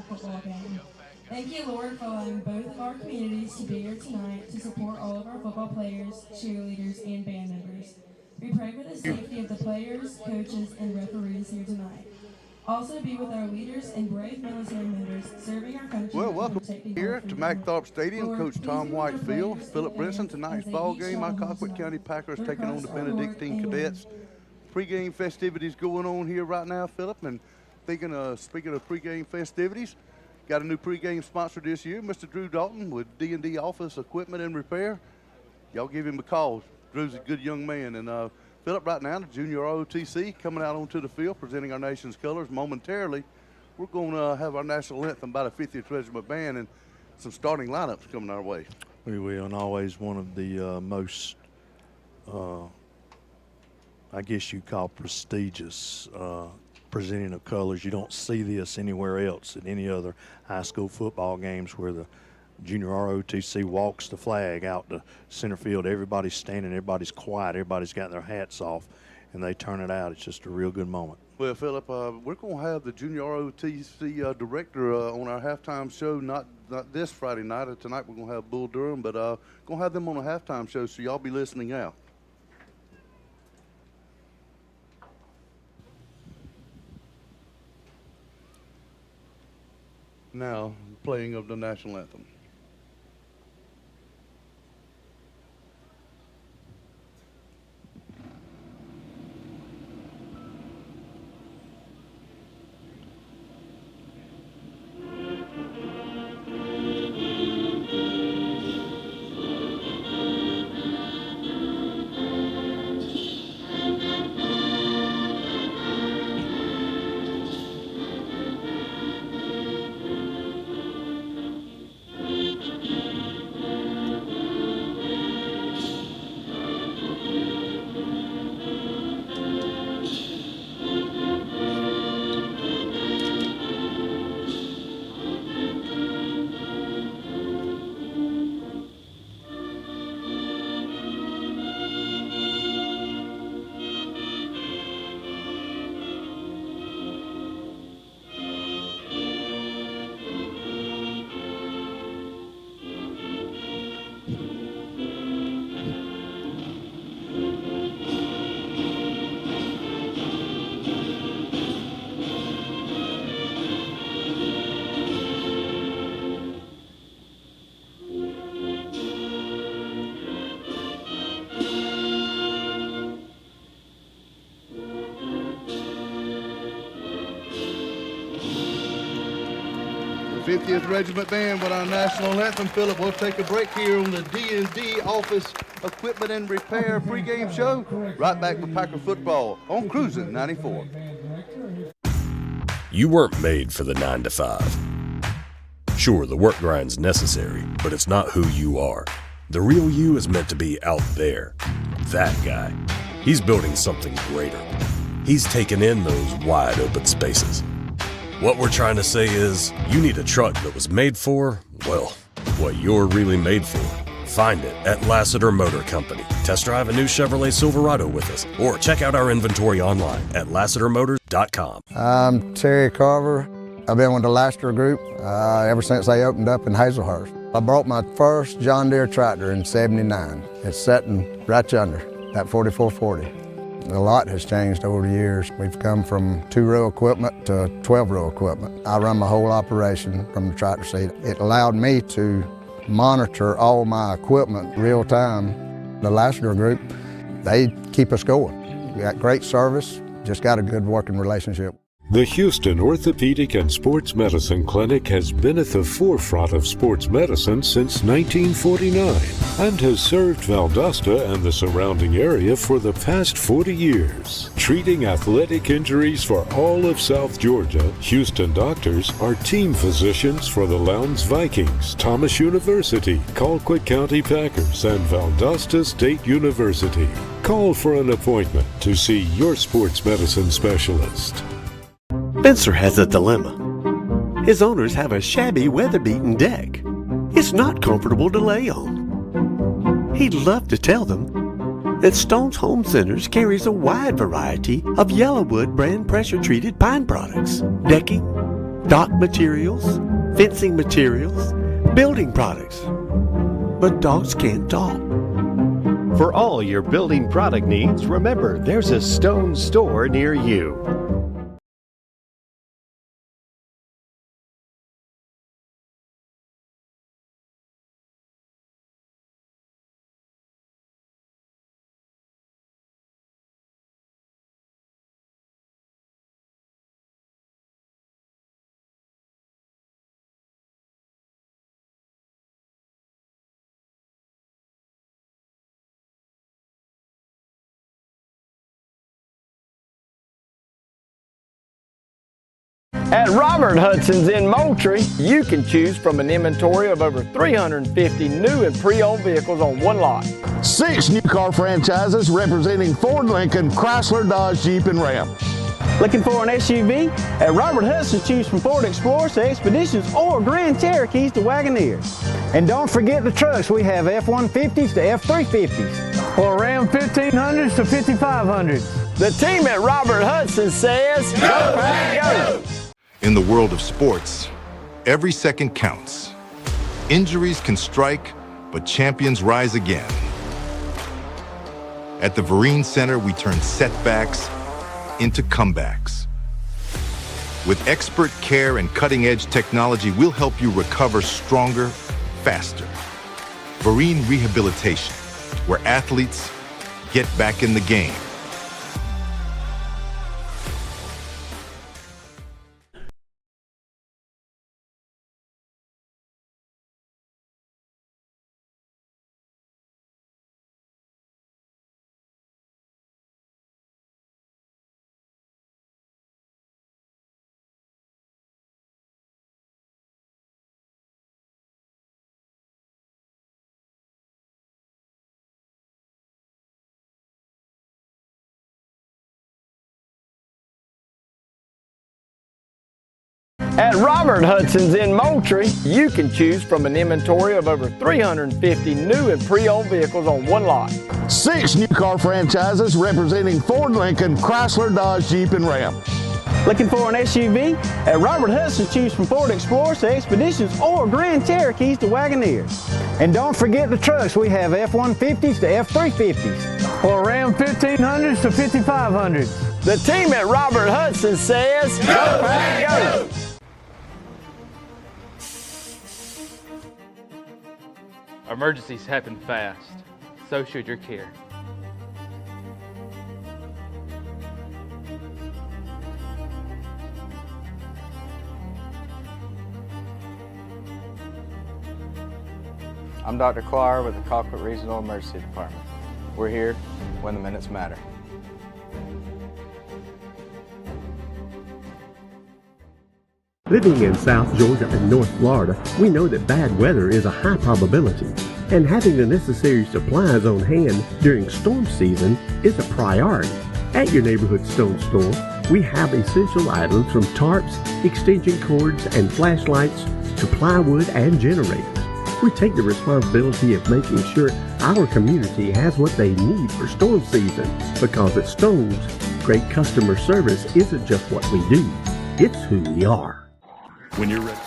football game. Thank you, Lord, for allowing both of our communities to be here tonight to support all of our football players, cheerleaders, and band members. We pray for the safety of the players, coaches, and referees here tonight. Also be with our leaders and brave military members serving our country. Well, welcome here to MacTharp Stadium. Lord, Coach Tom White Field, Philip Brinson. Tonight's ball game, our Colquitt County Packers taking on the Benedictine Cadets. Pregame festivities going on here right now, Philip. And speaking of pregame festivities, got a new pregame sponsor this year, Mr. Drew Dalton with D&D Office Equipment and Repair. Y'all give him a call. Drew's a good young man. And Philip, right now, the junior ROTC coming out onto the field, presenting our nation's colors. Momentarily, we're going to have our national anthem by the 50th Regiment Band and some starting lineups coming our way. We will, and always one of the most, I guess you call prestigious presenting of colors. You don't see this anywhere else at any other high school football games where the junior ROTC walks the flag out to center field. Everybody's standing, everybody's quiet, everybody's got their hats off, and they turn it out. It's just a real good moment. Well, Philip, we're going to have the junior ROTC director on our halftime show, not this Friday night. Tonight we're going to have Bull Durham, but going to have them on a halftime show, so y'all be listening out. Now, playing of the national anthem. The 50th Regiment Band with our national anthem. Philip, we'll take a break here on the D&D Office Equipment and Repair pregame show. Right back with Packer football on Cruising 94. You weren't made for the 9 to 5. Sure, the work grind's necessary, but it's not who you are. The real you is meant to be out there. That guy. He's building something greater. He's taken in those wide open spaces. What we're trying to say is, you need a truck that was made for, well, what you're really made for. Find it at Lassiter Motor Company. Test drive a new Chevrolet Silverado with us, or check out our inventory online at LassiterMotors.com. I'm Terry Carver. I've been with the Lassiter Group ever since they opened up in Hazelhurst. I bought my first John Deere tractor in '79. It's sitting right yonder, that 4440. A lot has changed over the years. We've come from 2-row equipment to 12-row equipment. I run my whole operation from the tractor seat. It allowed me to monitor all my equipment real time. The Lassiter Group, they keep us going. We got great service, just got a good working relationship. The Houston Orthopedic and Sports Medicine Clinic has been at the forefront of sports medicine since 1949 and has served Valdosta and the surrounding area for the past 40 years. Treating athletic injuries for all of South Georgia, Houston doctors are team physicians for the Lowndes Vikings, Thomas University, Colquitt County Packers, and Valdosta State University. Call for an appointment to see your sports medicine specialist. Spencer has a dilemma. His owners have a shabby, weather-beaten deck. It's not comfortable to lay on. He'd love to tell them that Stone's Home Centers carries a wide variety of Yellowwood brand pressure-treated pine products, decking, dock materials, fencing materials, building products. But dogs can't talk. For all your building product needs, remember there's a Stone store near you. At Robert Hudson's in Moultrie, you can choose from an inventory of over 350 new and pre-owned vehicles on one lot. 6 new car franchises representing Ford, Lincoln, Chrysler, Dodge, Jeep, and Ram. Looking for an SUV? At Robert Hudson, choose from Ford Explorers to Expeditions or Grand Cherokees to Wagoneers. And don't forget the trucks. We have F-150s to F-350s. Or Ram 1500s to 5500s. The team at Robert Hudson says, Go Pack Go! In the world of sports, every second counts. Injuries can strike, but champions rise again. At the Vereen Center, we turn setbacks into comebacks. With expert care and cutting-edge technology, we'll help you recover stronger, faster. Vereen Rehabilitation, where athletes get back in the game. At Robert Hudson's in Moultrie, you can choose from an inventory of over 350 new and pre-owned vehicles on one lot. 6 new car franchises representing Ford, Lincoln, Chrysler, Dodge, Jeep, and Ram. Looking for an SUV? At Robert Hudson, choose from Ford Explorers to Expeditions or Grand Cherokees to Wagoneers. And don't forget the trucks. We have F-150s to F-350s. Or Ram 1500s to 5500s. The team at Robert Hudson says, Go Pack Go! Emergencies happen fast. So should your care. I'm Dr. Clark with the COLQUITT Regional Emergency Department. We're here when the minutes matter. Living in South Georgia and North Florida, we know that bad weather is a high probability, and having the necessary supplies on hand during storm season is a priority. At your neighborhood Stone store, we have essential items from tarps, extension cords, and flashlights to plywood and generators. We take the responsibility of making sure our community has what they need for storm season, because at Stone's, great customer service isn't just what we do, it's who we are. When you're ready.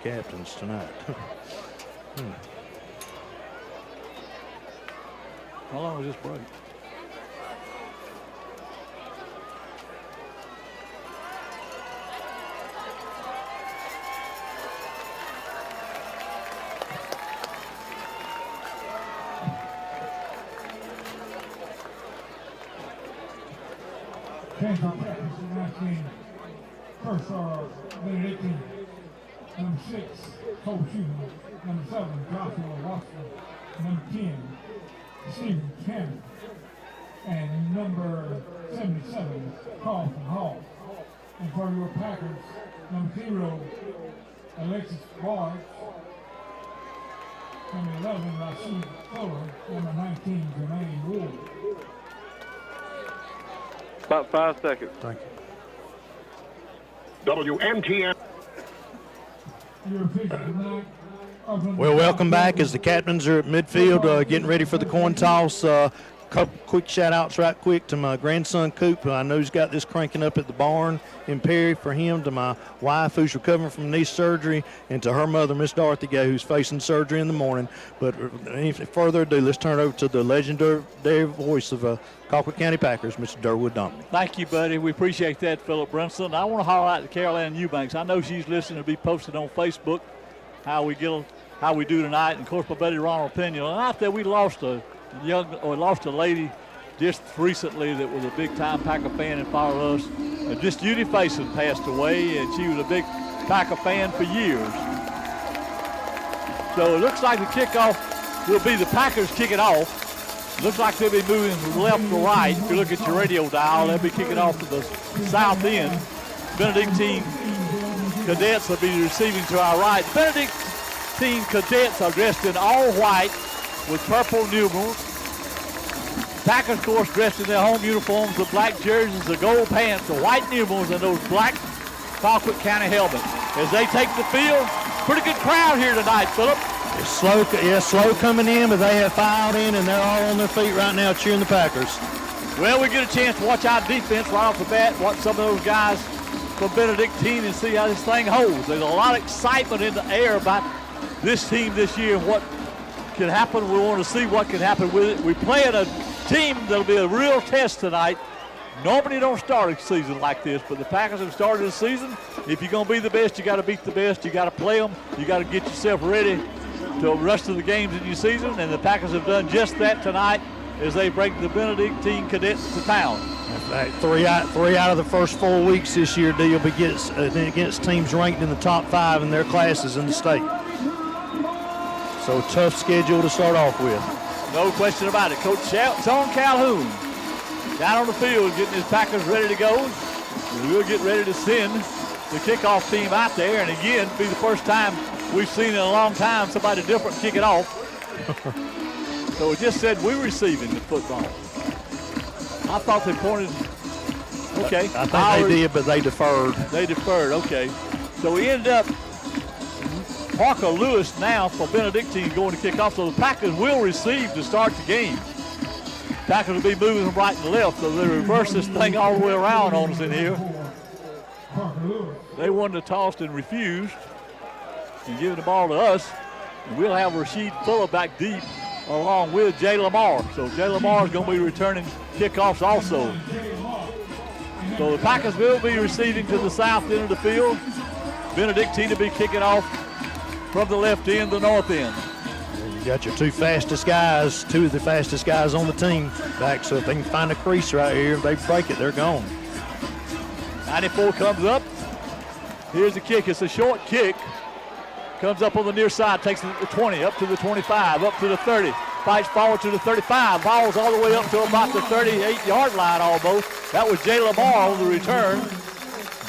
captains tonight. How long was this break? First, Benedictine. Number 6, Cole Shooter. Number 7, Joshua Watson. Number 10, Stephen Cannon. And number 77, Carlton Hall. And for your Packers, number 0, Alexis Bard. Number 11, Rashid Fuller. Number 19, Jermaine Wood. About 5 seconds. Thank you. WMTN. Well, welcome back as the captains are at midfield getting ready for the coin toss. Couple quick shout-outs right quick to my grandson, Coop. I know he's got this cranking up at the barn in Perry for him, to my wife who's recovering from knee surgery, and to her mother, Miss Dorothy Gay, who's facing surgery in the morning. But any further ado, let's turn it over to the legendary voice of Colquitt County Packers, Mr. Durwood Dominic. Thank you, buddy. We appreciate that, Philip Brunson. I want to highlight to Caroline Eubanks. I know she's listening to be posted on Facebook how we do tonight. And, of course, my buddy Ronald Pena. And out there we lost a lady just recently that was a big-time Packer fan and followed us. Just Judy Faison passed away, and she was a big Packer fan for years. So it looks like the kickoff will be the Packers kicking off. Looks like they'll be moving from left to right. If you look at your radio dial, they'll be kicking off to the south end. Benedictine cadets will be receiving to our right. Benedictine cadets are dressed in all white with purple numerals. Packers, of course, dressed in their home uniforms, the black jerseys, the gold pants, the white numerals, and those black Colquitt County helmets. As they take the field, pretty good crowd here tonight, Philip. It's slow coming in, but they have filed in, and they're all on their feet right now cheering the Packers. Well, we get a chance to watch our defense right off the bat, watch some of those guys from Benedictine and see how this thing holds. There's a lot of excitement in the air about this team this year and what can happen. We want to see what can happen with it. We're playing a team that'll be a real test tonight. Normally don't start a season like this, but the Packers have started the season. If you're going to be the best, you got to beat the best. You got to play them. You got to get yourself ready to the rest of the games in your season, and the Packers have done just that tonight as they break the Benedictine cadets to town. In fact, three out of the first 4 weeks this year, D will be against teams ranked in the top 5 in their classes in the state. So tough schedule to start off with. No question about it. Coach Sean Calhoun down on the field getting his Packers ready to go. We'll get ready to send the kickoff team out there, and again, be the first time we've seen in a long time somebody different kick it off. So it just said we're receiving the football. I thought they pointed. Okay. I think they did, but they deferred. They deferred, okay. So we ended up Parker Lewis now for Benedictine going to kick off. So the Packers will receive to start the game. Packers will be moving from right to left, so they reverse this thing all the way around on us in here. They wanted to toss and refused and giving the ball to us. And we'll have Rashid Fuller back deep along with Jay Lamar. So Jay Lamar is going to be returning kickoffs also. So the Packers will be receiving to the south end of the field. Benedictine will be kicking off from the left end, the north end. You got your two of the fastest guys on the team back, so if they can find a crease right here, if they break it, they're gone. 94 comes up. Here's the kick. It's a short kick. Comes up on the near side, takes it to the 20, up to the 25, up to the 30. Fights forward to the 35. Balls all the way up to about the 38-yard line almost. That was Jay Lamar on the return.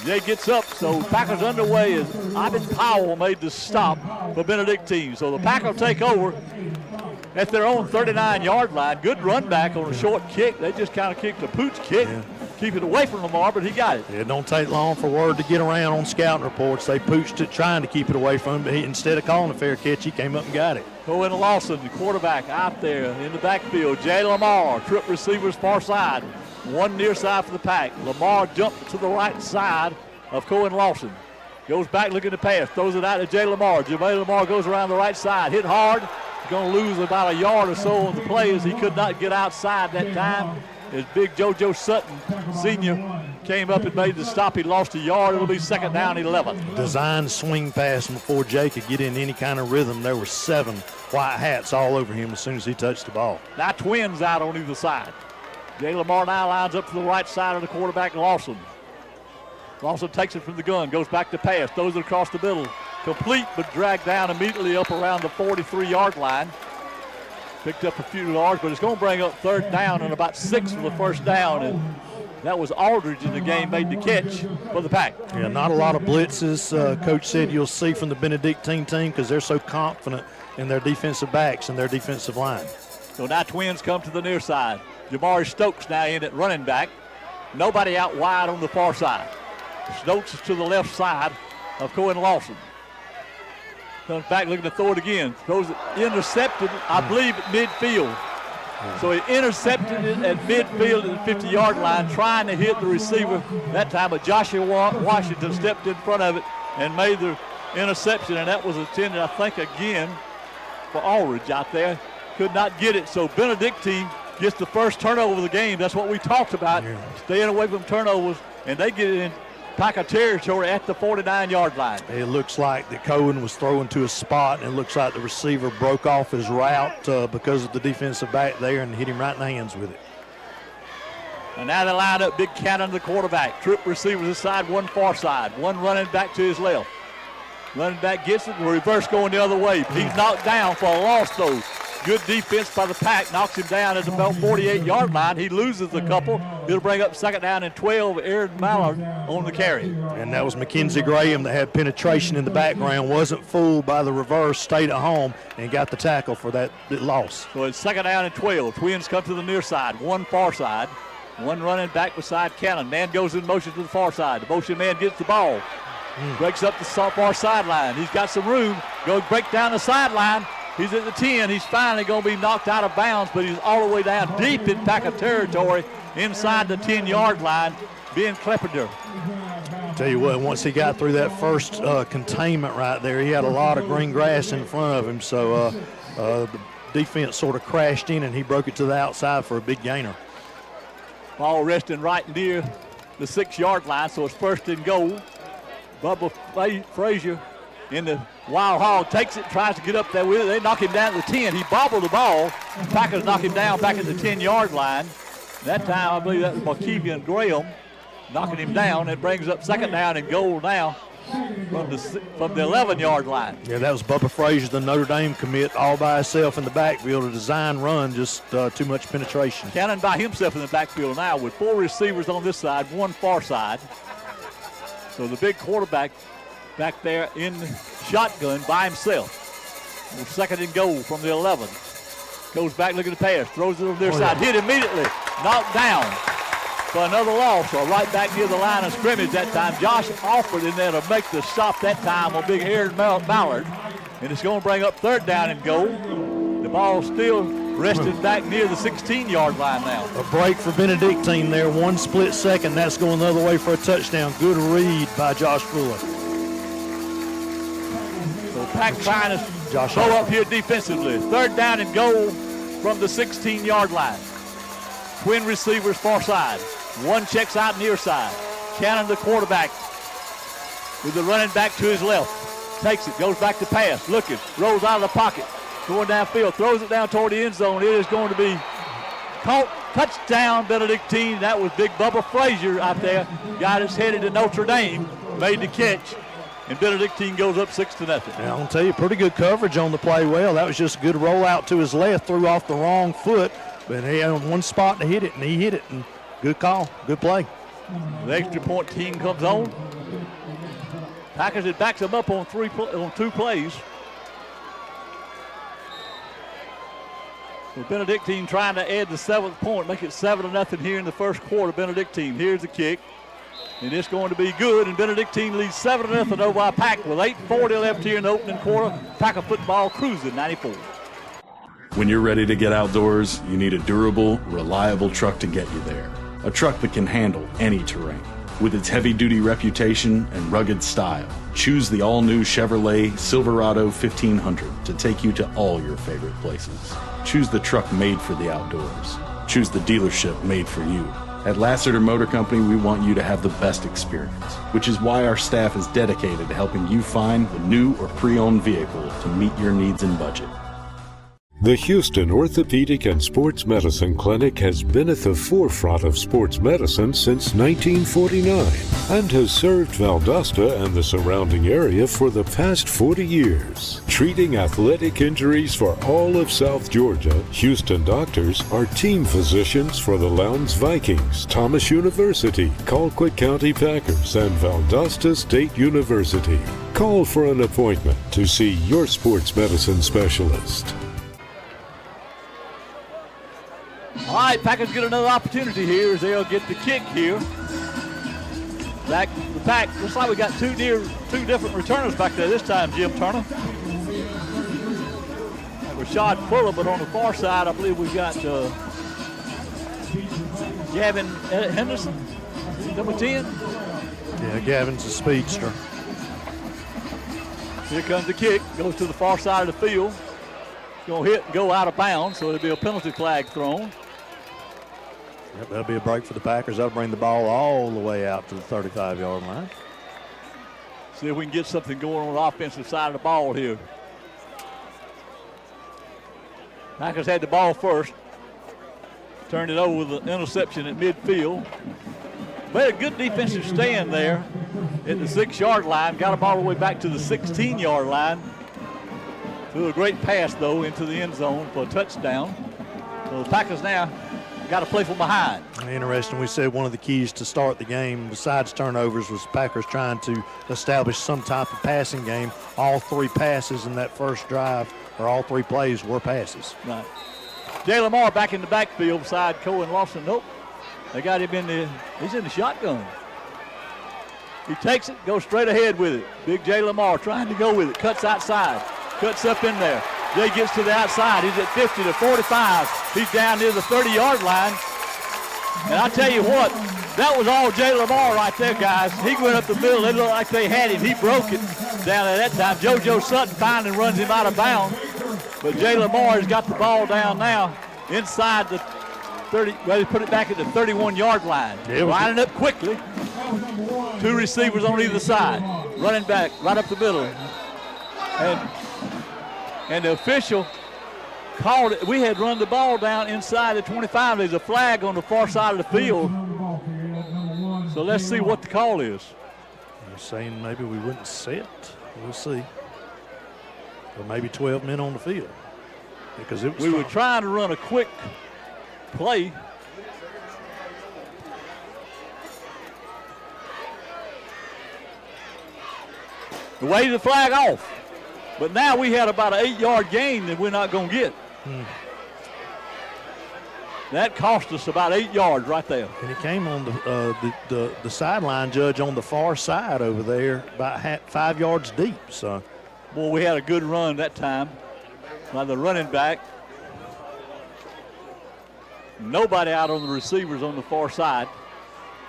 Jay gets up, so Packers underway as Ivan Powell made the stop for Benedictine. So the Packers take over at their own 39-yard line. Good run back on a short kick. They just kind of kicked a pooch kick. Yeah. Keep it away from Lamar, but he got it. It don't take long for word to get around on scouting reports. They pooched it trying to keep it away from him, but instead of calling a fair catch, he came up and got it. Cohen Lawson, the quarterback, out there in the backfield. Jay Lamar, trip receivers far side. One near side for the pack. Lamar jumped to the right side of Cohen Lawson. Goes back looking to pass. Throws it out to Jay Lamar. Jay Lamar goes around the right side. Hit hard. He's going to lose about a yard or so on the play as he could not get outside that time. As big JoJo Sutton, senior, came up and made the stop. He lost a yard. It'll be 2nd down, 11. Design swing pass before Jay could get in any kind of rhythm. There were 7 white hats all over him as soon as he touched the ball. Now twins out on either side. Jay Lamar now lines up to the right side of the quarterback, Lawson. Lawson takes it from the gun, goes back to pass, throws it across the middle. Complete, but dragged down immediately up around the 43-yard line. Picked up a few yards, but it's going to bring up 3rd down and about 6 for the 1st down. And that was Aldridge in the game, made the catch for the Pack. Yeah, not a lot of blitzes. Coach said you'll see from the Benedictine team because they're so confident in their defensive backs and their defensive line. So now twins come to the near side. Jamari Stokes now in at running back. Nobody out wide on the far side. Stokes is to the left side of Cohen Lawson. Comes back looking to throw it again. Throws it intercepted, I believe, at midfield. So he intercepted it at midfield at the 50-yard line, trying to hit the receiver that time. But Joshua Washington stepped in front of it and made the interception. And that was intended, I think, again for Aldridge out there. Could not get it. So Benedictine gets the first turnover of the game. That's what we talked about, staying away from turnovers. And they get it in Packer territory at the 49-yard line. It looks like that Cohen was throwing to a spot, and it looks like the receiver broke off his route because of the defensive back there and hit him right in the hands with it. And now they line up Big Cannon, the quarterback. Trip receivers this side, one far side. One running back to his left. Running back gets it, reverse going the other way. He's knocked down for a loss, though. Good defense by the Pack, knocks him down at about 48-yard line. He loses a couple. It'll bring up 2nd down and 12. Aaron Mallard on the carry. And that was Mackenzie Graham that had penetration in the background, wasn't fooled by the reverse, stayed at home, and got the tackle for that loss. So it's 2nd down and 12. Twins come to the near side, one far side. One running back beside Cannon. Man goes in motion to the far side. The motion man gets the ball. Breaks up the far sideline. He's got some room. Goes break down the sideline. He's at the 10. He's finally going to be knocked out of bounds, but he's all the way down deep in Packer territory inside the 10-yard line. Ben Klepper. Tell you what, once he got through that first containment right there, he had a lot of green grass in front of him, so the defense sort of crashed in and he broke it to the outside for a big gainer. Ball resting right near the 6-yard line, so it's 1st and goal. Bubba Frazier in the wild hog takes it, tries to get up there with it. They knock him down at the 10. He bobbled the ball. Packers knock him down back at the 10-yard line. That time, I believe that was McKevian Graham knocking him down. It brings up 2nd down and goal now from the 11-yard line. Yeah, that was Bubba Frazier, the Notre Dame commit, all by himself in the backfield. A design run, just too much penetration. Cannon by himself in the backfield now with 4 receivers on this side, one far side. So the big quarterback back there in shotgun by himself. 2nd and goal from the 11. Goes back looking to pass, throws it over their side, hit immediately, knocked down for another loss. So right back near the line of scrimmage that time. Josh Alford in there to make the stop that time on big Aaron Mallard. And it's going to bring up 3rd down and goal. The ball still resting back near the 16-yard line now. A break for Benedictine there, 1 split second. That's going the other way for a touchdown. Good read by Josh Fuller. So Pack trying to go up here defensively. 3rd down and goal from the 16-yard line. Twin receivers far side. One checks out near side. Cannon the quarterback with the running back to his left. Takes it, goes back to pass, looking, rolls out of the pocket. Going downfield, throws it down toward the end zone. It is going to be caught. Touchdown, Benedictine. That was big Bubba Frazier out there. Guy that's headed to Notre Dame. Made the catch. And Benedictine goes up 6-0. Yeah, I'm going to tell you, pretty good coverage on the play. Well, that was just a good rollout to his left. Threw off the wrong foot. But he had one spot to hit it, and he hit it. And good call. Good play. The extra point team comes on. Packers, it backs them up on 2 plays. So Benedictine trying to add the 7th point, make it 7-0 here in the first quarter. Benedictine, here's the kick. And it's going to be good, and Benedictine leads 7-0 over our Pack with 8:40 left here in the opening quarter. Packer football cruising 94. When you're ready to get outdoors, you need a durable, reliable truck to get you there. A truck that can handle any terrain. With its heavy-duty reputation and rugged style, choose the all-new Chevrolet Silverado 1500 to take you to all your favorite places. Choose the truck made for the outdoors. Choose the dealership made for you. At Lassiter Motor Company, we want you to have the best experience, which is why our staff is dedicated to helping you find the new or pre-owned vehicle to meet your needs and budget. The Houston Orthopedic and Sports Medicine Clinic has been at the forefront of sports medicine since 1949 and has served Valdosta and the surrounding area for the past 40 years. Treating athletic injuries for all of South Georgia, Houston doctors are team physicians for the Lowndes Vikings, Thomas University, Colquitt County Packers, and Valdosta State University. Call for an appointment to see your sports medicine specialist. All right, Packers get another opportunity here as they'll get the kick here. Back the pack. Looks like we got two different returners back there this time, Jim Turner. Rashad Fuller, but on the far side, I believe we've got Gavin Henderson, number 10. Yeah, Gavin's a speedster. Here comes the kick, goes to the far side of the field. Going to hit and go out of bounds, so it'll be a penalty flag thrown. Yep, that'll be a break for the Packers. That'll bring the ball all the way out to the 35-yard line. See if we can get something going on the offensive side of the ball here. Packers had the ball first. Turned it over with an interception at midfield. Made a good defensive stand there at the 6-yard line. Got them all the way back to the 16-yard line. Threw a great pass, though, into the end zone for a touchdown. So the Packers now got to play from behind. Interesting. We said one of the keys to start the game, besides turnovers, was Packers trying to establish some type of passing game. All three passes in that first drive, or all three plays, were passes. Right. Jalen Moore back in the backfield beside Cohen Lawson. Nope. They got him he's in the shotgun. He takes it, goes straight ahead with it. Big Jalen Moore trying to go with it. Cuts outside. Cuts up in there. Jay gets to the outside. He's at 50 to 45. He's down near the 30-yard line. And I tell you what, that was all Jalen Moore right there, guys. He went up the middle. It looked like they had him. He broke it down at that time. JoJo Sutton finally runs him out of bounds. But Jalen Moore has got the ball down now inside the 30. Well, he put it back at the 31-yard line. Lining up quickly. Two receivers on either side. Running back right up the middle. And the official called it. We had run the ball down inside the 25. There's a flag on the far side of the field. So let's see what the call is. They're saying maybe we wouldn't sit. We'll see. Or maybe 12 men on the field. Because it was we were trying to run a quick play. We waved the flag off. But now we had about an 8-yard gain that we're not going to get. That cost us about 8 yards right there. And it came on the sideline judge on the far side over there, about 5 yards deep. So, boy, we had a good run that time by the running back. Nobody out on the receivers on the far side.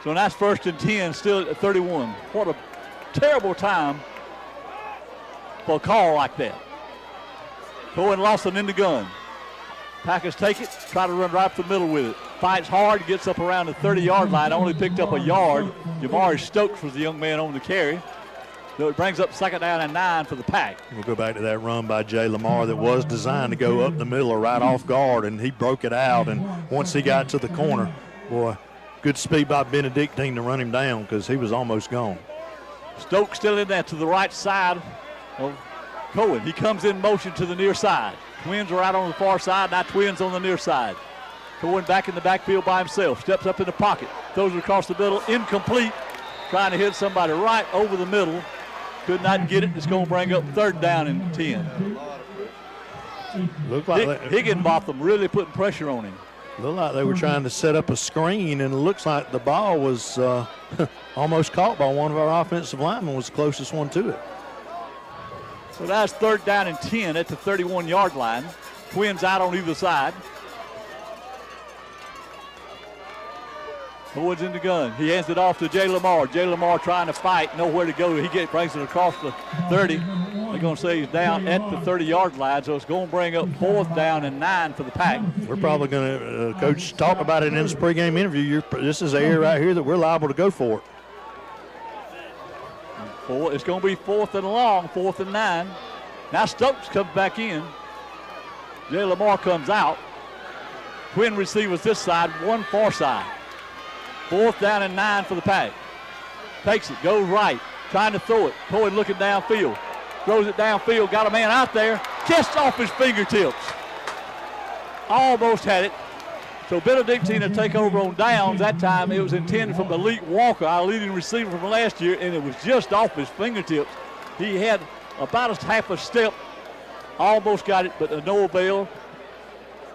So that's 1st and 10, still at 31. What a terrible time for a call like that. Cohen Lawson in the gun. Packers take it, try to run right up the middle with it. Fights hard, gets up around the 30-yard line, only picked up a yard. Jamari Stokes was the young man on the carry. So it brings up 2nd down and 9 for the Pack. We'll go back to that run by Jay Lamar that was designed to go up the middle or right off guard, and he broke it out. And once he got to the corner, boy, good speed by Benedictine to run him down because he was almost gone. Stokes still in there to the right side of Cohen. He comes in motion to the near side. Twins are out on the far side, now Twins on the near side. Cohen back in the backfield by himself, steps up in the pocket, throws it across the middle, incomplete, trying to hit somebody right over the middle. Could not get it. It's going to bring up 3rd down and 10. Looked like Higginbotham really putting pressure on him. Looked like they were trying to set up a screen, and it looks like the ball was almost caught by one of our offensive linemen, was the closest one to it. So that's 3rd down and 10 at the 31-yard line. Twins out on either side. Forward's in the gun. He hands it off to Jay Lamar. Jay Lamar trying to fight, nowhere to go. He brings it across the 30. They're going to say he's down at the 30-yard line, so it's going to bring up 4th down and 9 for the Pack. We're probably going to, Coach talked about it in his pregame interview. This is an area right here that we're liable to go for it. It's going to be 4th and long, 4th and 9. Now Stokes comes back in. Jay Lamar comes out. Twin receivers this side, one far side. 4th down and 9 for the Pack. Takes it, goes right, trying to throw it. Cohen looking downfield. Throws it downfield, got a man out there. Just off his fingertips. Almost had it. So Benedictine will take over on downs. That time it was intended from Malik Walker, our leading receiver from last year, and it was just off his fingertips. He had about a half a step. Almost got it, but no avail.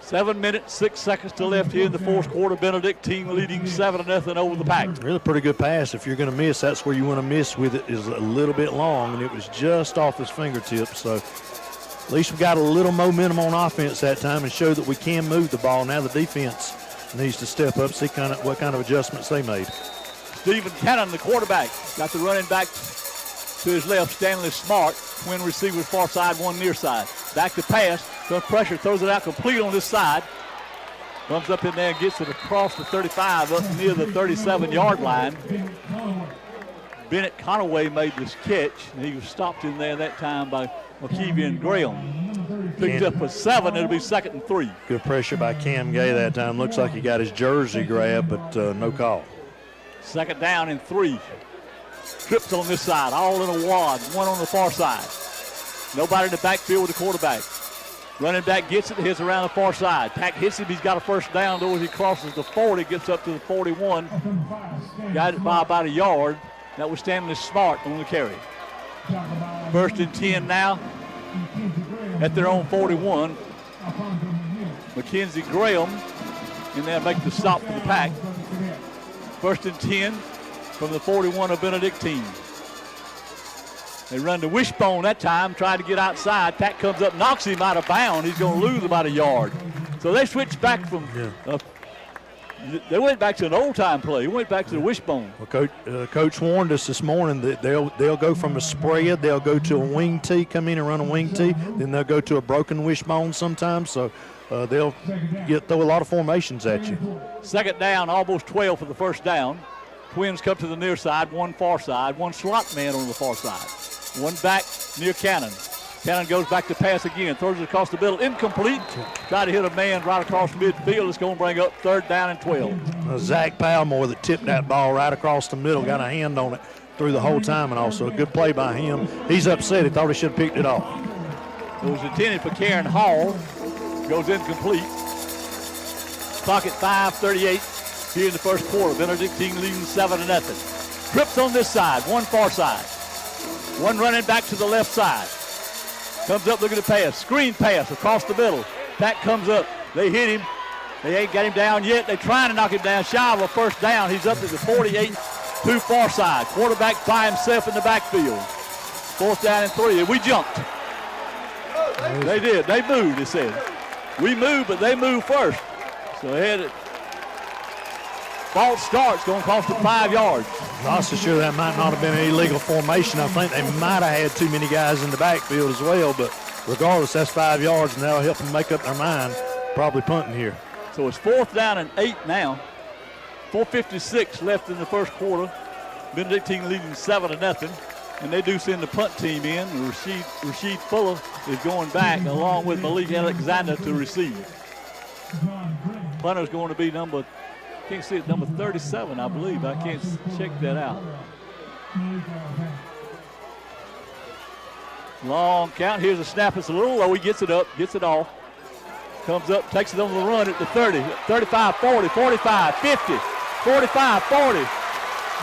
7 minutes, 6 seconds to left here in the fourth quarter. Benedictine leading 7-0 over the Pack. Really pretty good pass. If you're going to miss, that's where you want to miss with it, is a little bit long, and it was just off his fingertips. So at least we got a little momentum on offense that time and showed that we can move the ball. Now the defense needs to step up, see what kind of adjustments they made. Stephen Cannon, the quarterback, got the running back to his left, Stanley Smart. Twin receivers far side, one near side. Back to pass. Tough pressure, throws it out complete on this side. Comes up in there and gets it across the 35 up near the 37-yard line. Bennett Conaway made this catch, and he was stopped in there that time by McKeevian Graham. Picked up a 7, it'll be 2nd and 3. Good pressure by Cam Gay that time. Looks like he got his jersey grabbed, but no call. 2nd down and 3. Trips on this side, all in a wad, one on the far side. Nobody in the backfield with the quarterback. Running back gets it, hits around the far side. Pack hits him, he's got a first down, though as he crosses the 40, gets up to the 41. Got it by about a yard. That was Stanley Smart on the carry. 1st and 10 now at their own 41. Mackenzie Graham in there make the stop for the Pack. 1st and 10 from the 41 of Benedictine. They run the wishbone that time, trying to get outside. Pack comes up, knocks him out of bounds. He's going to lose about a yard. So they switched back from, they went back to an old-time play. They went back to the wishbone. Well, Coach warned us this morning that they'll go from a spread, they'll go to a wing tee, come in and run a wing tee, then they'll go to a broken wishbone sometimes. So they'll throw a lot of formations at you. 2nd down, almost 12 for the first down. Twins come to the near side, one far side, one slot man on the far side. One back near Cannon. Cannon goes back to pass again, throws it across the middle, incomplete. Try to hit a man right across midfield. It's going to bring up 3rd down and 12. Zach Palmore that tipped that ball right across the middle, got a hand on it through the whole time, and also a good play by him. He's upset. He thought he should have picked it off. It was intended for Karen Hall. Goes incomplete. Clock at 5:38 here in the first quarter. Benedictine leading 7-0. Trips on this side, one far side. One running back to the left side. Comes up looking to pass. Screen pass across the middle. Pack comes up. They hit him. They ain't got him down yet. They're trying to knock him down. Shy of a first down. He's up to the 48, too far side. Quarterback by himself in the backfield. 4th down and 3. And we jumped. They did. They moved, they said. We moved, but they moved first. So they had it. False start's going to cost them 5 yards. I'm so sure that might not have been an illegal formation. I think they might have had too many guys in the backfield as well, but regardless, that's 5 yards, and that'll help them make up their mind, probably punting here. So it's 4th down and 8 now. 4:56 left in the first quarter. Benedictine leading 7-0, and they do send the punt team in. Rasheed Fuller is going back along with Malik Alexander to receive. Punter's going to be number 37, I believe. I can't check that out. Long count. Here's a snap. It's a little low. He gets it up, gets it off. Comes up, takes it on the run at the 30, 35, 40, 45, 50, 45, 40,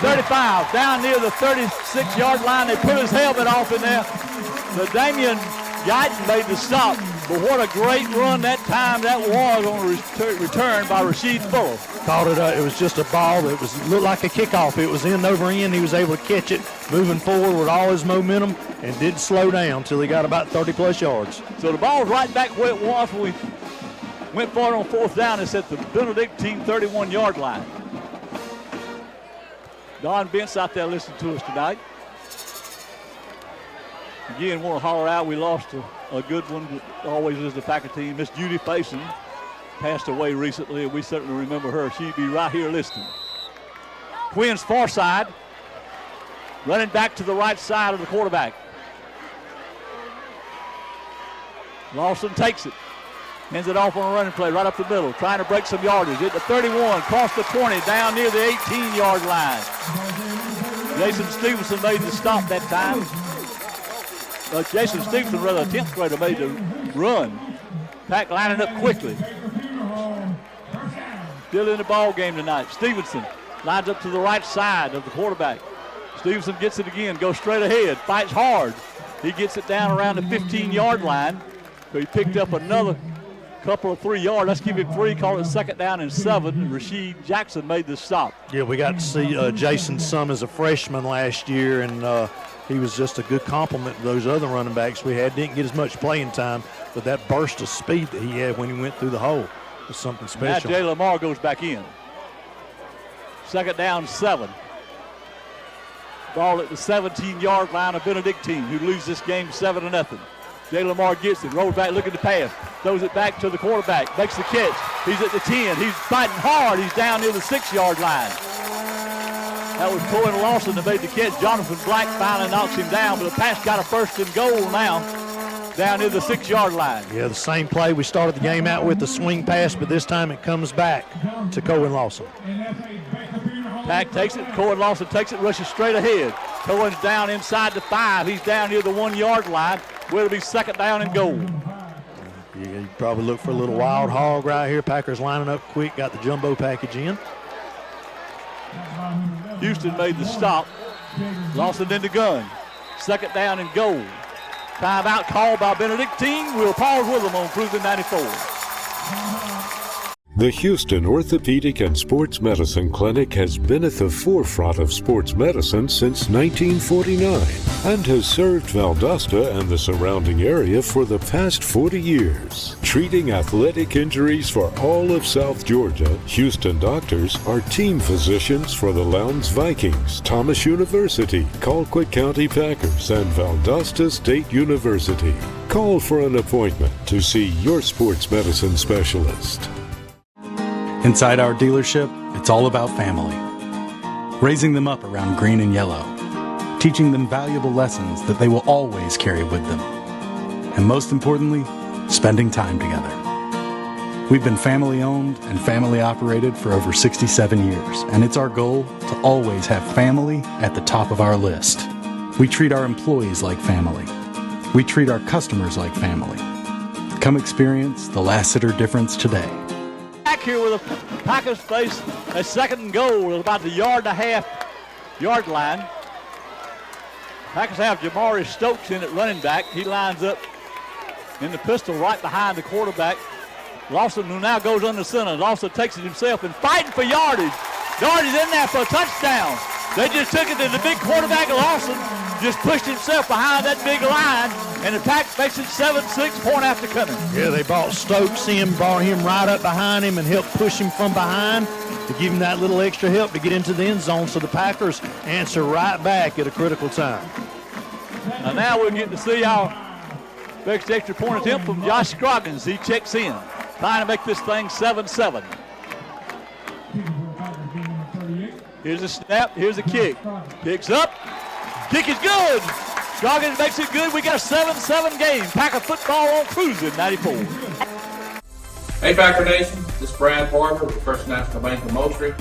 35. Down near the 36-yard line. They put his helmet off in there. The Damian Guyton made the stop. But what a great run that time that was on a return by Rasheed Fuller. Caught it up. It was just a ball. It looked like a kickoff. It was end over end. He was able to catch it, moving forward with all his momentum, and didn't slow down until he got about 30-plus yards. So the ball's right back where it was when we went for it on 4th down. It's at the Benedictine 31-yard line. Don Bent's out there listening to us tonight. Again, want to holler out, we lost a good one, but always is the Packer team. Miss Judy Faison passed away recently, and we certainly remember her. She'd be right here listening. Quinn's far side, running back to the right side of the quarterback. Lawson takes it, hands it off on a running play right up the middle, trying to break some yardage. At the 31, cross the 20, down near the 18-yard line. Jason Stevenson made the stop that time. Jason Stevenson, rather a 10th grader, made the run. Pack lining up quickly. Still in the ball game tonight. Stevenson lines up to the right side of the quarterback. Stevenson gets it again, goes straight ahead, fights hard. He gets it down around the 15-yard line. So he picked up another couple of 3 yards. Let's give him 3, call it 2nd down and 7. And Rasheed Jackson made the stop. Yeah, we got to see Jason some as a freshman last year, and he was just a good complement to those other running backs we had. Didn't get as much playing time, but that burst of speed that he had when he went through the hole was something special. Now Jay Lamar goes back in. 2nd down, 7. Ball at the 17-yard line of Benedictine, who loses this game 7-0. Jay Lamar gets it, rolls back, looking to pass, throws it back to the quarterback, makes the catch. He's at the 10. He's fighting hard. He's down near the 6-yard line. That was Cohen Lawson that made the catch. Jonathan Black finally knocks him down, but the pass got a 1st and goal now down near the 6-yard line. Yeah, the same play we started the game out with, the swing pass, but this time it comes back to Cohen Lawson. Pack takes it, Cohen Lawson takes it, rushes straight ahead. Cohen's down inside the 5. He's down near the 1-yard line, where it'll be 2nd down and goal. You probably look for a little wild hog right here. Packers lining up quick, got the jumbo package in. Houston made the stop. Lawson in the gun. 2nd down and goal. Timeout called by Benedictine. We'll pause with them on Cruising 94. The Houston Orthopedic and Sports Medicine Clinic has been at the forefront of sports medicine since 1949 and has served Valdosta and the surrounding area for the past 40 years. Treating athletic injuries for all of South Georgia, Houston doctors are team physicians for the Lowndes Vikings, Thomas University, Colquitt County Packers, and Valdosta State University. Call for an appointment to see your sports medicine specialist. Inside our dealership, it's all about family. Raising them up around green and yellow. Teaching them valuable lessons that they will always carry with them. And most importantly, spending time together. We've been family owned and family operated for over 67 years, and it's our goal to always have family at the top of our list. We treat our employees like family. We treat our customers like family. Come experience the Lassiter difference today. Back here with the Packers face a 2nd and goal at about the 1.5-yard line. Packers have Jamari Stokes in at running back. He lines up in the pistol right behind the quarterback. Lawson, who now goes under center. Lawson takes it himself and fighting for yardage. Yardage in there for a touchdown. They just took it to the big quarterback. Lawson just pushed himself behind that big line, and the Pack makes it 7-6 point after coming. Yeah, they brought Stokes in, brought him right up behind him and helped push him from behind to give him that little extra help to get into the end zone, so the Packers answer right back at a critical time. And now we'll get to see our next extra point attempt from Josh Scroggins. He checks in, trying to make this thing 7-7. Here's a snap, here's a kick. Kicks up, kick is good. Scroggins makes it good. We got a 7-7 game. Packer football on Cruising 94. Hey Packer Nation, this is Brad Barber with First National Bank of Moultrie.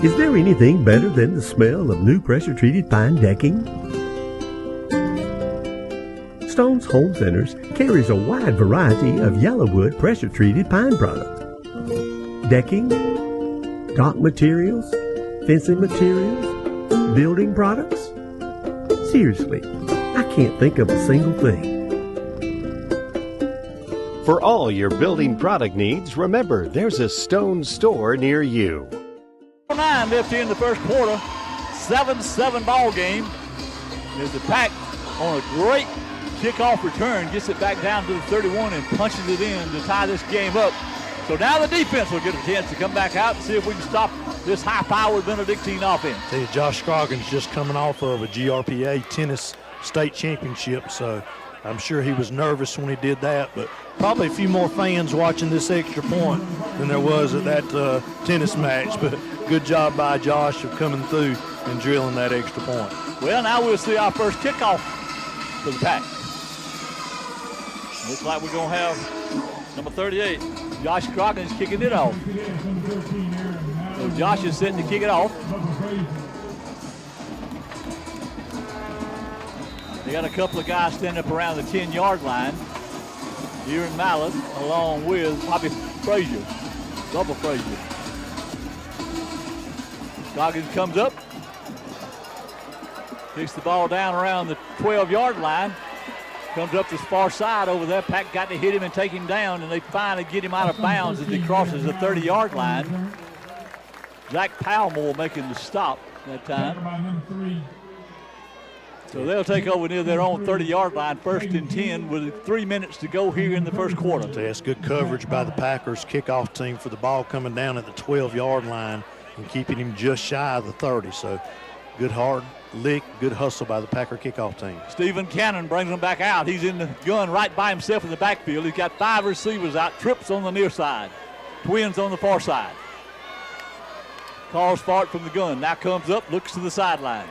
Is there anything better than the smell of new pressure-treated pine decking? Stone's Home Centers carries a wide variety of Yellowwood pressure-treated pine products. Decking, dock materials, fencing materials, building products. Seriously, I can't think of a single thing. For all your building product needs, remember there's a Stone store near you. 9 left in the first quarter. 7-7 ball game. There's the Pack on a great kickoff return, gets it back down to the 31 and punches it in to tie this game up. So now the defense will get a chance to come back out and see if we can stop this high-powered Benedictine offense. Tell you, Josh Scroggins just coming off of a GRPA tennis state championship, so I'm sure he was nervous when he did that, but probably a few more fans watching this extra point than there was at that tennis match. But good job by Josh of coming through and drilling that extra point. Well, now we'll see our first kickoff for the Pack. Looks like we're going to have number 38, Josh Scroggins, kicking it off. So Josh is setting to kick it off. They got a couple of guys standing up around the 10-yard line. Here in Mallett, along with Bobby Frazier, double Frazier. Goggins comes up, kicks the ball down around the 12-yard line, comes up this far side over there. Pack got to hit him and take him down, and they finally get him out of bounds as he crosses the 30-yard line. Zach Palmore making the stop that time. So they'll take over near their own 30-yard line, 1st and 10, with 3 minutes to go here in the first quarter. That's good coverage by the Packers kickoff team for the ball coming down at the 12-yard line and keeping him just shy of the 30. So good hard lick, good hustle by the Packer kickoff team. Stephen Cannon brings him back out. He's in the gun right by himself in the backfield. He's got 5 receivers out, trips on the near side, twins on the far side. Calls for it from the gun. Now comes up, looks to the sideline.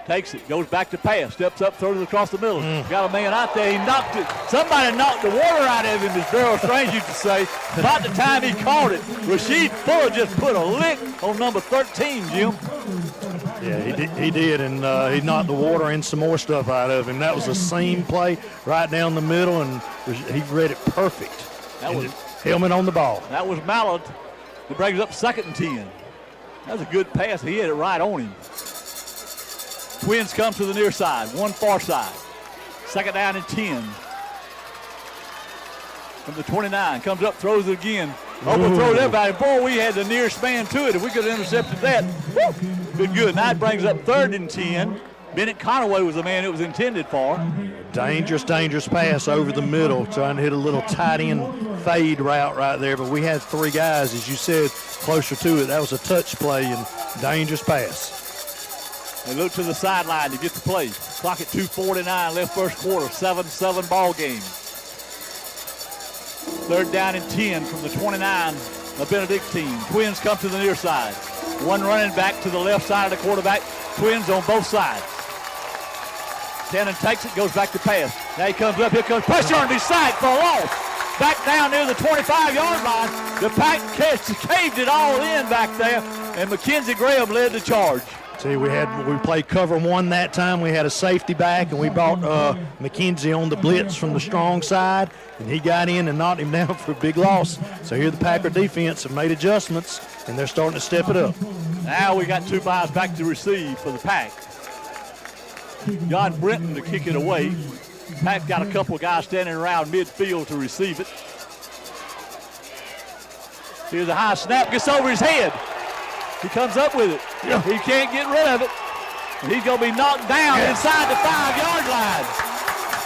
Takes it, goes back to pass, steps up, throws it across the middle. Got a man out there, he knocked it. Somebody knocked the water out of him, as Darryl Strange used to say. About the time he caught it, Rasheed Fuller just put a lick on number 13, Jim. Yeah, he did, and he knocked the water and some more stuff out of him. That was a seam play right down the middle, and he read it perfect. That was helmet on the ball. That was Mallard. He brings up 2nd and 10. That was a good pass. He hit it right on him. Twins come to the near side, one far side. 2nd down and 10. From the 29, comes up, throws it again. Overthrows everybody. Boy, we had the nearest man to it. If we could have intercepted that, woo, good. Now it brings up 3rd and 10. Bennett Conaway was the man it was intended for. Dangerous pass over the middle, trying to hit a little tight end fade route right there. But we had 3 guys, as you said, closer to it. That was a touch play and dangerous pass. They look to the sideline to get the play. Clock at 2:49 left first quarter. 7-7 ball game. 3rd down and 10 from the 29 of Benedictine. Twins come to the near side. One running back to the left side of the quarterback. Twins on both sides. Cannon takes it, goes back to pass. Now he comes up, here comes pressure on his side for a loss. Back down near the 25-yard line. The Pack caved it all in back there, and Mackenzie Graham led the charge. See, we played cover 1 that time. We had a safety back, and we brought McKenzie on the blitz from the strong side, and he got in and knocked him down for a big loss. So here the Packer defense have made adjustments, and they're starting to step it up. Now we got 2 guys back to receive for the Pack. John Brenton to kick it away. Pack got a couple of guys standing around midfield to receive it. Here's a high snap, gets over his head. He comes up with it. He can't get rid of it. And he's going to be knocked down inside the 5-yard line.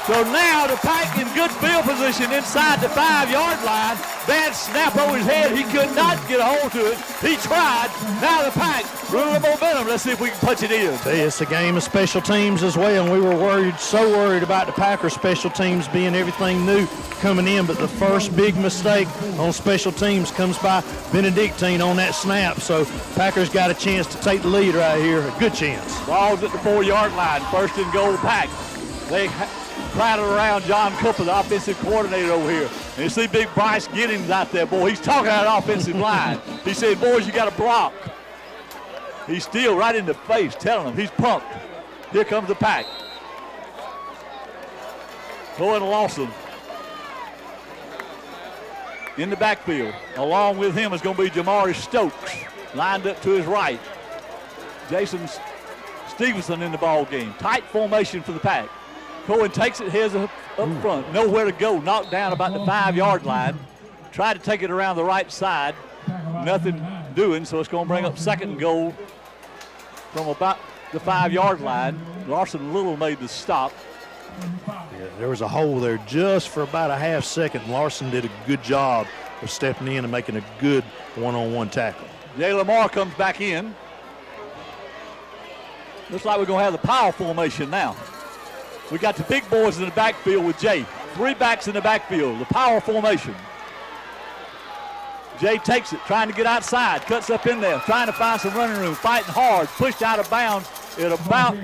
So now the Pack in good field position inside the 5-yard line. Bad snap over his head. He could not get a hold to it. He tried. Now the Pack ruling momentum. Let's see if we can punch it in. It's a game of special teams as well, and we were so worried about the Packer special teams being everything new coming in, but the first big mistake on special teams comes by Benedictine on that snap. So Packers got a chance to take the lead right here. A good chance. Ball's at the 4-yard line. 1st and goal Pack. They crowded around John Cooper, the offensive coordinator over here. And you see big Bryce Giddings out there, boy. He's talking to that offensive line. He said, boys, you got to block. He's still right in the face telling them he's pumped. Here comes the Pack. Going to Lawson. in the backfield. Along with him is going to be Jamari Stokes, lined up to his right. Jason Stevenson in the ball game. Tight formation for the Pack. Cohen takes it, heads up front. Nowhere to go. Knocked down about the 5-yard line. Tried to take it around the right side. Nothing doing, so it's going to bring up 2nd and goal from about the 5-yard line. Larson Little made the stop. Yeah, there was a hole there just for about a half second. Larson did a good job of stepping in and making a good one-on-one tackle. Jay Lamar comes back in. Looks like we're going to have the power formation now. We got the big boys in the backfield with Jay. 3 backs in the backfield, the power formation. Jay takes it, trying to get outside, cuts up in there, trying to find some running room, fighting hard, pushed out of bounds at about,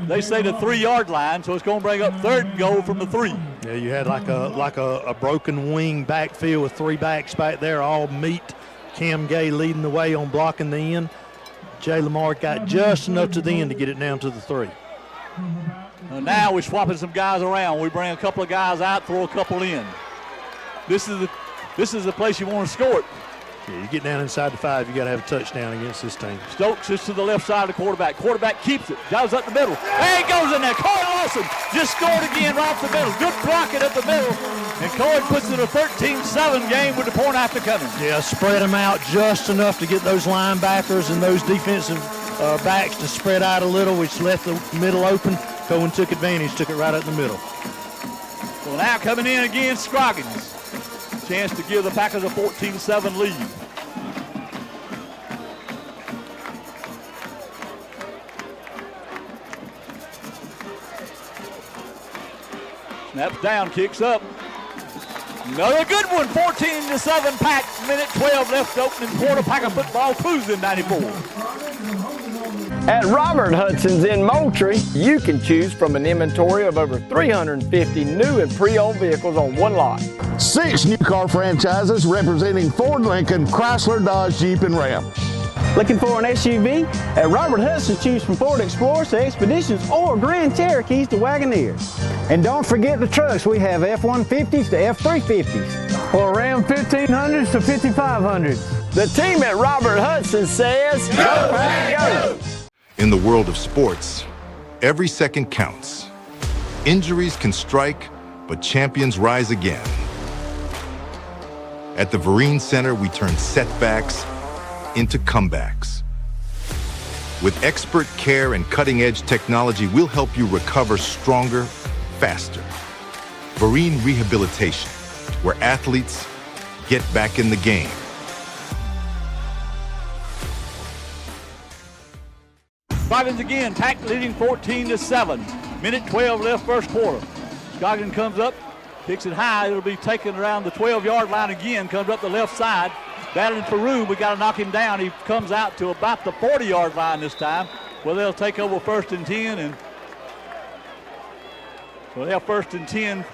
they say, the 3-yard line, so it's going to bring up 3rd and goal from the 3. Yeah, you had like a broken wing backfield with 3 backs back there, all meet. Cam Gay leading the way on blocking the end. Jay Lamar got just enough to the end to get it down to the 3. Now we're swapping some guys around. We bring a couple of guys out, throw a couple in. This is the place you want to score it. Yeah, you get down inside the 5, you got to have a touchdown against this team. Stokes is to the left side of the quarterback. Quarterback keeps it, goes up the middle. Hey, he goes in there. Cohen Larson just scored again right up the middle. Good blocking up the middle. And Cohen puts it a 13-7 game with the point after coming. Yeah, spread them out just enough to get those linebackers and those defensive backs to spread out a little, which left the middle open. Cohen took advantage, took it right up the middle. Well, now coming in again, Scroggins. Chance to give the Packers a 14-7 lead. Snaps down, kicks up. Another good one, 14-7 Pack. Minute 12 left, opening quarter. Packer football cruising 94. At Robert Hudson's in Moultrie, you can choose from an inventory of over 350 new and pre-owned vehicles on one lot. 6 new car franchises representing Ford, Lincoln, Chrysler, Dodge, Jeep, and Ram. Looking for an SUV? At Robert Hudson, choose from Ford Explorers to Expeditions or Grand Cherokees to Wagoneers. And don't forget the trucks. We have F-150s to F-350s. Or Ram 1500s to 5500s. The team at Robert Hudson says, Go Pack, go! In the world of sports, every second counts. Injuries can strike, but champions rise again. At the Vereen Center, we turn setbacks into comebacks. With expert care and cutting-edge technology, we'll help you recover stronger, faster. Vereen Rehabilitation, where athletes get back in the game. Scoggins again, Pack leading 14-7. Minute 12 left, first quarter. Scoggins comes up, kicks it high. It'll be taken around the 12-yard line again, comes up the left side. Battling for room, we got to knock him down. He comes out to about the 40-yard line this time, where they'll take over 1st and 10. And so they'll 1st and 10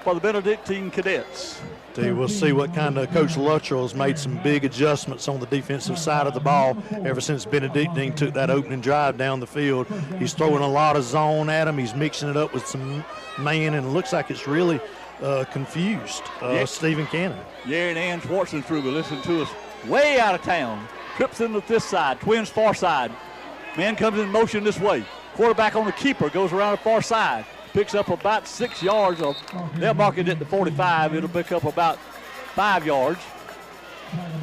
for the Benedictine Cadets. We'll see what kind of Coach Luttrell has made some big adjustments on the defensive side of the ball ever since Benedictine took that opening drive down the field. He's throwing a lot of zone at him. He's mixing it up with some man, and it looks like it's really confused Stephen Cannon. Yeah, and Ann Schwartzentruber, listen to us, way out of town. Trips into this side, Twins far side. Man comes in motion this way. Quarterback on the keeper, goes around the far side. Picks up about 6 yards. They'll mark it at the 45. It'll pick up about 5 yards.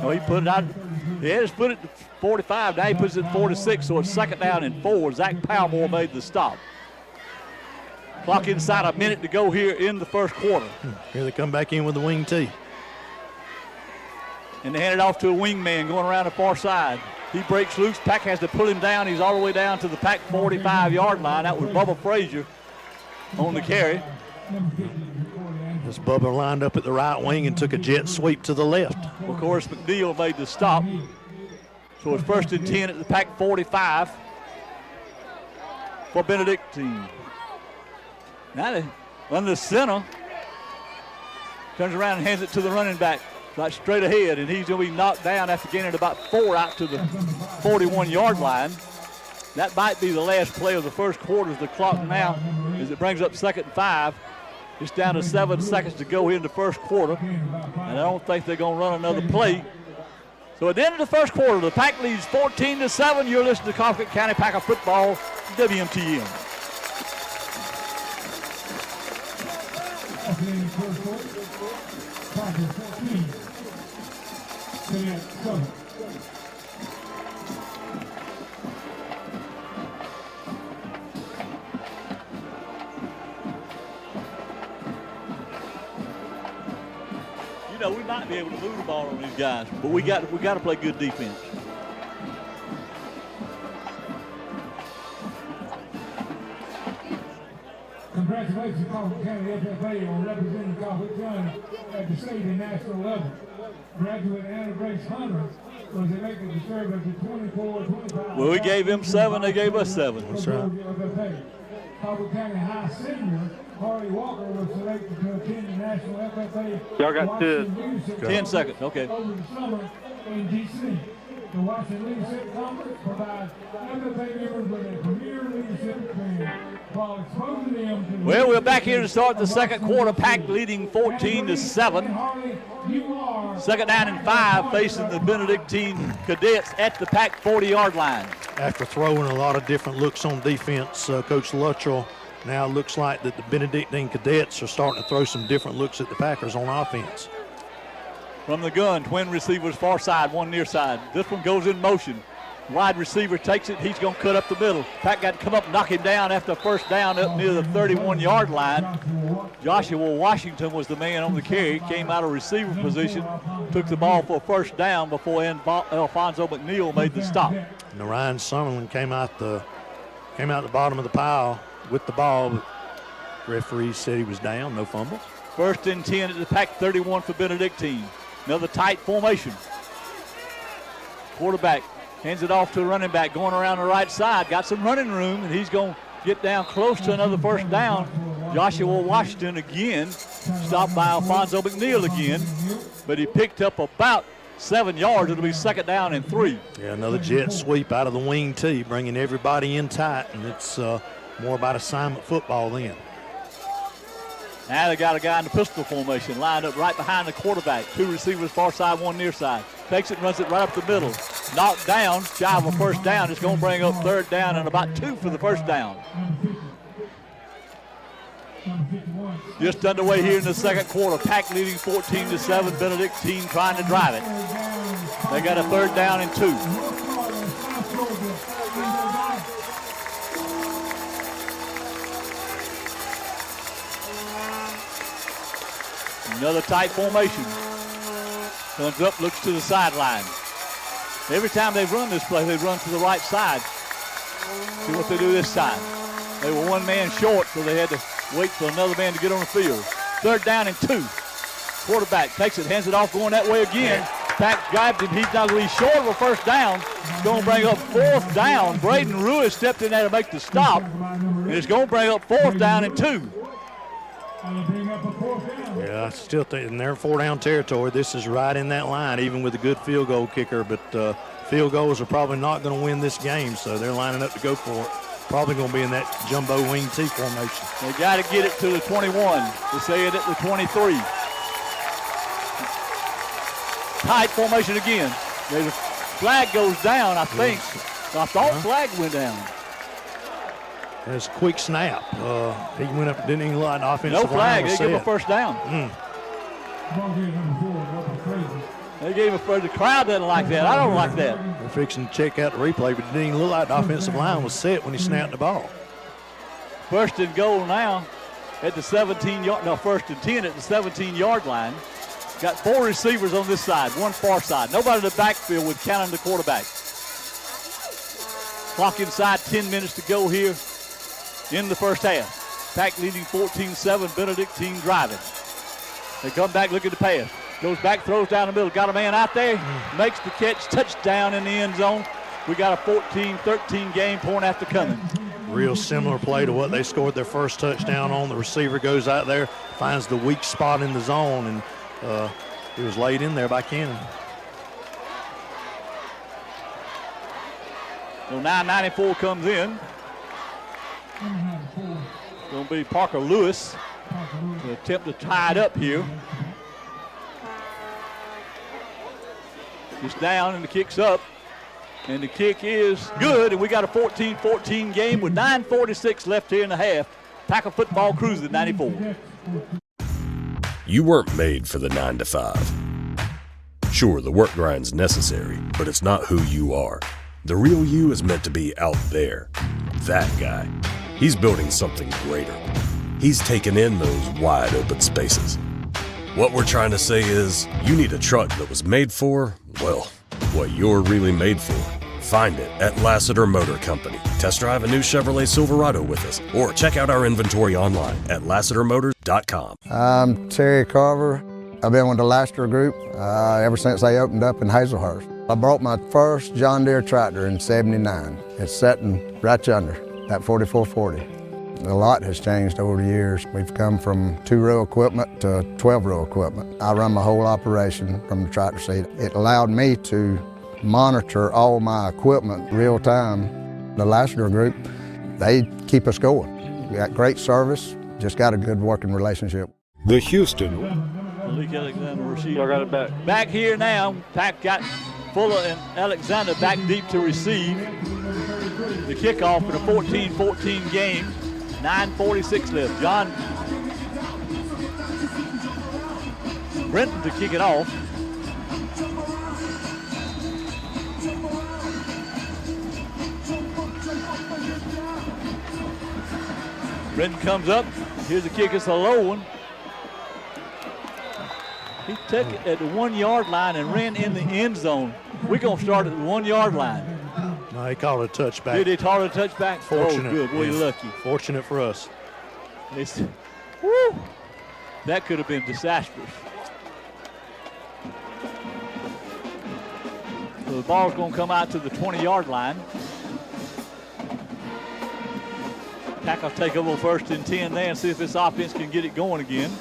Oh, he put it out. He had to put it to 45. Now he puts it at 46, so it's 2nd down and 4. Zach Powmore made the stop. Clock inside, a minute to go here in the first quarter. Here they come back in with the wing tee. And they hand it off to a wingman going around the far side. He breaks loose. Pack has to pull him down. He's all the way down to the Pack 45-yard line. That was Bubba Frazier on the carry. This Bubba lined up at the right wing and took a jet sweep to the left. Of course, McNeil made the stop. So it's 1st and 10 at the Pack 45 for Benedictine. Now they run the center. Turns around and hands it to the running back, right straight ahead, and he's going to be knocked down after gaining about 4 out to the 41-yard line. That might be the last play of the first quarter as the clock now, as it brings up 2nd and 5. It's down to 7 seconds to go here in the first quarter, and I don't think they're going to run another play. So at the end of the first quarter, the Pack leads 14-7. You're listening to Colquitt County Packer Football, WMTM. You know, we might be able to move the ball on these guys, but we got to play good defense. Congratulations, Colquitt County FFA, on representing Colquitt County at the state and national level. Graduate Anna Grace Hunter was elected to serve as the 24-25. Well, we gave him 7, they gave us 7. That's right. Colquitt County High senior Harley Walker was selected to attend the national FFA. Y'all got 10 seconds, okay. Over the summer in D.C. The Washington Leadership Conference provides FFA members with a premier leadership experience while exposing them to. Well, we're back here to start the second quarter. Pack leading 14-7. Second down and 5, facing the Benedictine Cadets at the Pack 40-yard line. After throwing a lot of different looks on defense, Coach Luttrell, now it looks like that the Benedictine Cadets are starting to throw some different looks at the Packers on offense. From the gun, twin receivers far side, one near side. This one goes in motion. Wide receiver takes it. He's going to cut up the middle. Pack got to come up and knock him down after first down up near the 31-yard line. Joshua Washington was the man on the carry. Came out of receiver position, took the ball for a first down before Alfonso McNeil made the stop. And Ryan Summerlin came out the bottom of the pile with the ball, but referee said he was down, no fumble. First and 10 at the Pack 31 for Benedictine. Another tight formation. Quarterback hands it off to a running back going around the right side. Got some running room, and he's going to get down close to another first down. Joshua Washington again, stopped by Alfonso McNeil again, but he picked up about 7 yards. It'll be second down and 3. Yeah, another jet sweep out of the wing tee, bringing everybody in tight, and it's more about assignment football then. Now they got a guy in the pistol formation lined up right behind the quarterback. 2 receivers far side, 1 near side. Takes it and runs it right up the middle. Knocked down, shy of a first down. It's going to bring up third down and about 2 for the first down. Just underway here in the second quarter. Pack leading 14-7. Benedictine trying to drive it. They got a third down and 2. Another tight formation. Comes up, looks to the sideline. Every time they've run this play, they run to the right side. See what they do this time. They were 1 man short, so they had to wait for another man to get on the field. Third down and 2. Quarterback takes it, hands it off, going that way again. Pack grabs him. He's not really short of a first down. Going to bring up 4th down. Braden Ruiz stepped in there to make the stop. And it's going to bring up 4th down and 2. Yeah, I still think in their 4-down territory, this is right in that line, even with a good field goal kicker. But field goals are probably not going to win this game, so they're lining up to go for it. Probably going to be in that jumbo wing T formation. They got to get it to the 21. They say it at the 23. Tight formation again. The flag goes down, I think. I thought flag went down. That's a quick snap. He went up, didn't even let the offensive no flag. line They give a first down. They gave a first. The crowd doesn't like that. I don't like that. They're fixing to check out the replay, but it didn't even look like the offensive line was set when he snapped the ball. First and goal now at the 17-yard. No, first and 10 at the 17-yard line. Got 4 receivers on this side, 1 far side. Nobody in the backfield with counting the quarterback. Clock inside, 10 minutes to go here in the first half. Pack leading 14-7, Benedictine driving. They come back, look at the pass. Goes back, throws down the middle. Got a man out there, makes the catch, touchdown in the end zone. We got a 14-13 game point after coming. Real similar play to what they scored their first touchdown on. The receiver goes out there, finds the weak spot in the zone, and he was laid in there by Cannon. So 994 comes in. It's going to be Parker Lewis. They attempt to tie it up here. It's down and the kick's up. And the kick is good, and we got a 14-14 game with 9:46 left here in the half. Packer football cruising 94. You weren't made for the 9 to 5. Sure, the work grind's necessary, but it's not who you are. The real you is meant to be out there. That guy. He's building something greater. He's taken in those wide open spaces. What we're trying to say is, you need a truck that was made for, well, what you're really made for. Find it at Lassiter Motor Company. Test drive a new Chevrolet Silverado with us, or check out our inventory online at LassiterMotors.com. I'm Terry Carver. I've been with the Lassiter Group ever since they opened up in Hazelhurst. I bought my first John Deere tractor in '79. It's sitting right under that 4440. A lot has changed over the years. We've come from 2-row equipment to 12-row equipment. I run my whole operation from the tractor seat. It allowed me to monitor all my equipment real time. The Lassiter Group, they keep us going. We got great service, just got a good working relationship. The Houston. Malik Alexander Rashid. I got it back. Back here now. Pack got Fuller and Alexander back deep to receive. The kickoff in a 14-14 game. 9:46 left. John Brenton to kick it off. Brenton comes up. Here's the kick. It's a low one. He took it at the 1-yard line and ran in the end zone. We're going to start at the 1-yard line. No, he called it a touchback. Did he call it a touchback? Fortunate. Oh, good. Boy, you're lucky. Fortunate for us. Woo! That could have been disastrous. So the ball's going to come out to the 20-yard line. Pack will take a little 1st and 10 there and see if this offense can get it going again.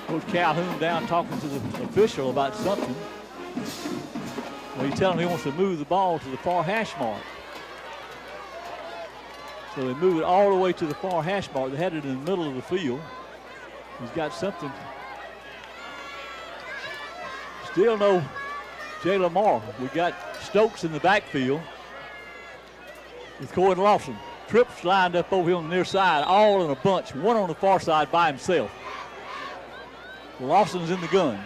Coach Calhoun down talking to the official about something. Well, he's telling him he wants to move the ball to the far hash mark. So they move it all the way to the far hash mark. They had it in the middle of the field. He's got something. Still no Jay Lamar. We got Stokes in the backfield with Corey Lawson. Trips lined up over here on the near side, all in a bunch. One on the far side by himself. Lawson's in the gun.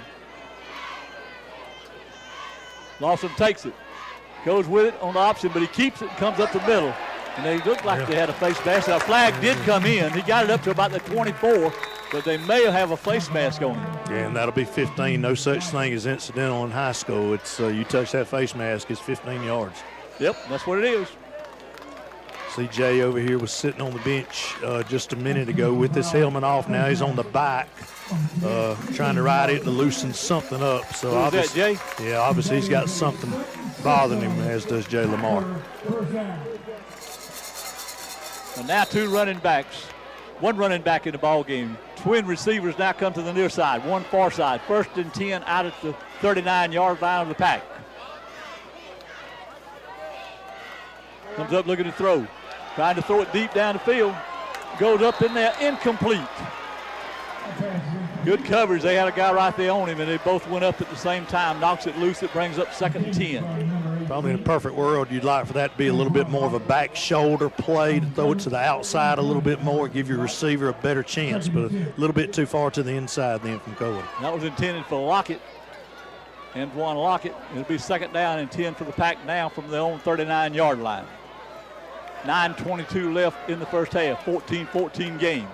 Lawson takes it, goes with it on the option, but he keeps it and comes up the middle. And they looked like they had a face mask. A flag did come in. He got it up to about the 24, but they may have a face mask on him. Yeah, and that'll be 15. No such thing as incidental in high school. It's you touch that face mask, it's 15 yards. Yep, that's what it is. CJ over here was sitting on the bench just a minute ago with his helmet off. Now he's on the back trying to ride it to loosen something up. So who's that, Jay? Yeah, obviously he's got something bothering him, as does Jay Lamar. And now two running backs. One running back in the ball game. Twin receivers now come to the near side, one far side. 1st and 10 out at the 39-yard line of the Pack. Comes up looking to throw. Trying to throw it deep down the field. Goes up in there, incomplete. Good coverage. They had a guy right there on him, and they both went up at the same time. Knocks it loose. It brings up 2nd and 10. Probably in a perfect world, you'd like for that to be a little bit more of a back shoulder play, to throw it to the outside a little bit more, give your receiver a better chance, but a little bit too far to the inside then from Cohen. That was intended for Lockett. Antoine Lockett. It'll be 2nd down and 10 for the Pack now from their own 39-yard line. 9:22 left in the first half. 14-14 game.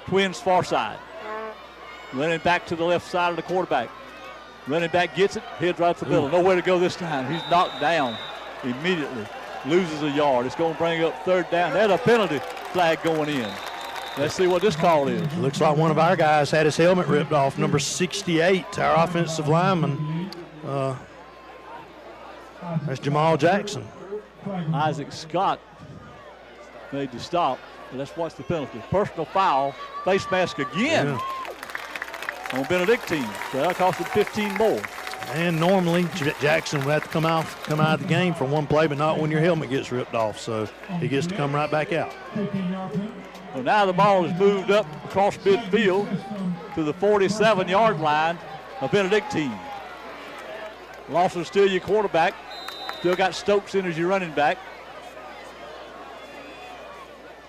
Twins far side. Running back to the left side of the quarterback. Running back gets it, heads right to the middle. Nowhere to go this time. He's knocked down immediately. Loses a yard. It's going to bring up 3rd down. There's a penalty flag going in. Let's see what this call is. Looks like one of our guys had his helmet ripped off. Number 68, our offensive lineman. That's Jamal Jackson. Isaac Scott made the stop. Let's watch the penalty. Personal foul, face mask again on Benedictine. So that cost him 15 more. And normally Jackson would have to come out of the game for one play, but not when your helmet gets ripped off. So he gets to come right back out. So now the ball is moved up across midfield to the 47-yard line of Benedictine. Lawson still your quarterback. Still got Stokes in as your running back.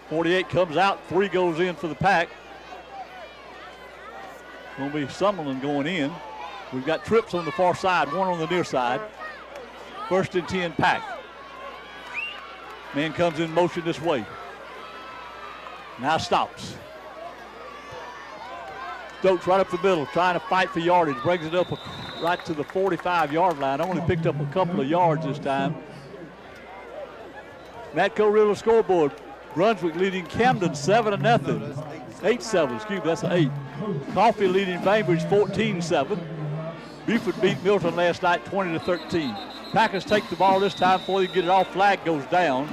48 comes out, 3 goes in for the Pack. Going to be Summerlin going in. We've got trips on the far side, 1 on the near side. 1st and 10 Pack. Man comes in motion this way. Now stops. Stokes right up the middle, trying to fight for yardage. Brings it up right to the 45-yard line. Only picked up a couple of yards this time. Matco Riddle scoreboard. Brunswick leading Camden 7-0. 8-7, excuse me, that's an 8. Coffee leading Bainbridge 14-7. Buford beat Milton last night 20-13. Packers take the ball this time before they get it off. Flag goes down.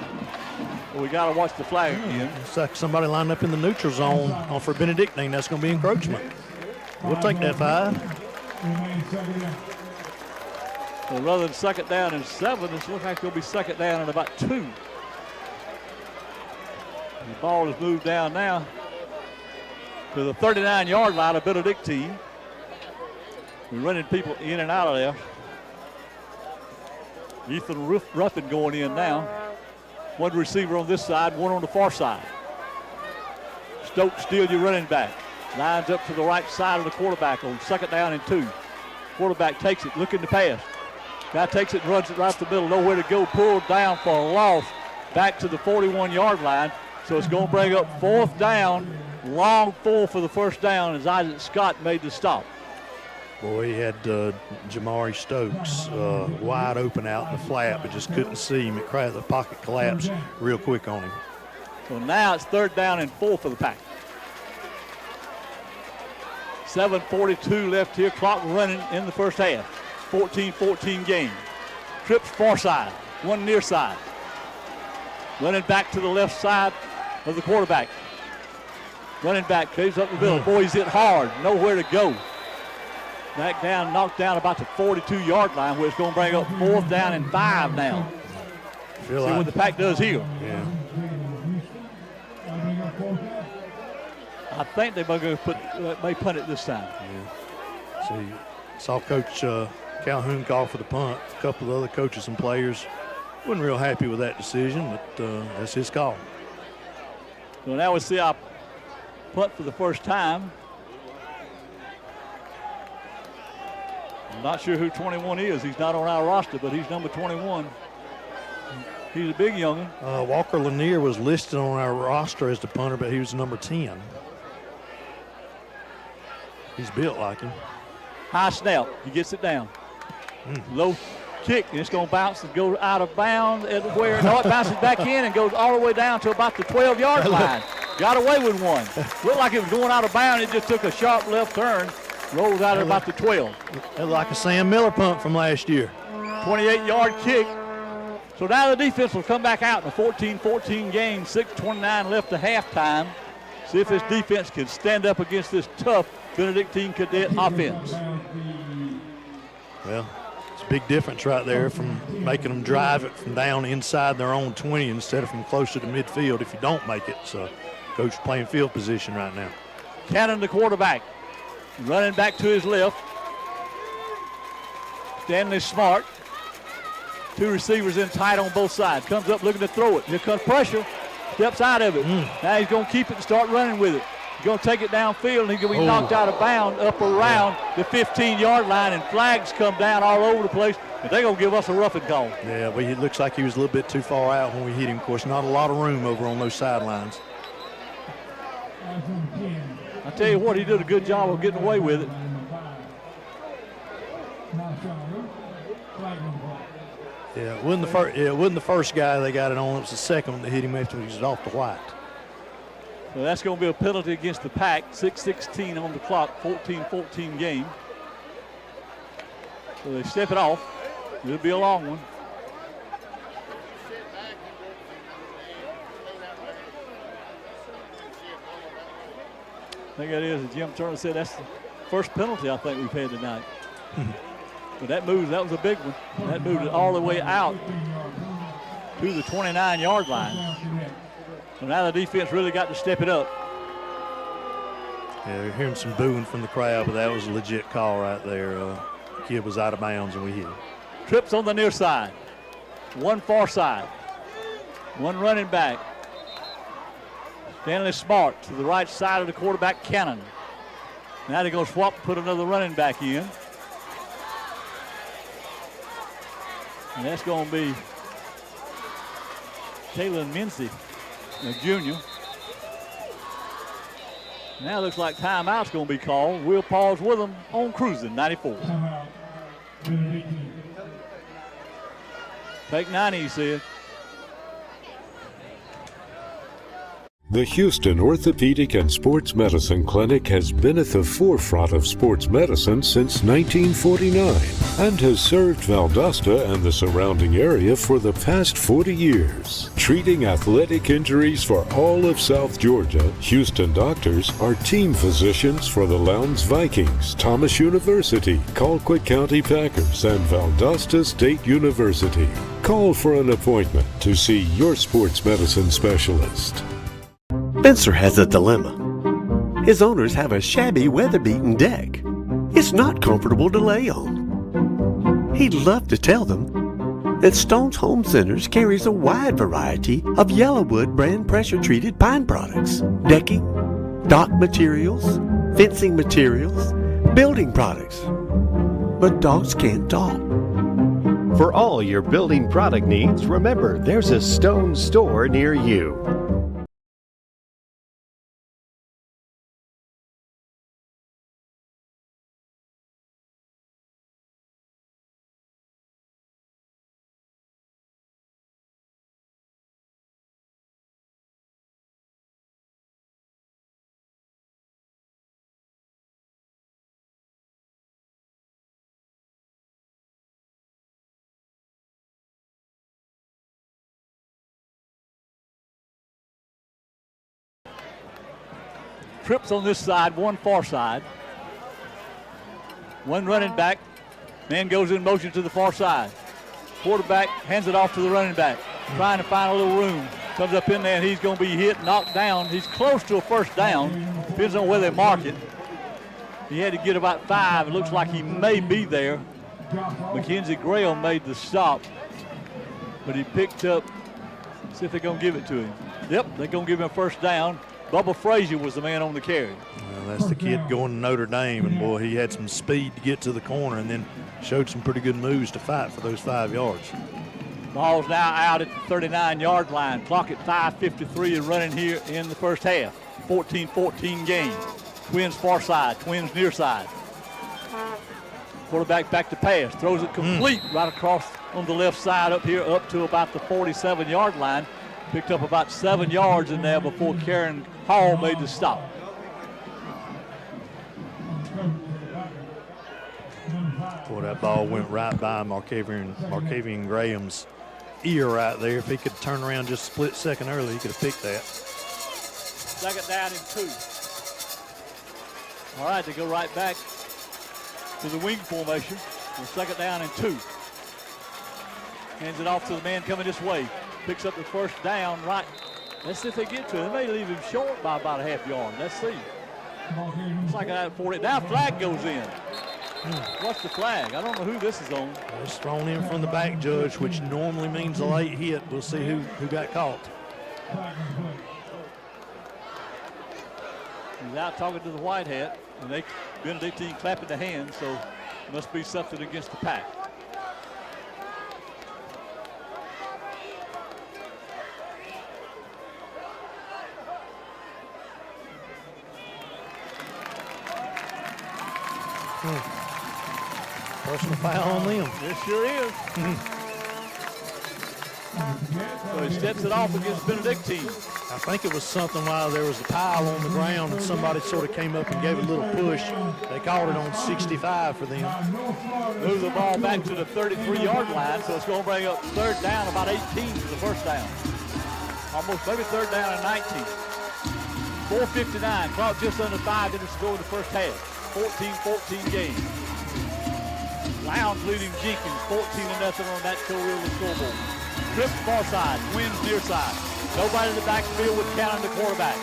But we got to watch the flag again. Looks like somebody lined up in the neutral zone for Benedictine. That's going to be encroachment. We'll take that 5. So rather than 2nd down and 7, this looks like it'll be 2nd down and about 2. The ball is moved down now to the 39-yard line of Benedictine. We're running people in and out of there. Ethan Ruffin going in now. 1 receiver on this side, 1 on the far side. Stokes still your running back. Lines up to the right side of the quarterback on 2nd down and 2. Quarterback takes it, looking to pass. Guy takes it and runs it right up the middle. Nowhere to go, pulled down for a loss back to the 41-yard line. So it's going to bring up 4th down, long 4 for the 1st down as Isaac Scott made the stop. Boy, he had Jamari Stokes wide open out in the flat, but just couldn't see him. The pocket collapsed real quick on him. So now it's 3rd down and 4 for the Pack. 7:42 left here, clock running in the first half. 14-14 game. Trips far side, 1 near side. Running back to the left side of the quarterback. Running back, goes up the middle. Boy, he's hit hard, nowhere to go. Back down, knocked down about the 42-yard line, where it's going to bring up 4th down and 5 now. See what the Pack does here. Yeah. I think they may punt it this time. Yeah. See, saw Coach Calhoun call for the punt. A couple of other coaches and players wasn't real happy with that decision, but that's his call. So now we see our punt for the first time. I'm not sure who 21 is. He's not on our roster, but he's number 21. He's a big young'un. Walker Lanier was listed on our roster as the punter, but he was number 10. He's built like him. High snap. He gets it down. Low kick, and it's going to bounce and go out of bounds. Where no, it bounces back in and goes all the way down to about the 12-yard line. Got away with one. Looked like it was going out of bounds. It just took a sharp left turn. Rolls out at about the 12. That like a Sam Miller punt from last year. 28-yard kick. So now the defense will come back out in a 14-14 game. 6:29 left to halftime. See if this defense can stand up against this tough Benedictine Cadet offense. Well, it's a big difference right there from making them drive it from down inside their own 20 instead of from closer to midfield if you don't make it. So coach playing field position right now. Cannon, the quarterback, running back to his left. Stanley Smart. 2 receivers in tight on both sides. Comes up looking to throw it. Here comes pressure. Steps out of it. Now he's going to keep it and start running with it. He's going to take it downfield, and he's going to be knocked out of bounds up around the 15-yard line, and flags come down all over the place, and they're going to give us a roughing call. Yeah, but it looks like he was a little bit too far out when we hit him. Of course, not a lot of room over on those sidelines. I tell you what, he did a good job of getting away with it. Yeah, it wasn't the first guy they got it on. It was the second one that hit him after he was off the white. So that's going to be a penalty against the Pack. 6:16 on the clock, 14-14 game. So they step it off. It'll be a long one. I think that is, as Jim Turner said, that's the first penalty I think we've had tonight. But that was a big one. That moved it all the way out to the 29-yard line. So now the defense really got to step it up. Yeah, we're hearing some booing from the crowd, but that was a legit call right there. Kid was out of bounds and we hit him. Trips on the near side. One far side. One running back. Stanley Smart to the right side of the quarterback, Cannon. Now they're going to swap and put another running back in. And that's going to be Taylor Mincy, a junior. Now looks like timeout's going to be called. We'll pause with them on Cruising 94. Take 90, he said. The Houston Orthopedic and Sports Medicine Clinic has been at the forefront of sports medicine since 1949 and has served Valdosta and the surrounding area for the past 40 years. Treating athletic injuries for all of South Georgia, Houston doctors are team physicians for the Lowndes Vikings, Thomas University, Colquitt County Packers, and Valdosta State University. Call for an appointment to see your sports medicine specialist. Spencer has a dilemma. His owners have a shabby, weather-beaten deck. It's not comfortable to lay on. He'd love to tell them that Stone's Home Centers carries a wide variety of Yellowwood brand pressure-treated pine products, decking, dock materials, fencing materials, building products. But dogs can't talk. For all your building product needs, remember there's a Stone store near you. Trips on this side, one far side. One running back. Man goes in motion to the far side. Quarterback hands it off to the running back. Trying to find a little room. Comes up in there and he's going to be hit, knocked down. He's close to a first down. Depends on where they mark it. He had to get about 5. It looks like he may be there. Mackenzie Graham made the stop. But he picked up, see if they're going to give it to him. Yep, they're going to give him a first down. Bubba Frazier was the man on the carry. Well, that's the kid going to Notre Dame, and boy, he had some speed to get to the corner and then showed some pretty good moves to fight for those 5 yards. Ball's now out at the 39-yard line. Clock at 5:53 and running here in the first half. 14-14 game. Twins far side, Twins near side. Quarterback back to pass, throws it complete right across on the left side up here up to about the 47-yard line. Picked up about 7 yards in there before Karen Hall made the stop. Boy, that ball went right by Markavian Graham's ear right there. If he could turn around just a split second early, he could have picked that. Second down and 2. All right, they go right back to the wing formation. Second down and 2. Hands it off to the man coming this way. Picks up the first down right. Let's see if they get to it. They may leave him short by about a half yard. Let's see. It's like that 40. Now flag goes in. What's the flag? I don't know who this is on. It's thrown in from the back judge, which normally means a late hit. We'll see who got caught. He's out talking to the white hat, and they Benedictine clapping the hands, so it must be something against the Pack. Personal foul on them. It sure is. So he steps it off against Benedictine. I think it was something while there was a pile on the ground and somebody sort of came up and gave a little push. They called it on 65 for them. Move the ball back to the 33-yard line, so it's going to bring up third down, about 18 for the first down. Almost maybe third down and 19. 4:59, clock just under 5 minutes to go in the first half. 14-14 game. Lowndes leading Jenkins 14-0 on that Coriolo scoreboard. Trips far side, Twins near side. Nobody in the backfield with Cannon, the quarterback.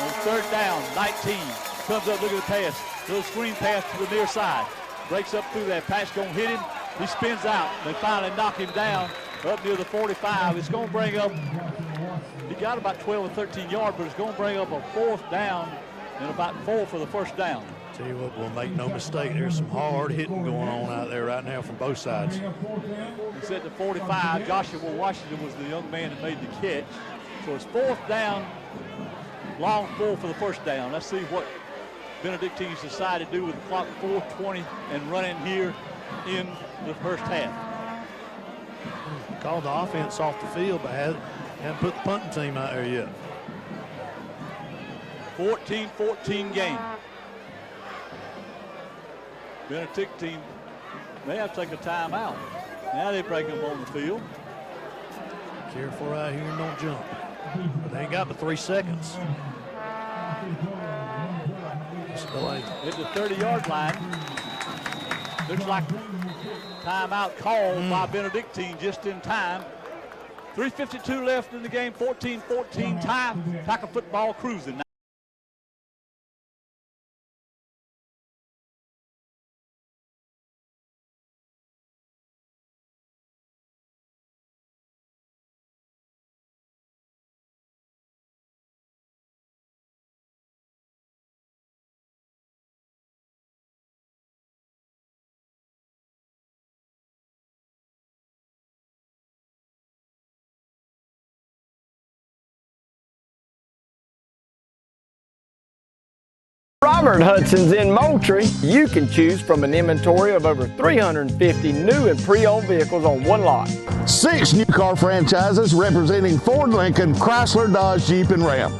On third down, 19. Comes up, look at the pass. Little screen pass to the near side. Breaks up through that. Pat's going to hit him. He spins out. They finally knock him down up near the 45. It's going to bring up, he got about 12 or 13 yards, but it's going to bring up a fourth down and about 4 for the first down. Tell you what, we'll make no mistake, there's some hard hitting going on out there right now from both sides. It's at the 45. Joshua Washington was the young man that made the catch. So it's fourth down, long 4 for the first down. Let's see what Benedictine's decided to do with the clock 4:20 and running here in the first half. Called the offense off the field, but haven't put the punting team out there yet. 14-14 game. Benedictine may have to take a timeout. Now they break them on the field. Careful right here and don't jump. But they ain't got but 3 seconds. At the 30-yard line. Looks like timeout called by Benedictine just in time. 3:52 left in the game, 14-14 tie. Packer football cruising. Robert Hudson's in Moultrie. You can choose from an inventory of over 350 new and pre-owned vehicles on one lot. 6 new car franchises representing Ford, Lincoln, Chrysler, Dodge, Jeep, and Ram.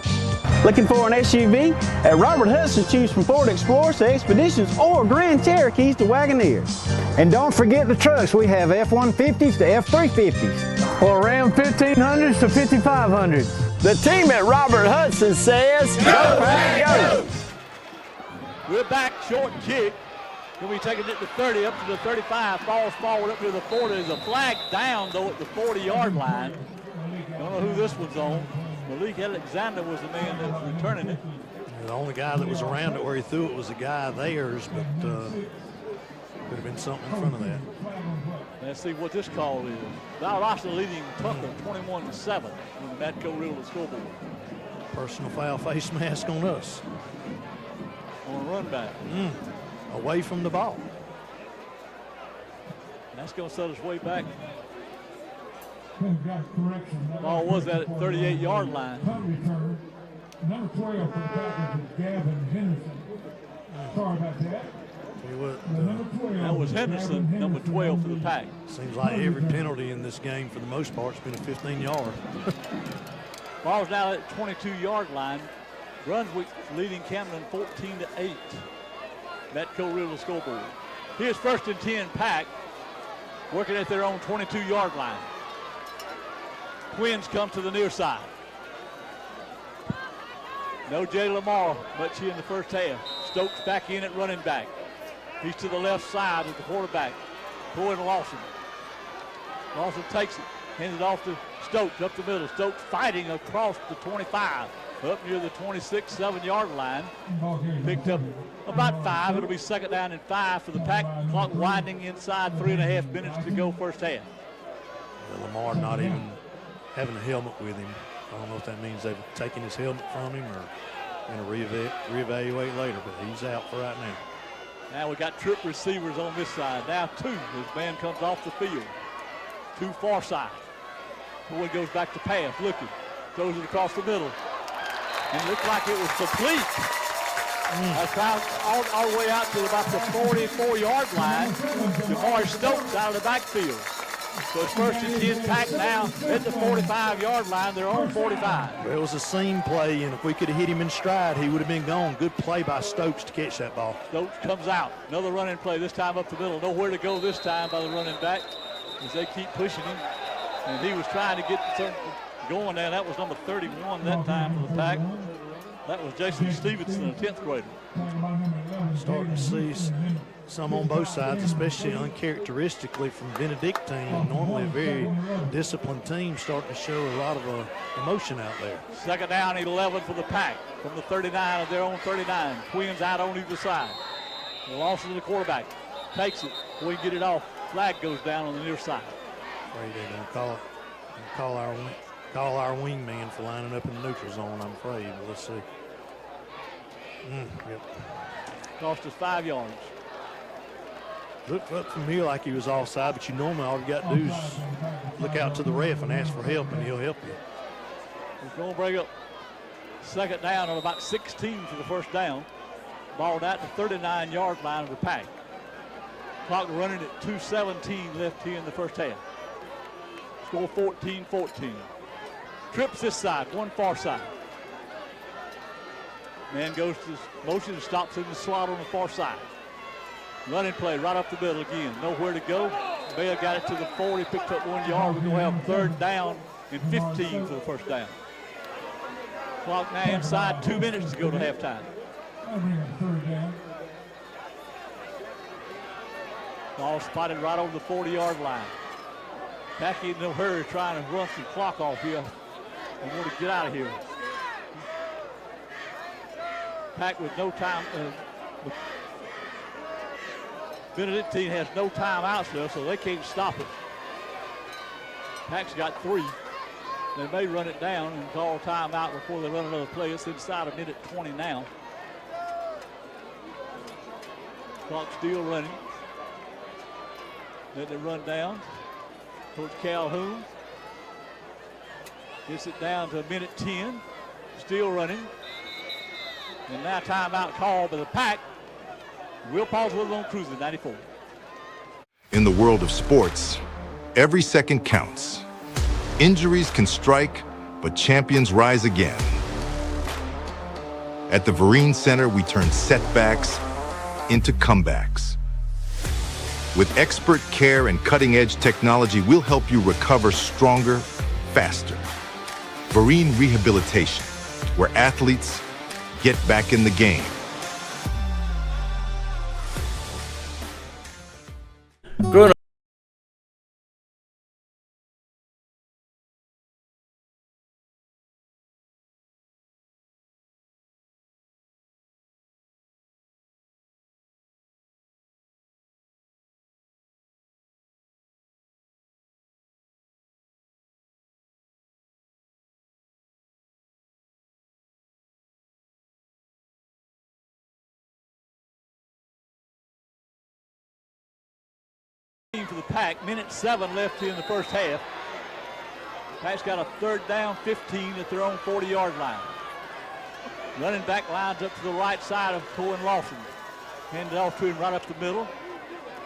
Looking for an SUV? At Robert Hudson, choose from Ford Explorers to Expeditions or Grand Cherokees to Wagoneers. And don't forget the trucks. We have F-150s to F-350s. Or Ram 1500s to 5500s. The team at Robert Hudson says, Go Pack, go! We're back, short kick. He'll be taking it to 30, up to the 35, falls forward up to the 40. There's a flag down, though, at the 40-yard line. Don't know who this one's on. Malik Alexander was the man that was returning it. The only guy that was around it where he threw it was a guy theirs, but could have been something in front of that. Let's see what this call is. Valdosta leading Tucker 21-7 when Matco riddled the scoreboard. Personal foul face mask on us. On a run back. Away from the ball. That's going to set us way back. Ball was at 38-yard line. Number 12 for the Packers is Gavin Henderson. Sorry about that. That was Henderson, number 12 for the Pack. Seems like every penalty in this game, for the most part, has been a 15-yard. Ball's now at 22-yard line. Brunswick leading Camden 14-8. Matco riddled the scoreboard. Here's 1st and 10 Pack, working at their own 22-yard line. Twins come to the near side. No Jay Lamar, much in the first half. Stokes back in at running back. He's to the left side of the quarterback. Pulling Lawson. Lawson takes it, hands it off to Stokes up the middle. Stokes fighting across the 25. Up near the 26-7-yard line. Picked up about 5. It'll be 2nd down and 5 for the Pack. Clock winding inside 3.5 minutes to go first half. Lamar not even having a helmet with him. I don't know if that means they've taken his helmet from him or going to reevaluate later, but he's out for right now. Now we got trip receivers on this side. Now 2 as man comes off the field. 2 far side. Boy goes back to pass, looking. Throws it across the middle. And looks like it was complete. All the way out to about the 44-yard line. DeMar Stokes out of the backfield. So it's 1st and 10 Pack now at the 45-yard line. They're on 45. Well, it was a seam play, and if we could have hit him in stride, he would have been gone. Good play by Stokes to catch that ball. Stokes comes out. Another running play, this time up the middle. Nowhere to go this time by the running back as they keep pushing him. And he was trying to get something going there. That was number 31 that time for the Pack. That was Jason Stevenson, a 10th grader. Starting to see some on both sides, especially uncharacteristically from Benedictine. Normally a very disciplined team, starting to show a lot of emotion out there. Second down, 11 for the Pack from the 39 of their own 39. Twins out on either side. The loss to the quarterback. Takes it. We get it off. Flag goes down on the near side. Afraid they're going to call our wingman for lining up in the neutral zone, I'm afraid. But let's see. Yep. Cost us 5 yards. Looked up from here like he was offside, but you normally all you got to do is look out to the ref and ask for help, and he'll help you. We're going to bring up second down on about 16 for the first down. Ball at the 39-yard line of the Pack. Clock running at 2:17 left here in the first half. Score 14-14. Trips this side, one far side. Man goes to motion and stops in the slot on the far side. Running play right up the middle again. Nowhere to go. Bell got it to the 40, picked up 1 yard. We're going to have third down and 15 for the first down. Clock now inside, 2 minutes to go to halftime. Ball spotted right over the 40-yard line. Packy in no hurry trying to run some clock off here. We want to get out of here. Pack with no time. Benedictine has no timeouts left, so they can't stop it. Pack's got 3. They may run it down and call timeout before they run another play. It's inside a minute 20 now. Clock still running. Let it run down towards Calhoun. Gets it down to a minute 10. Still running. And now timeout called by the Pack. We'll pause a little on Cruising 94. In the world of sports, every second counts. Injuries can strike, but champions rise again. At the Vereen Center, we turn setbacks into comebacks. With expert care and cutting-edge technology, we'll help you recover stronger, faster. Vereen Rehabilitation, where athletes get back in the game. Growing up. For the Pack, minute 7 left here in the first half. Pack's got a third down, 15 at their own 40-yard line. Running back lines up to the right side of Cohen Lawson. Handed off to him right up the middle.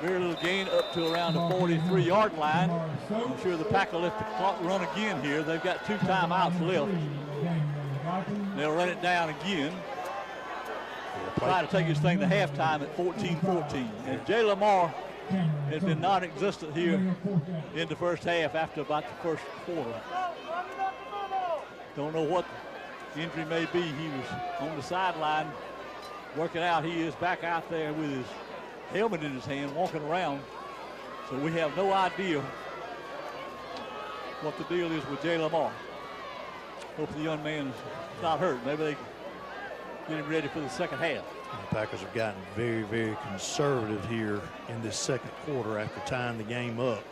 Very little gain up to around the 43-yard line. I'm sure the Pack will let the clock run again here. They've got 2 timeouts left. They'll run it down again. Try to take this thing to halftime at 14-14. And Jay Lamar has been non-existent here in the first half after about the first quarter. Don't know what the injury may be. He was on the sideline working out. He is back out there with his helmet in his hand, walking around. So we have no idea what the deal is with Jay Lamar. Hope the young man is not hurt. Maybe they get him ready for the second half. The Packers have gotten very, very conservative here in this second quarter after tying the game up.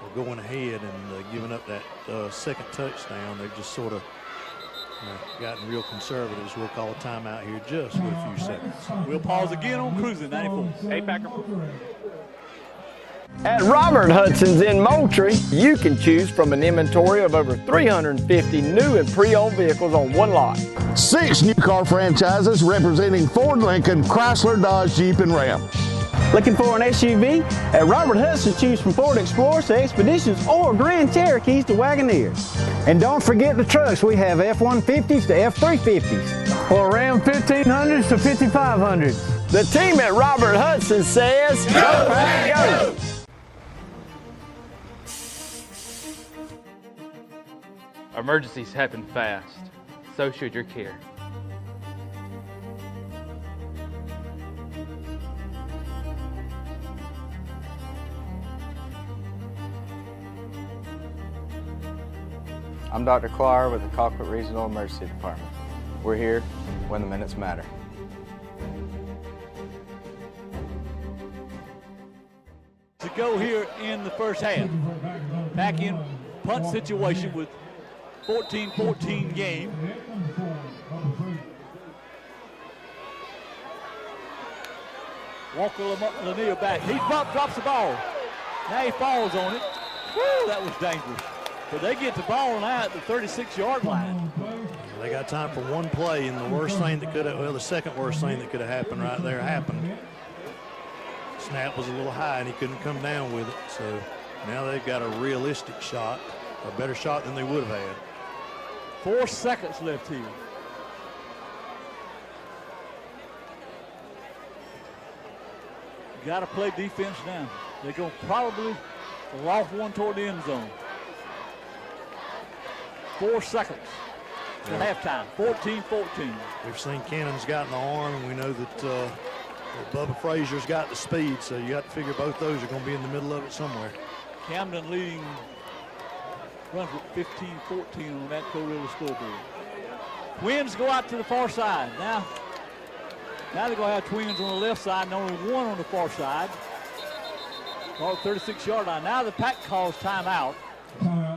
We're going ahead and giving up that second touchdown. They've just sort of gotten real conservative. We'll call a timeout here just for a few seconds. We'll pause again on Cruising 94. Hey, Packer. At Robert Hudson's in Moultrie, you can choose from an inventory of over 350 new and pre-owned vehicles on one lot. 6 new car franchises representing Ford, Lincoln, Chrysler, Dodge, Jeep, and Ram. Looking for an SUV? At Robert Hudson, choose from Ford Explorers to Expeditions or Grand Cherokees to Wagoneers. And don't forget the trucks. We have F-150s to F-350s. Or Ram 1500s to 5500s. The team at Robert Hudson says, Go Pack, go! Emergencies happen fast. so should your care. I'm Dr. Clark with the COLQUITT Regional Emergency Department. We're here when the minutes matter. To go here in the first half. Back in punt situation with 14-14 game. Walker Lanier back. He drops the ball. Now he falls on it. Woo, that was dangerous. But they get the ball now at the 36-yard line. They got time for one play, and the worst thing that could have, well, the second worst thing that could have happened right there happened. Snap was a little high, and he couldn't come down with it. So now they've got a realistic shot, a better shot than they would have had. 4 seconds left here. Got to play defense now. They're going to probably loft one toward the end zone. 4 seconds to halftime, 14-14. We've seen Cannon's got in the arm, and we know that Bubba Frazier's got the speed, so you got to figure both those are going to be in the middle of it somewhere. Camden leading, runs with 15-14 on that Cordova scoreboard. Twins go out to the far side. Now they're going to have Twins on the left side and only one on the far side. Called 36-yard line. Now the Pack calls timeout.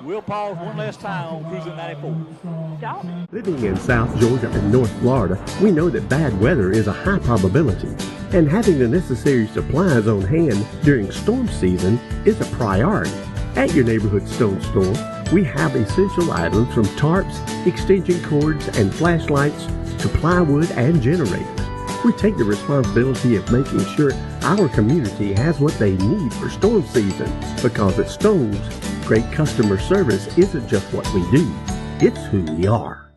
We'll pause one last time on Cruising 94. Living in South Georgia and North Florida, we know that bad weather is a high probability, and having the necessary supplies on hand during storm season is a priority. At your neighborhood stone store, we have essential items from tarps, extension cords, and flashlights to plywood and generators. We take the responsibility of making sure our community has what they need for storm season, because at Stone's, great customer service isn't just what we do, it's who we are.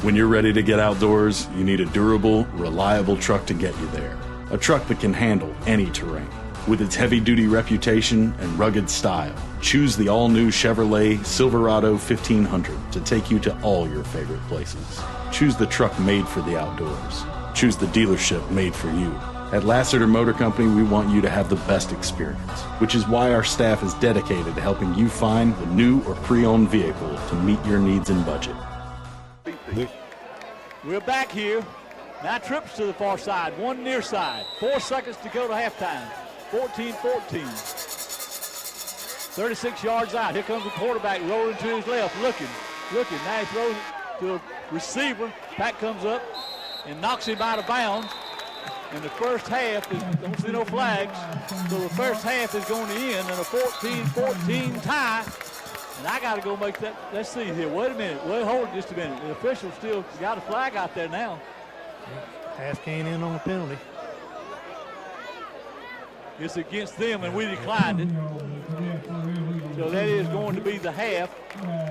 When you're ready to get outdoors, you need a durable, reliable truck to get you there. A truck that can handle any terrain. With its heavy-duty reputation and rugged style, choose the all-new Chevrolet Silverado 1500 to take you to all your favorite places. Choose the truck made for the outdoors. Choose the dealership made for you. At Lassiter Motor Company, we want you to have the best experience, which is why our staff is dedicated to helping you find the new or pre-owned vehicle to meet your needs and budget. We're back here. Now trips to the far side, one near side. 4 seconds to go to halftime. 14-14. 36 yards out. Here comes the quarterback rolling to his left, looking. Now he throws it to a receiver. Pack comes up and knocks him out of bounds. And the first half, don't see no flags, so the first half is going to end in a 14-14 tie. And I got to go make that. Let's see here. Wait a minute. Wait, hold it just a minute. The official still got a flag out there now. Half came in on the penalty. It's against them, and we declined it. So that is going to be the half.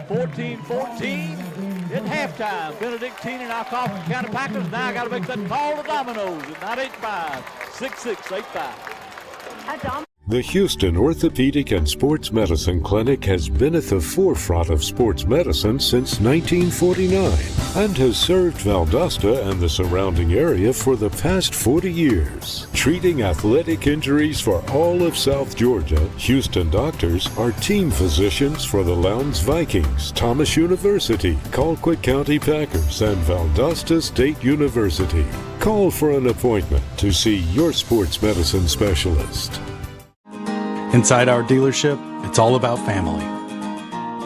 14-14 at halftime. Benedictine and our Coffin County Packers now got to make that call to dominoes at 985 6685. The Houston Orthopedic and Sports Medicine Clinic has been at the forefront of sports medicine since 1949 and has served Valdosta and the surrounding area for the past 40 years. Treating athletic injuries for all of South Georgia, Houston doctors are team physicians for the Lowndes Vikings, Thomas University, Colquitt County Packers, and Valdosta State University. Call for an appointment to see your sports medicine specialist. Inside our dealership, it's all about family.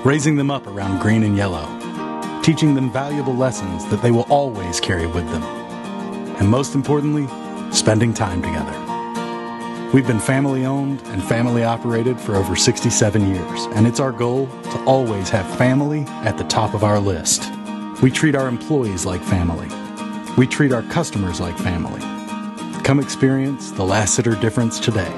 Raising them up around green and yellow. Teaching them valuable lessons that they will always carry with them. And most importantly, spending time together. We've been family owned and family operated for over 67 years, and it's our goal to always have family at the top of our list. We treat our employees like family. We treat our customers like family. Come experience the Lassiter difference today.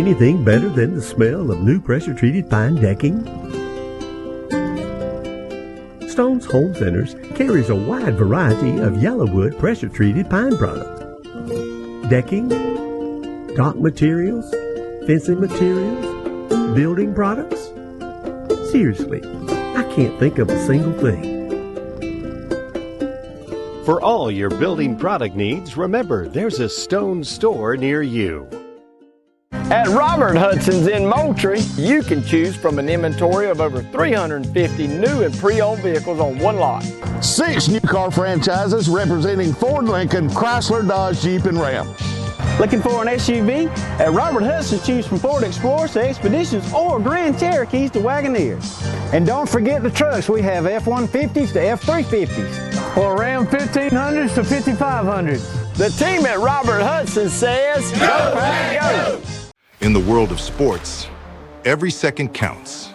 anything better than the smell of new pressure-treated pine decking? Stone's Home Centers carries a wide variety of Yellowwood pressure-treated pine products. Decking, dock materials, fencing materials, building products. Seriously, I can't think of a single thing. For all your building product needs, remember there's a Stone store near you. At Robert Hudson's in Moultrie, you can choose from an inventory of over 350 new and pre-owned vehicles on one lot. 6 new car franchises representing Ford, Lincoln, Chrysler, Dodge, Jeep, and Ram. Looking for an SUV? At Robert Hudson, choose from Ford Explorers to Expeditions or Grand Cherokees to Wagoneers. And don't forget the trucks. We have F-150s to F-350s. Or Ram 1500s to 5500s. The team at Robert Hudson says, Go Pack Go! In the world of sports, every second counts.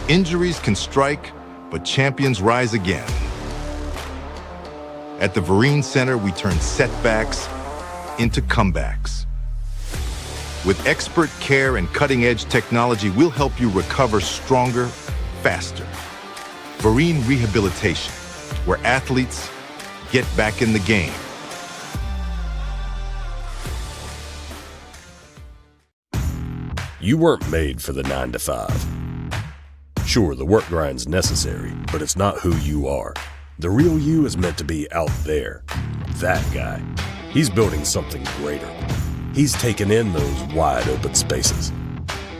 Injuries can strike, but champions rise again. At the Vereen Center, we turn setbacks into comebacks. With expert care and cutting-edge technology, we'll help you recover stronger, faster. Vereen Rehabilitation, where athletes get back in the game. You weren't made for the 9 to 5. Sure, the work grind's necessary, but it's not who you are. The real you is meant to be out there. That guy. He's building something greater. He's taking in those wide open spaces.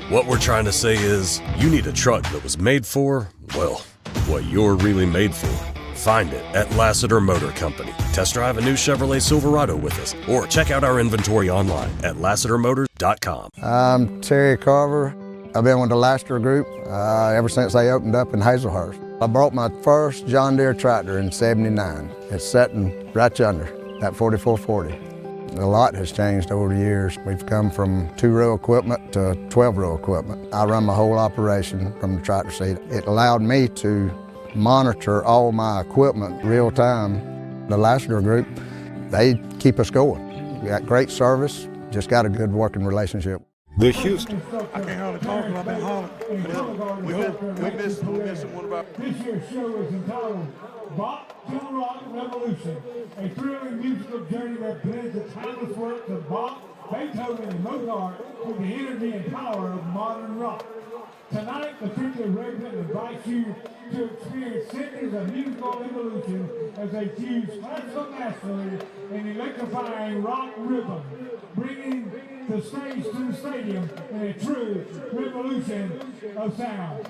What we're trying to say is, you need a truck that was made for, well, what you're really made for. Find it at Lassiter Motor Company. Test drive a new Chevrolet Silverado with us, or check out our inventory online at LassiterMotors.com. I'm Terry Carver. I've been with the Lassiter Group ever since they opened up in Hazelhurst. I bought my first John Deere tractor in '79. It's sitting right yonder, that 4440. A lot has changed over the years. We've come from 2-row equipment to 12-row equipment. I run my whole operation from the tractor seat. It allowed me to monitor all my equipment real time. The Lassiter Group, they keep us going. We got great service, just got a good working relationship. The Houston. I can't hardly talk because I've been hollering. We're missing one of our... This year's show is entitled Bach to Rock Revolution, a thrilling musical journey that blends the timeless works of Bach, Beethoven, and Mozart with the energy and power of modern rock. Tonight, the Future Resident invites you to experience centuries of musical evolution as they fuse classical mastery and electrifying rock rhythm, bringing the stage to the stadium in a true revolution of sound.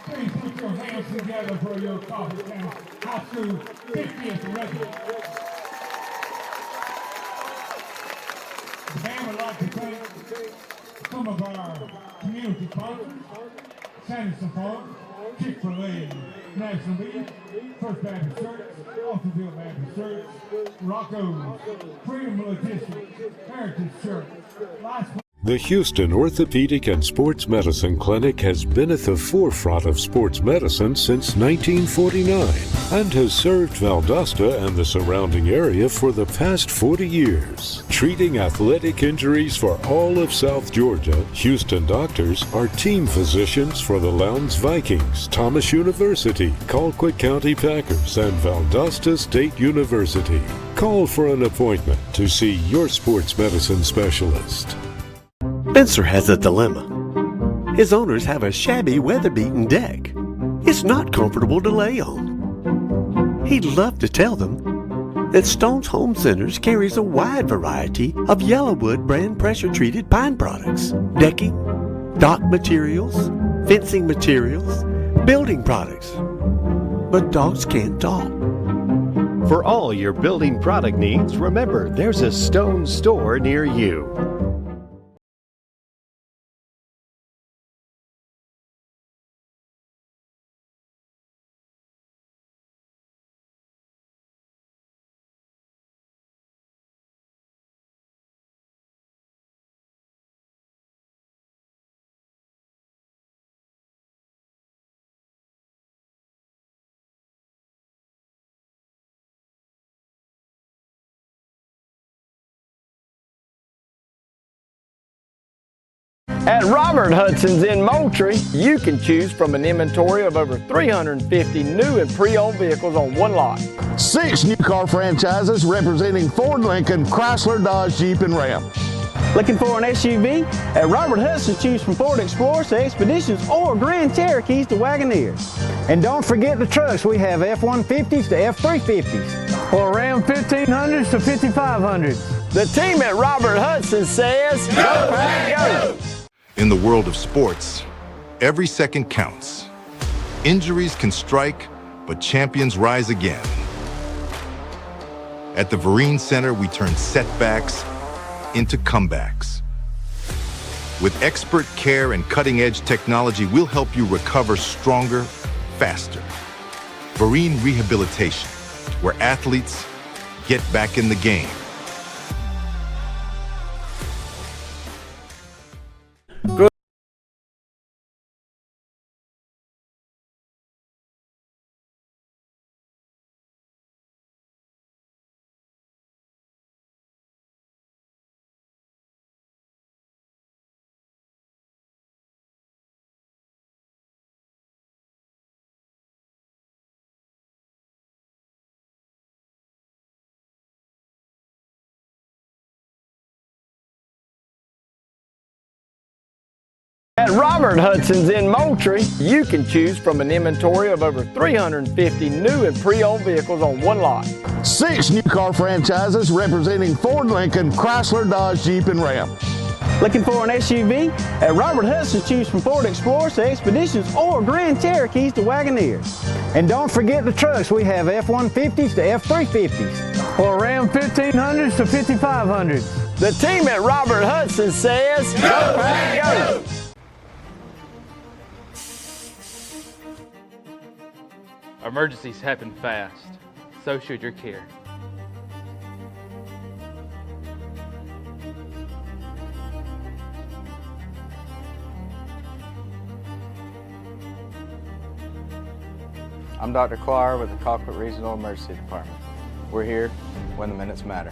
Please put your hands together for your Coffee County High School 50th record. The band would like to thank some of our community partners: Sanderson Park, Chick-fil-A, National Beach, First Baptist Church, Austinville Baptist Church, Rocco's, Freedom Logistics, Heritage Church, The Houston Orthopedic and Sports Medicine Clinic has been at the forefront of sports medicine since 1949 and has served Valdosta and the surrounding area for the past 40 years. Treating athletic injuries for all of South Georgia, Houston doctors are team physicians for the Lowndes Vikings, Thomas University, Colquitt County Packers, and Valdosta State University. Call for an appointment to see your sports medicine specialist. Spencer has a dilemma. His owners have a shabby, weather-beaten deck. It's not comfortable to lay on. He'd love to tell them that Stone's Home Centers carries a wide variety of Yellowwood brand pressure-treated pine products, decking, dock materials, fencing materials, building products. But dogs can't talk. For all your building product needs, remember there's a Stone store near you. At Robert Hudson's in Moultrie, you can choose from an inventory of over 350 new and pre-owned vehicles on one lot. 6 new car franchises representing Ford, Lincoln, Chrysler, Dodge, Jeep, and Ram. Looking for an SUV? At Robert Hudson, choose from Ford Explorers to Expeditions or Grand Cherokees to Wagoneers. And don't forget the trucks. We have F-150s to F-350s. Or Ram 1500s to 5500s. The team at Robert Hudson says, Go Pack Go! In the world of sports, every second counts. Injuries can strike, but champions rise again. At the Vereen Center, we turn setbacks into comebacks. With expert care and cutting-edge technology, we'll help you recover stronger, faster. Vereen Rehabilitation, where athletes get back in the game. At Robert Hudson's in Moultrie, you can choose from an inventory of over 350 new and pre-owned vehicles on one lot. 6 new car franchises representing Ford, Lincoln, Chrysler, Dodge, Jeep, and Ram. Looking for an SUV? At Robert Hudson, choose from Ford Explorers to Expeditions or Grand Cherokees to Wagoneers. And don't forget the trucks. We have F-150s to F-350s. Or Ram 1500s to 5500s. The team at Robert Hudson says, Go Pack Go! Emergencies happen fast. So should your care. I'm Dr. Clark with the COLQUITT Regional Emergency Department. We're here when the minutes matter.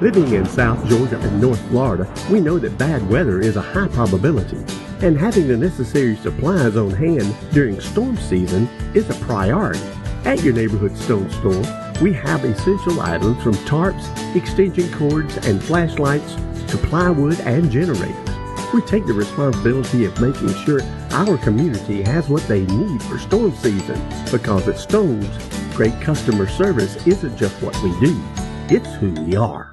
Living in South Georgia and North Florida, we know that bad weather is a high probability, and having the necessary supplies on hand during storm season is a priority. At your neighborhood stone store, we have essential items from tarps, extension cords, and flashlights to plywood and generators. We take the responsibility of making sure our community has what they need for storm season, because at Stone's, great customer service isn't just what we do, it's who we are.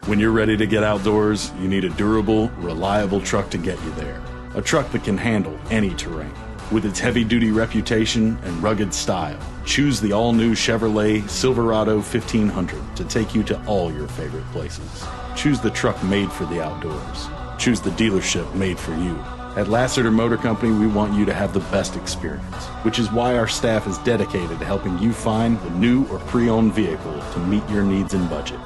When you're ready to get outdoors, you need a durable, reliable truck to get you there. A truck that can handle any terrain. With its heavy-duty reputation and rugged style, choose the all-new Chevrolet Silverado 1500 to take you to all your favorite places. Choose the truck made for the outdoors. Choose the dealership made for you. At Lassiter Motor Company, we want you to have the best experience, which is why our staff is dedicated to helping you find the new or pre-owned vehicle to meet your needs and budget.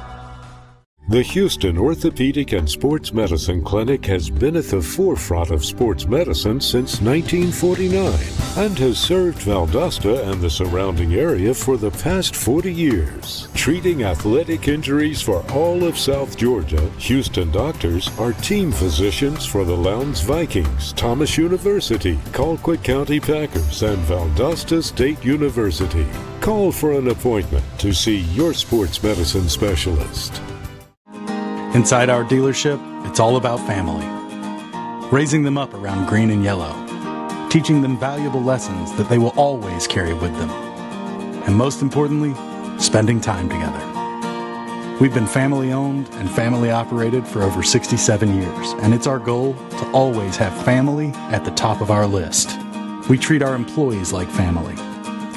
The Houston Orthopedic and Sports Medicine Clinic has been at the forefront of sports medicine since 1949 and has served Valdosta and the surrounding area for the past 40 years. Treating athletic injuries for all of South Georgia, Houston doctors are team physicians for the Lowndes Vikings, Thomas University, Colquitt County Packers, and Valdosta State University. Call for an appointment to see your sports medicine specialist. Inside our dealership, it's all about family. Raising them up around green and yellow. Teaching them valuable lessons that they will always carry with them. And most importantly, spending time together. We've been family owned and family operated for over 67 years, and it's our goal to always have family at the top of our list. We treat our employees like family.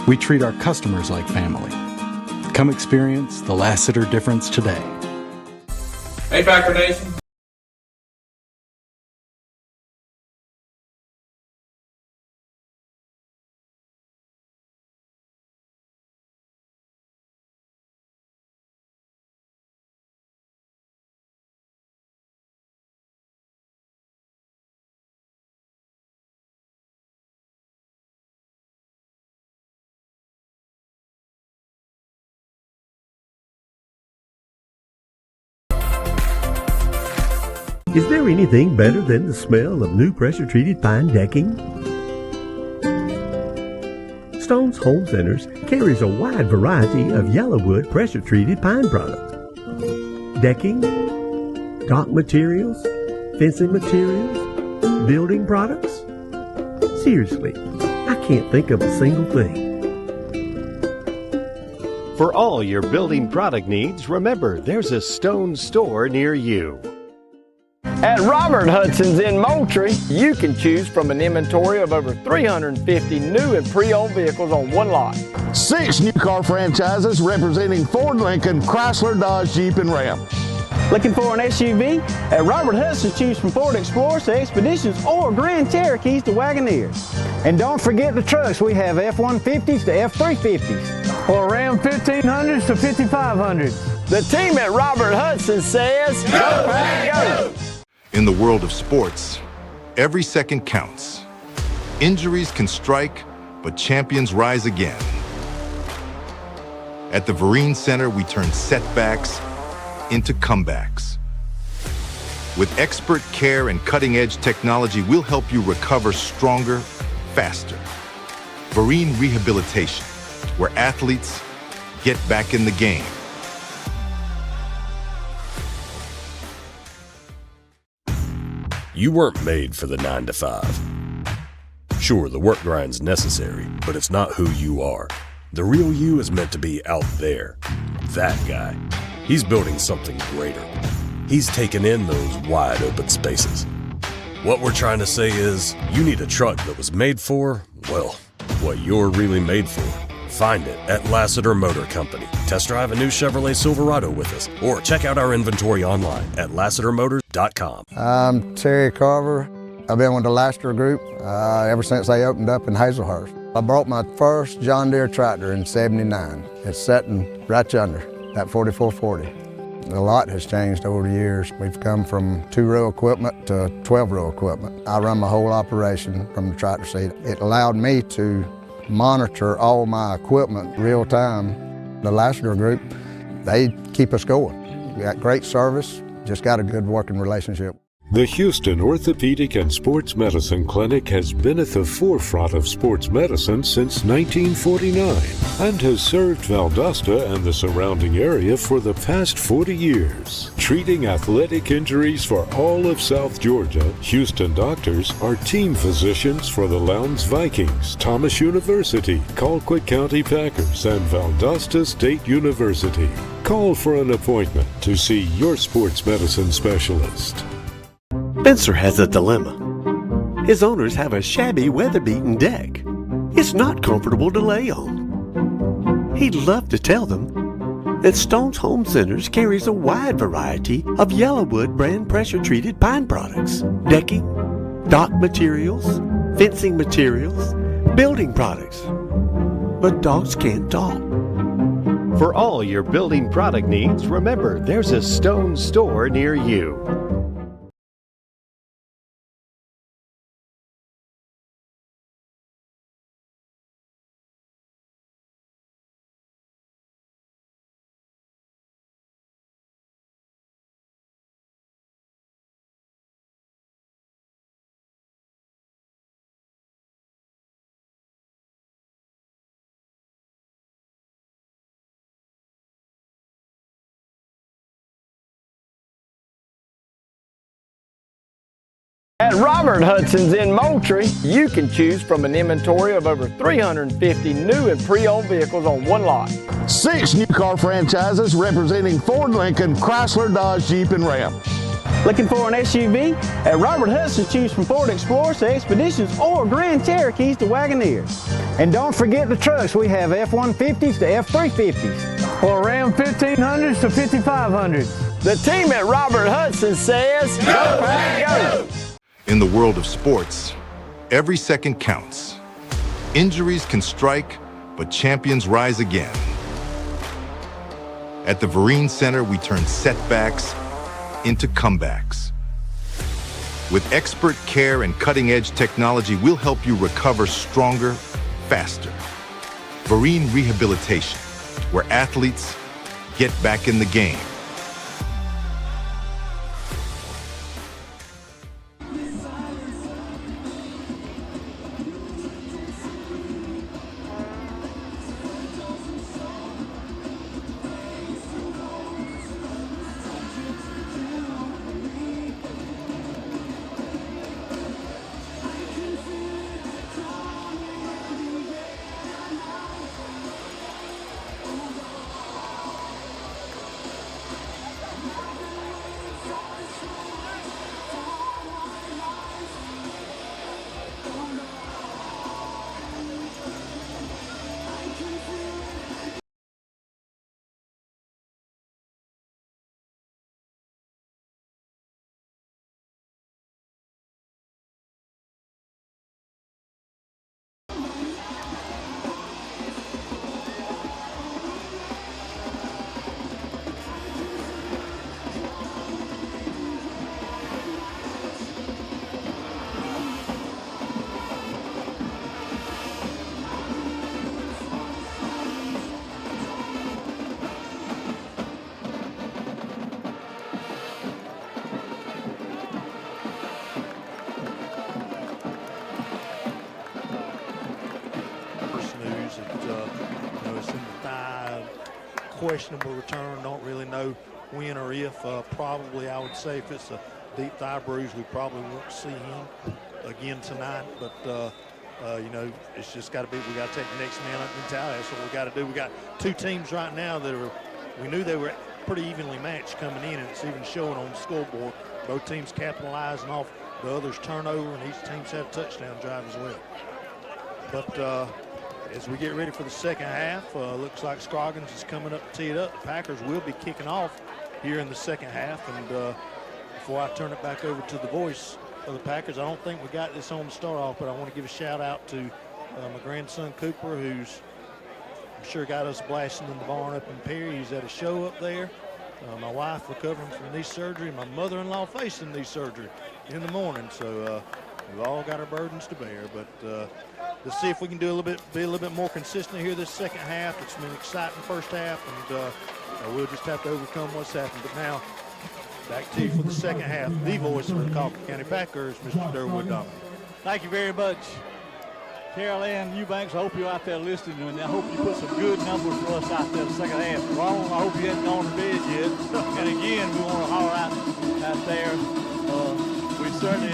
We treat our customers like family. Come experience the Lassiter difference today. Hey, Packer Nation. Is there anything better than the smell of new pressure-treated pine decking? Stone's Home Centers carries a wide variety of Yellowwood pressure-treated pine products. Decking, dock materials, fencing materials, building products. Seriously, I can't think of a single thing. For all your building product needs, remember there's a Stone store near you. At Robert Hudson's in Moultrie, you can choose from an inventory of over 350 new and pre-owned vehicles on one lot. 6 new car franchises representing Ford, Lincoln, Chrysler, Dodge, Jeep, and Ram. Looking for an SUV? At Robert Hudson, choose from Ford Explorers to Expeditions or Grand Cherokees to Wagoneers. And don't forget the trucks. We have F-150s to F-350s. Or Ram 1500s to 5500s. The team at Robert Hudson says, Go Pack Go! In the world of sports, every second counts. Injuries can strike, but champions rise again. At the Vereen Center, we turn setbacks into comebacks. With expert care and cutting-edge technology, we'll help you recover stronger, faster. Vereen Rehabilitation, where athletes get back in the game. You weren't made for the 9 to 5. Sure, the work grind's necessary, but it's not who you are. The real you is meant to be out there. That guy. He's building something greater. He's taken in those wide open spaces. What we're trying to say is, you need a truck that was made for, well, what you're really made for. Find it at Lassiter Motor Company. Test drive a new Chevrolet Silverado with us, or check out our inventory online at LassiterMotors.com. I'm Terry Carver. I've been with the Lassiter Group ever since they opened up in Hazelhurst. I bought my first John Deere tractor in '79. It's sitting right yonder, that 4440. A lot has changed over the years. We've come from 2-row equipment to 12-row equipment. I run my whole operation from the tractor seat. It allowed me to monitor all my equipment real time. The Lassiter Group, they keep us going. We got great service, just got a good working relationship. The Houston Orthopedic and Sports Medicine Clinic has been at the forefront of sports medicine since 1949 and has served Valdosta and the surrounding area for the past 40 years. Treating athletic injuries for all of South Georgia, Houston doctors are team physicians for the Lowndes Vikings, Thomas University, Colquitt County Packers, and Valdosta State University. Call for an appointment to see your sports medicine specialist. Spencer has a dilemma. His owners have a shabby, weather-beaten deck. It's not comfortable to lay on. He'd love to tell them that Stone's Home Centers carries a wide variety of Yellowwood brand pressure-treated pine products, decking, dock materials, fencing materials, building products. But dogs can't talk. For all your building product needs, remember there's a Stone store near you. At Robert Hudson's in Moultrie, you can choose from an inventory of over 350 new and pre-owned vehicles on one lot. 6 new car franchises representing Ford, Lincoln, Chrysler, Dodge, Jeep, and Ram. Looking for an SUV? At Robert Hudson, choose from Ford Explorers to Expeditions or Grand Cherokees to Wagoneers. And don't forget the trucks. We have F-150s to F-350s. Or Ram 1500s to 5500s. The team at Robert Hudson says, Go Pack Go! In the world of sports, every second counts. Injuries can strike, but champions rise again. At the Vereen Center, we turn setbacks into comebacks. With expert care and cutting-edge technology, we'll help you recover stronger, faster. Vereen Rehabilitation, where athletes get back in the game. questionable return. Don't really know when or if. Probably, I would say, if it's a deep thigh bruise, we probably won't see him again tonight. But you know, it's just got to be. We got to take the next man up mentality. That's what we got to do. We got two teams right now that are. We knew they were pretty evenly matched coming in, and it's even showing on the scoreboard. Both teams capitalizing off the other's turnover, and each team's had a touchdown drive as well. But as we get ready for the second half, looks like Scroggins is coming up to tee it up. The Packers will be kicking off here in the second half. And before I turn it back over to the voice of the Packers, I don't think we got this on to start off, but I want to give a shout out to my grandson Cooper, who's I'm sure got us blasting in the barn up in Perry. He's at a show up there. My wife recovering from knee surgery. My mother-in-law facing knee surgery in the morning. So we've all got our burdens to bear. But let's see if we can be a little bit more consistent here this second half. It's been an exciting first half, and we'll just have to overcome what's happened. But now, back to you for the second half. The voice of the Colquitt County Packers, Mr. Durwood Donovan. Thank you very much, Carol Ann Eubanks. I hope you're out there listening, and I hope you put some good numbers for us out there the second half. Ron, I hope you hadn't gone to bed yet. And again, we want to holler out there. We certainly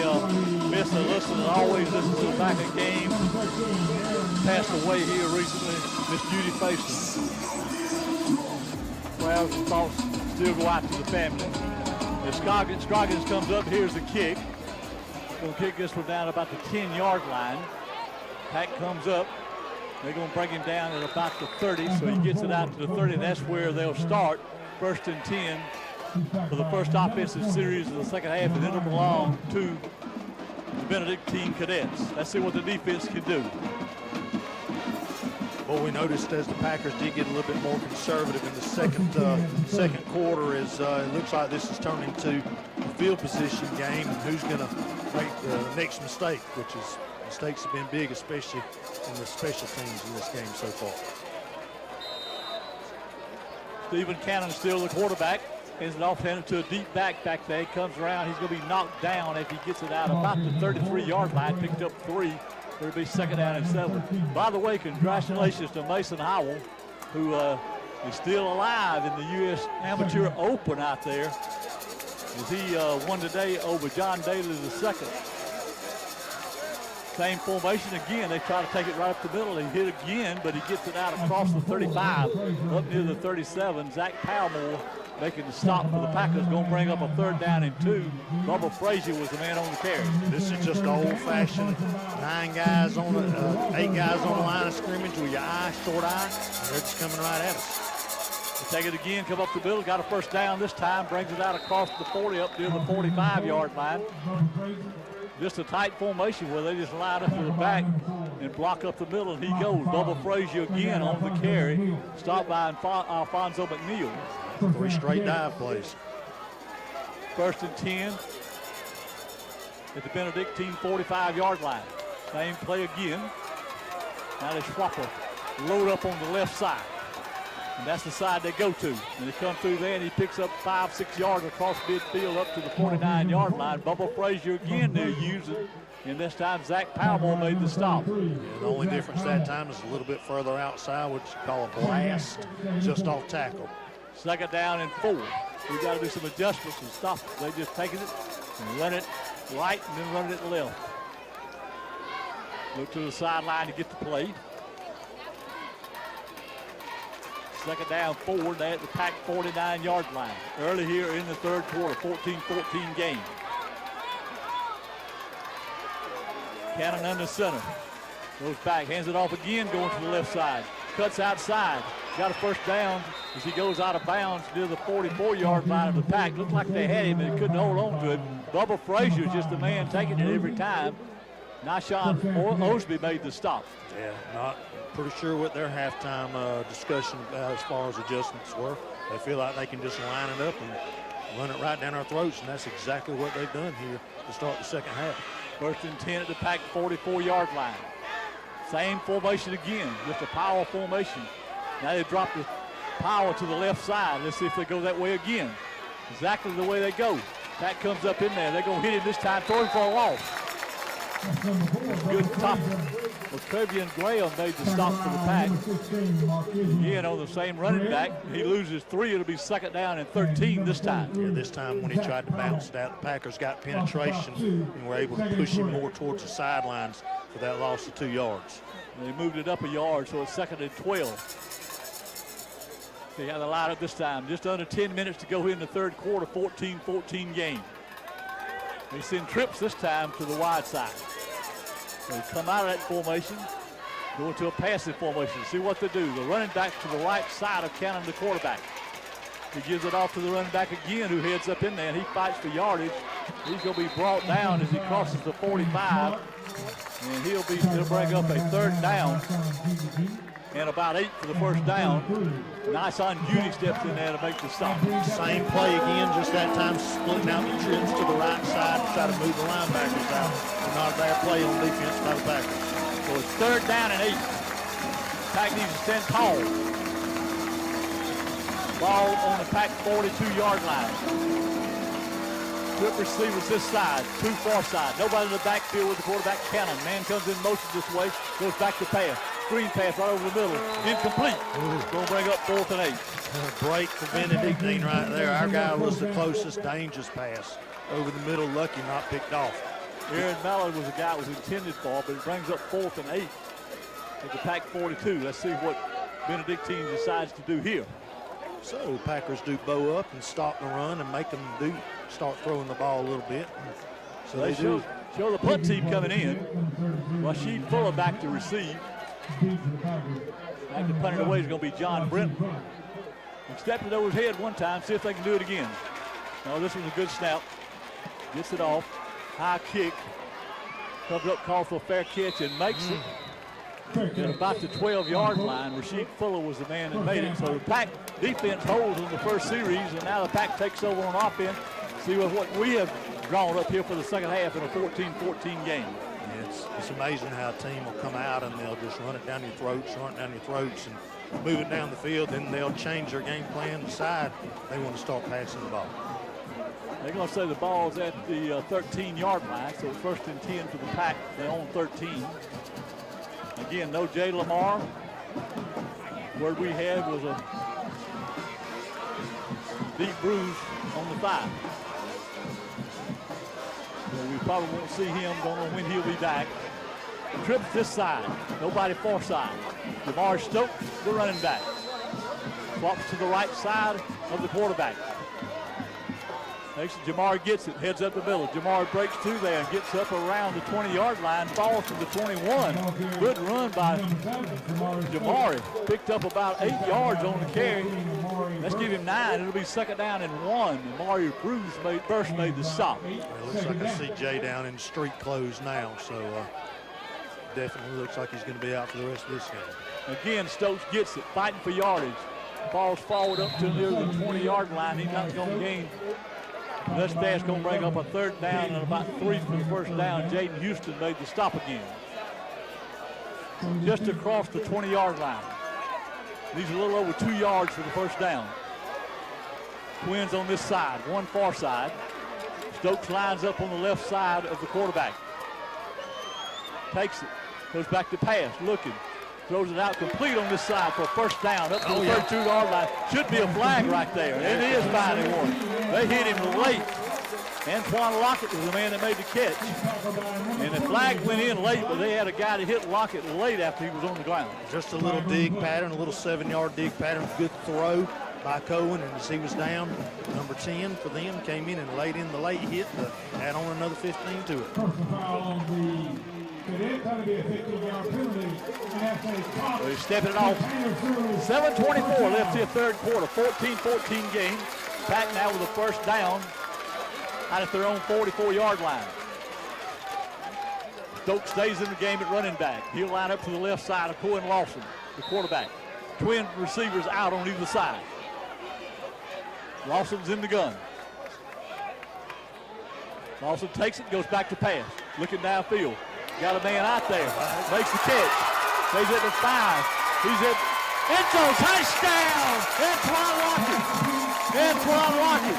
miss a listener that always listens to the back of the game. Passed away here recently, Miss Judy Faison. Prayers and thoughts still go out to the family. As Scroggins comes up, here's the kick. Going to kick this one down about the 10-yard line. Pack comes up. They're going to bring him down at about the 30, so he gets it out to the 30. That's where they'll start, 1st and 10 for the first offensive series of the second half, and it'll belong to the Benedictine Cadets. Let's see what the defense can do. What we noticed as the Packers did get a little bit more conservative in the second quarter is it looks like this is turning to a field position game, and who's going to make the next mistake, which is mistakes have been big, especially in the special teams in this game so far. Stephen Cannon still the quarterback. Hands it off, handed to a deep back there. He comes around. He's going to be knocked down if he gets it out about the 33-yard line. Picked up 3. It'll be 2nd down and 7. By the way, congratulations to Mason Howell, who is still alive in the U.S. Amateur Open out there, as he won today over John Daly II. Same formation again. They try to take it right up the middle. He hit again, but he gets it out across the 35, up near the 37. Zach Palmore making the stop for the Packers. Going to bring up a 3rd down and 2. Bubba Frazier was the man on the carry. This is just an old-fashioned 8 guys on the line of scrimmage with your short eye, and they're just coming right at us. They take it again, come up the middle, got a 1st down this time, brings it out across the 40 up near the 45-yard line. Just a tight formation where they just line up to the back and block up the middle, and he goes. Bubba Frazier again on the carry, stopped by Alfonso McNeil. 3 straight dive plays. 1st and 10 at the Benedictine 45-yard line. Same play again. Now they Schwapper load up on the left side. And that's the side they go to. And they come through there, and he picks up 5-6 yards across midfield up to the 49-yard line. Bubba Frazier again there using, and this time Zach Palmore made the stop. Yeah, the only difference that time is a little bit further outside, which you call a blast, just off tackle. 2nd down and 4. We got to do some adjustments and stop it. They just taking it and run it right and then run it left. Look to the sideline to get the play. 2nd down, 4. They're at the Pack 49-yard line. Early here in the 3rd quarter, 14-14 game. Cannon under center. Goes back, hands it off again, going to the left side. Cuts outside. Got a 1st down as he goes out of bounds near the 44-yard line of the Pack. Looked like they had him and they couldn't hold on to it. Bubba Frazier is just the man taking it every time. Nashon Osby made the stop. Yeah, not pretty sure what their halftime discussion about as far as adjustments were. They feel like they can just line it up and run it right down our throats, and that's exactly what they've done here to start the second half. 1st and 10 at the Pack 44-yard line. Same formation again, just a power formation. Now they drop the power to the left side. Let's see if they go that way again. Exactly the way they go. Pack comes up in there. They're going to hit him this time, throw him for a loss. Good top Well, Travian Graham made the stop for the Pack. Again, on the same running back. He loses 3. It'll be second down and 13 this time. Yeah, this time when he tried to bounce it out, the Packers got penetration and were able to push him more towards the sidelines for that loss of 2 yards. And they moved it up a yard, so it's second and 12. They got the line up this time. Just under 10 minutes to go in the third quarter, 14-14 game. They send trips this time to the wide side. They come out of that formation, go into a passive formation. See what they do. The running back to the right side of Cannon, the quarterback. He gives it off to the running back again, who heads up in there, and he fights for yardage. He's going to be brought down as he crosses the 45, and he'll bring up a third down and about 8 for the first down. Nice on duty steps in there to make the stop. Same play again, just that time splitting out the trips to the right side to try to move the linebackers out. Not a bad play on defense by the Packers. So it's third down and 8. Pack needs to stand tall. Ball on the Pack 42-yard line. Trip receivers this side, 2 far side. Nobody in the backfield with the quarterback Cannon. Man comes in motion this way, goes back to pass. Screen pass right over the middle. Incomplete. Going to bring up 4th and 8. Break for Benedictine right there. Our guy was the closest dangerous pass over the middle. Lucky not picked off. Aaron Mallard was the guy it was intended for, but it brings up 4th and 8 at the Pack 42. Let's see what Benedictine decides to do here. So the Packers do bow up and stop the run and make them start throwing the ball a little bit. So they do. Show the punt team coming in. Rashid Fuller back to receive. Back to punt it away is going to be John Brenton. He stepped it over his head one time, see if they can do it again. No, this was a good snap. Gets it off. High kick. Comes up, called for a fair catch, and makes it. At about the 12-yard line, Rasheed Fuller was the man that made it. So the Pack defense holds in the first series, and now the Pack takes over on offense. See what we have drawn up here for the second half in a 14-14 game. It's amazing how a team will come out and they'll just run it down your throats, and move it down the field. Then they'll change their game plan, decide they want to start passing the ball. They're going to say the ball's at the 13-yard line, so it's 1st and 10 for the Pack. They own 13. Again, no Jay Lamar. Word we had was a deep bruise on the thigh. So we probably won't see him. Don't know when he'll be back. Trips this side. Nobody far side. Jamar Stokes, the running back. Swaps to the right side of the quarterback. Jamar gets it, heads up the middle. Jamar breaks through there and gets up around the 20-yard line, falls to the 21. Good run by Jamari. Picked up about 8 yards on the carry. Let's give him 9. It'll be second down and 1. And Mario Burst made the stop. It looks like I see Jay down in street clothes now, so definitely looks like he's going to be out for the rest of this game. Again, Stokes gets it, fighting for yardage. Falls forward up to near the 20-yard line. He's not going to gain. This pass going to bring up a third down and about 3 for the first down. Jaden Houston made the stop again. Just across the 20-yard line. These are a little over 2 yards for the first down. Twins on this side, one far side. Stokes lines up on the left side of the quarterback. Takes it, goes back to pass, looking. Throws it out complete on this side for a first down up to the 32-yard line. Should be a flag right there. It is finally one. They hit him late. Antoine Lockett was the man that made the catch. And the flag went in late, but they had a guy that hit Lockett late after he was on the ground. Just a little dig pattern, a little 7-yard dig pattern. Good throw by Cohen, and as he was down, number 10 for them came in and laid in the late hit to add on another 15 to it. They're stepping it off. 7:24 left here, third quarter. 14-14 game. Pack now with a first down out at their own 44-yard line. Stokes stays in the game at running back. He'll line up to the left side of Cohen Lawson, the quarterback. Twin receivers out on either side. Lawson's in the gun. Lawson takes it, goes back to pass. Looking downfield. Got a man out there. Makes the catch. Stays at the 5. He's at end zone. Touchdown! Antoine Lockett. Antoine Lockett.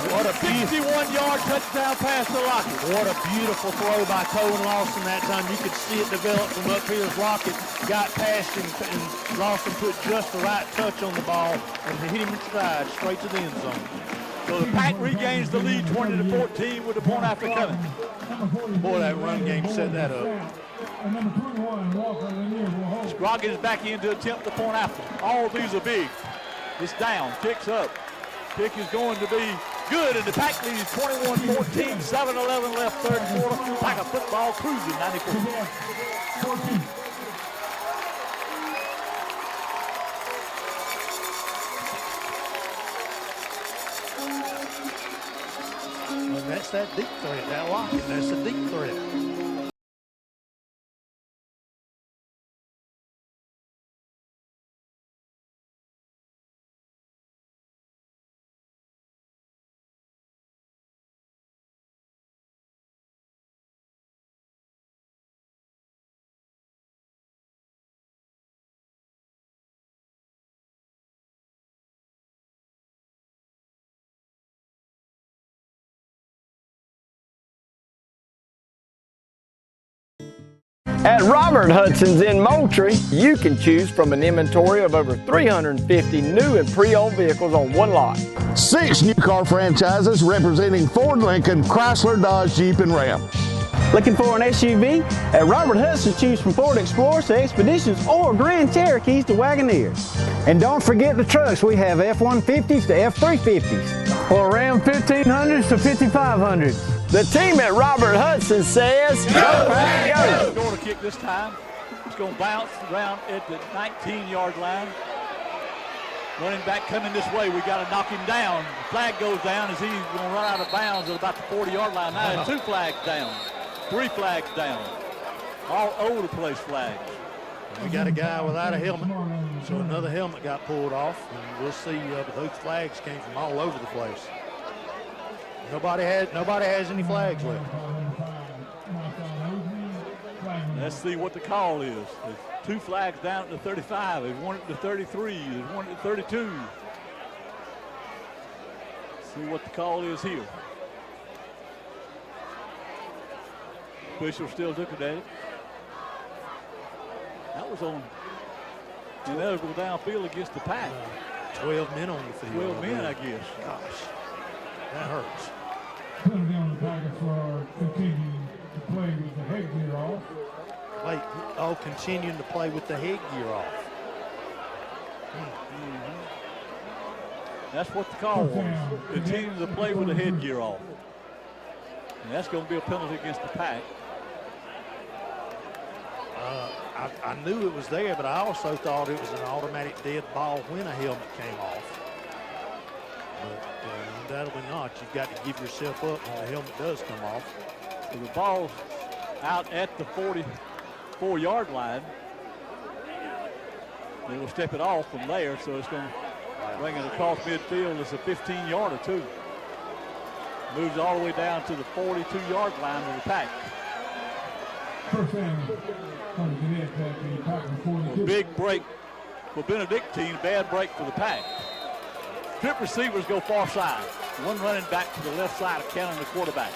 What a 61-yard touchdown pass to Lockett. What a beautiful throw by Cohen Lawson that time. You could see it develop from up here as Lockett got past him, and Lawson put just the right touch on the ball and hit him in stride straight to the end zone. So the Pack regains the lead 20-14 with the point after coming. Boy, that run game set that up. Scroggins back in to attempt the point after. All of these are big. It's down, kicks up. Kick is going to be good, and the Pack leads 21-14, 7-11 left, third quarter. Pack of football cruising 94. And that's that deep threat, that Lockett. That's a deep threat. At Robert Hudson's in Moultrie, you can choose from an inventory of over 350 new and pre-owned vehicles on one lot. 6 new car franchises representing Ford, Lincoln, Chrysler, Dodge, Jeep, and Ram. Looking for an SUV? At Robert Hudson, choose from Ford Explorers to Expeditions or Grand Cherokees to Wagoneers. And don't forget the trucks. We have F-150s to F-350s. Or Ram 1500s to 5500s. The team at Robert Hudson says, Go Pack, go! Going to kick this time. It's going to bounce around at the 19-yard line. Running back coming this way. We got to knock him down. The flag goes down as he's going to run out of bounds at about the 40-yard line. Now 2 flags down, 3 flags down. All over the place flags. We got a guy without a helmet, so another helmet got pulled off, and we'll see. But those flags came from all over the place. Nobody has any flags left. Let's see what the call is. There's 2 flags down at the 35. There's 1 at the 33. There's 1 at the 32. See what the call is here. Official still looking at it. That was on inevitable downfield against the Pack. 12 men on the field. 12 men, I guess. Gosh, that hurts. Penalty on the Packers for continuing to play with the headgear off. Wait, continuing to play with the headgear off. That's what the call was. Continuing to play with the headgear off. And that's going to be a penalty against the Pack. I knew it was there, but I also thought it was an automatic dead ball when a helmet came off. But undoubtedly not. You've got to give yourself up when the helmet does come off. So the ball's out at the 44-yard line. They will step it off from there, so it's going to bring it across midfield. It's a 15-yarder, too. Moves all the way down to the 42-yard line of the Pack. A big break for Benedictine, bad break for the Pack. Trip receivers go far side. One running back to the left side of counting the quarterback.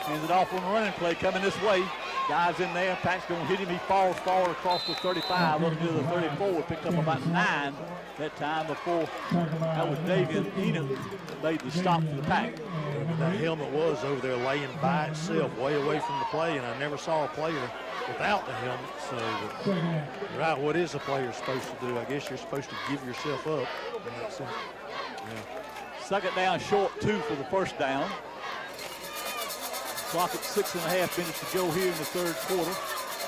Hands it off on the running play coming this way. Guys in there, Pack's going to hit him. He falls forward across the 35, up to the 34. Picked up about 9 that time before. That was Davian Enoch that made the stop for the Pack. That helmet was over there laying by itself way away from the play, and I never saw a player without the helmet. So, right, what is a player supposed to do? I guess you're supposed to give yourself up in that sense. Yeah. Second down, short 2 for the first down. Clock at 6.5 minutes to go here in the third quarter.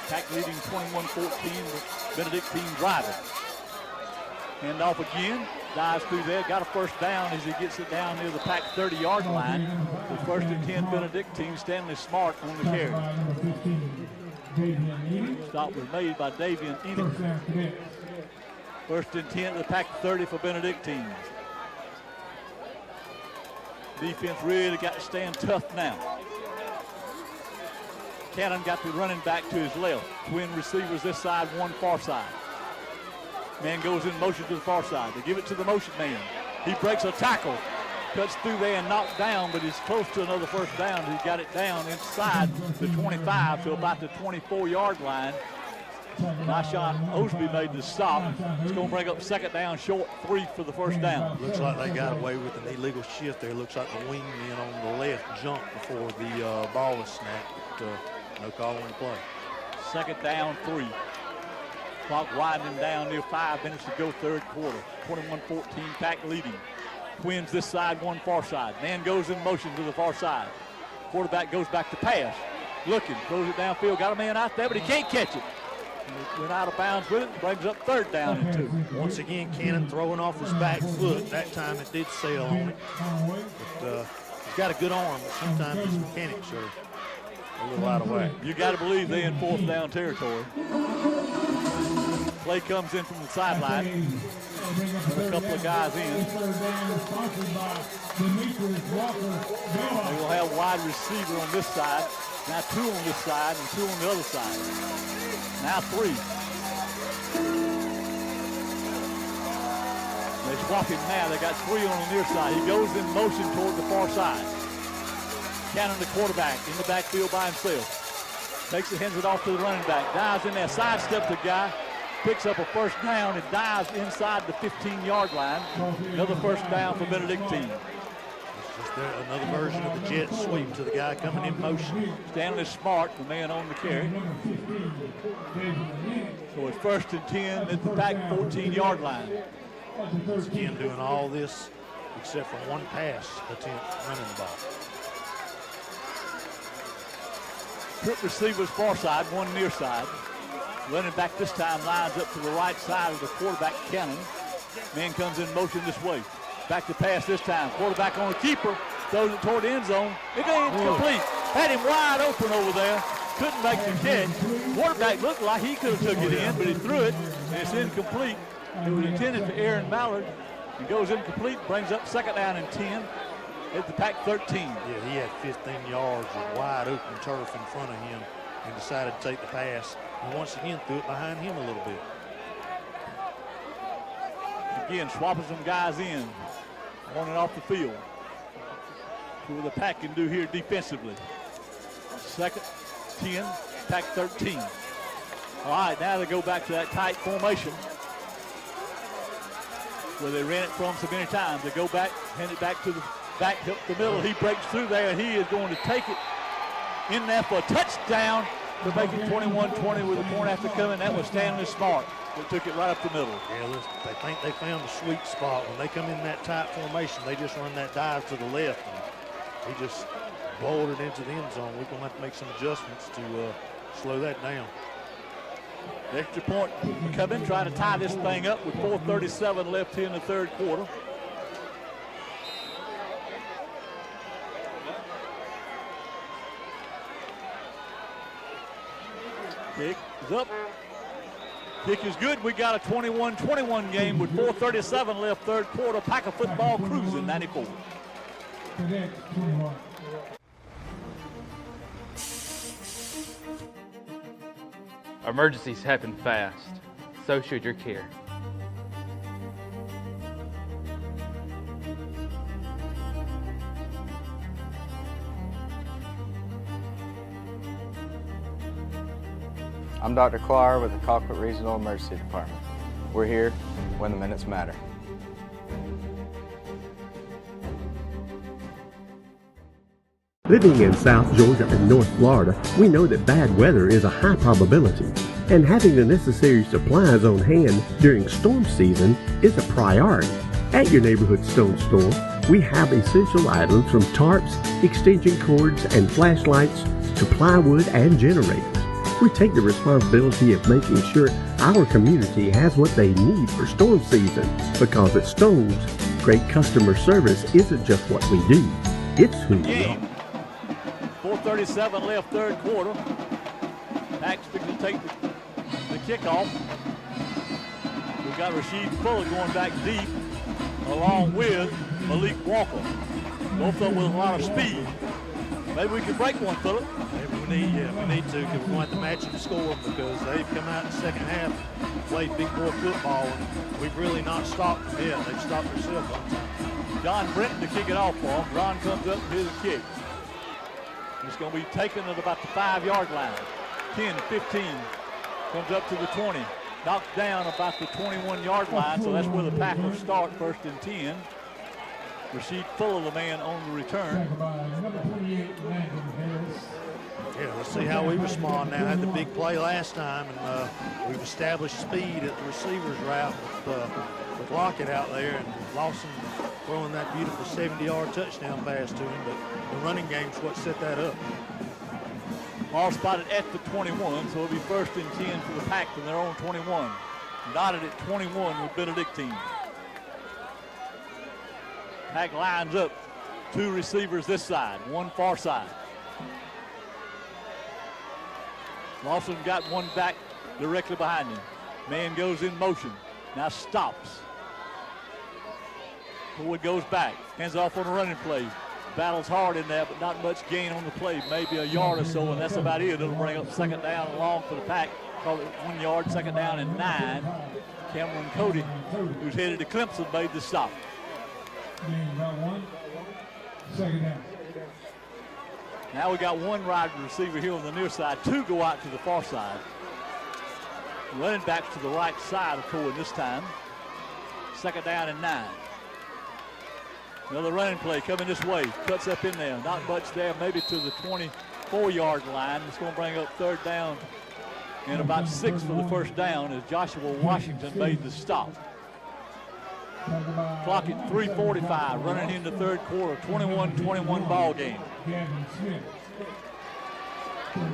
Pack leading 21-14, but Benedictine driving. Hand off again, dives through there, got a first down as he gets it down near the Pack 30-yard line. The first and 10 Benedictine, Stanley Smart on the carry. Stop was made by Davian Enoch. First and 10 at the Pack 30 for Benedictine. Defense really got to stand tough now. Cannon got the running back to his left. Twin receivers this side, one far side. Man goes in motion to the far side. They give it to the motion man. He breaks a tackle. cuts through there and knocked down, but he's close to another first down. He got it down inside the 25 to about the 24-yard line. Nice shot. Osby made the stop. It's going to bring up second down short, 3 for the first down. Looks like they got away with an illegal shift there. Looks like the wingman on the left jumped before the ball was snapped, but no call on the play. Second down, 3. Clock winding down near 5 minutes to go, third quarter. 21-14, Pack leading. Twins this side, one far side. Man goes in motion to the far side. Quarterback goes back to pass. Looking, throws it downfield. Got a man out there, but he can't catch it. Went out of bounds with it, brings up third down and 2. Once again, Cannon throwing off his back foot. That time it did sail on it. But he's got a good arm, but sometimes his mechanics are a little out of whack. You got to believe they're in fourth down territory. Play comes in from the sideline. A couple of guys in. They will have wide receiver on this side. Now 2 on this side and 2 on the other side. Now 3. They're swapping now. They got 3 on the near side. He goes in motion toward the far side. Cannon, the quarterback, in the backfield by himself. Takes it, hands it off to the running back. Dives in there, sidesteps the guy. Picks up a first down and dives inside the 15-yard line. Another first down for Benedictine. Another version of the jet sweep to the guy coming in motion. Stanley Smart, the man on the carry. So it's first and 10 at the Pack 14-yard line. Once again, doing all this except for one pass attempt running the ball. Quick receivers far side, one near side. Running back this time lines up to the right side of the quarterback, Cannon. Man comes in motion this way. Back to pass this time. Quarterback on a keeper. Throws it toward the end zone. It ain't complete. Had him wide open over there. Couldn't make the catch. Quarterback looked like he could have took it in, but he threw it, and it's incomplete. It was intended for Aaron Mallard. It goes incomplete, brings up second down and 10 at the Pack 13. Yeah, he had 15 yards of wide open turf in front of him and decided to take the pass. And once again, threw it behind him a little bit. Again, swapping some guys in, on and off the field. See what the Pack can do here defensively. Second, 10, Pack 13. All right, now they go back to that tight formation where they ran it from so many times. They go back, hand it back to the back, hit the middle. He breaks through there, and he is going to take it in there for a touchdown to make it 21-20 with a point after coming. That was Stanley Smart that took it right up the middle. Yeah, listen, they think they found a sweet spot. When they come in that tight formation, they just run that dive to the left, and he just bowled it into the end zone. We're going to have to make some adjustments to slow that down. Extra point coming, trying to tie this thing up with 4:37 left here in the third quarter. Kick is up. Kick is good. We got a 21-21 game with 4:37 left third quarter. Packer football cruising 94. Emergencies happen fast. So should your care. I'm Dr. Clark with the COLQUITT Regional Emergency Department. We're here when the minutes matter. Living in South Georgia and North Florida, we know that bad weather is a high probability, and having the necessary supplies on hand during storm season is a priority. At your neighborhood stone store, we have essential items from tarps, extension cords, and flashlights to plywood and generators. We take the responsibility of making sure our community has what they need for storm season, because at Stone's, great customer service isn't just what we do, it's who we are. 4:37 left third quarter. Pack's fixing to take the kickoff. We've got Rasheed Fuller going back deep along with Malik Walker. Both of them with a lot of speed. Maybe we can break one, Phillip. We need to, because we're going to have to match the score, because they've come out in the second half, played big boy football, and we've really not stopped them yet. They've stopped themselves one time. John Brenton to kick it off for him. Ron comes up, here's a kick. It's going to be taken at about the 5-yard line. 10, 15, comes up to the 20. Knocked down about the 21-yard line, so that's where the Packers start, 1st and 10. Rasheed Fuller, the man on the return. Yeah, let's see how we respond now. Had the big play last time, and we've established speed at the receiver's route with Lockett out there, and Lawson throwing that beautiful 70-yard touchdown pass to him, but the running game's what set that up. Ball spotted at the 21, so it'll be 1st and 10 for the Pack from their own 21. Dotted at 21 with Benedictine. Pack lines up. 2 receivers this side, 1 far side. Lawson got 1 back directly behind him. Man goes in motion. Now stops. Forward goes back. Hands off on a running play. Battles hard in there, but not much gain on the play. Maybe a yard or so, and that's about it. It'll bring up 2nd down and long for the Pack. Call it 1 yard, 2nd down and 9. Cameron Cody, who's headed to Clemson, made the stop. Now we got 1 wide receiver here on the near side. 2 go out to the far side. Running back to the right side of Cohen this time. 2nd down and 9. Another running play coming this way. Cuts up in there. Not much there. Maybe to the 24-yard line. It's going to bring up 3rd down and about 6 for the 1st down as Joshua Washington made the stop. Clock at 3:45. Running into 3rd quarter. 21-21 ball game.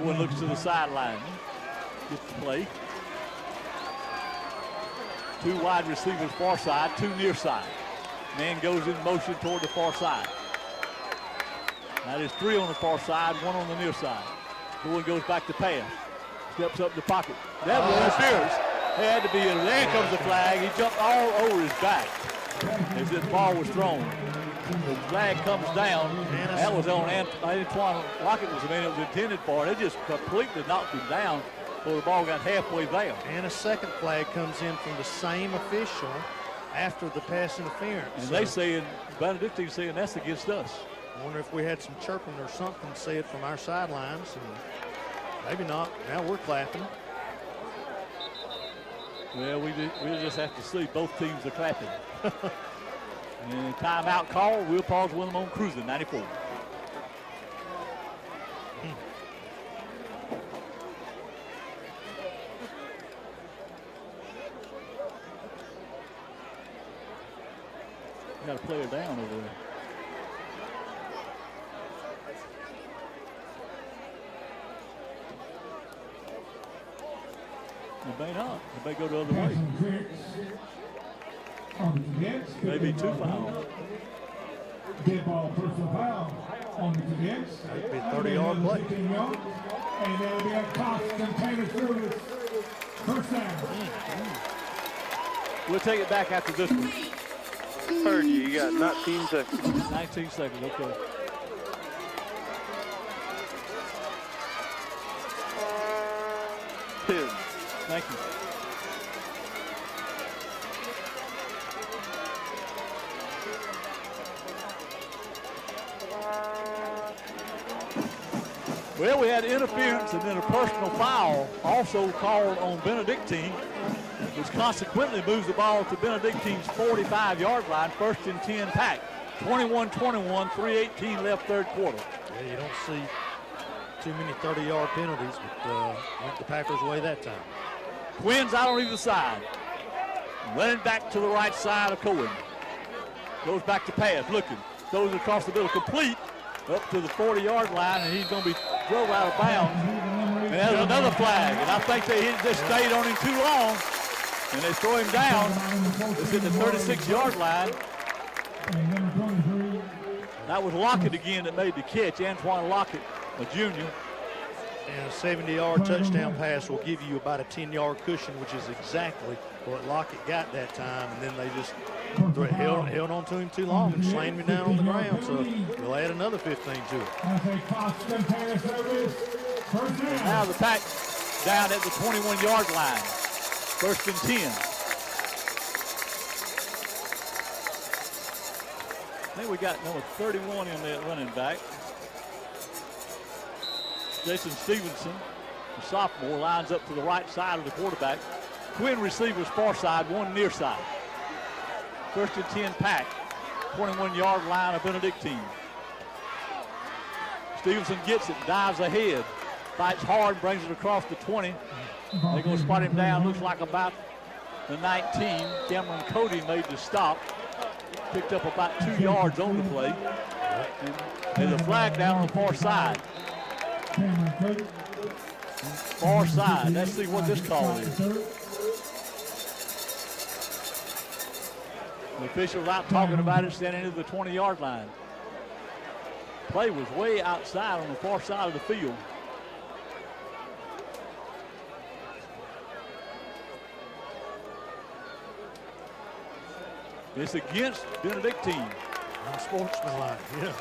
One looks to the sideline. Gets the play. 2 wide receivers far side. 2 near side. Man goes in motion toward the far side. That is 3 on the far side, 1 on the near side. Bowen goes back to pass. Steps up the pocket. That was interference. There had to be a, there comes the flag. He jumped all over his back as this ball was thrown. The flag comes down. That was on Antoine Lockett was the man it was intended for. It just completely knocked him down before the ball got halfway there. And a 2nd flag comes in from the same official after the pass interference. And they saying, Benedictine saying that's against us. I wonder if we had some chirping or something said from our sidelines. And maybe not. Now we're clapping. Well, we just have to see. Both teams are clapping. And timeout call. We'll pause with them on Cruising 94. Got a player down over there. It may not. It may go the other way. Maybe 2 fouls. Dead ball, personal foul on the cadets. That'd be a 30-yard play. And there will be a Cox Container Service 1st down. We'll take it back after this one. Heard you. You got 19 seconds. 19 seconds, okay. Thank you. Well, we had interference and then a personal foul also called on Benedictine, which consequently moves the ball to Benedictine's 45-yard line, 1st and 10 Pack. 21-21, 3:18 left 3rd quarter. Yeah, you don't see too many 30-yard penalties, but went the Packers' way that time. Twins out on either side. Running back to the right side of Cohen. Goes back to pass, looking. Throws across the middle, complete up to the 40-yard line, and he's going to be drove out of bounds. And there's another flag, and I think they just stayed on him too long, and they throw him down. It's at the 36-yard line. That was Lockett again that made the catch, Antoine Lockett, a junior. And a 70-yard touchdown pass will give you about a 10-yard cushion, which is exactly what Lockett got that time. And then they just held on to him too long and slammed him down on the ground. So we'll add another 15 to it. And now the Pack down at the 21-yard line. 1st and 10. I think we got number 31 in there, running back. Jason Stevenson, the sophomore, lines up to the right side of the quarterback. Twin receivers far side, one near side. 1st and 10 pack. 21-yard line of Benedictine. Stevenson gets it, dives ahead, fights hard, brings it across the 20. They're going to spot him down, looks like about the 19. Cameron Cody made the stop. Picked up about 2 yards on the play. And there's a flag down on the far side. Far side. Let's see what this call is. The officials out talking about it, standing at the 20-yard line. Play was way outside on the far side of the field. It's against Benedictine. Unsportsmanlike, yeah.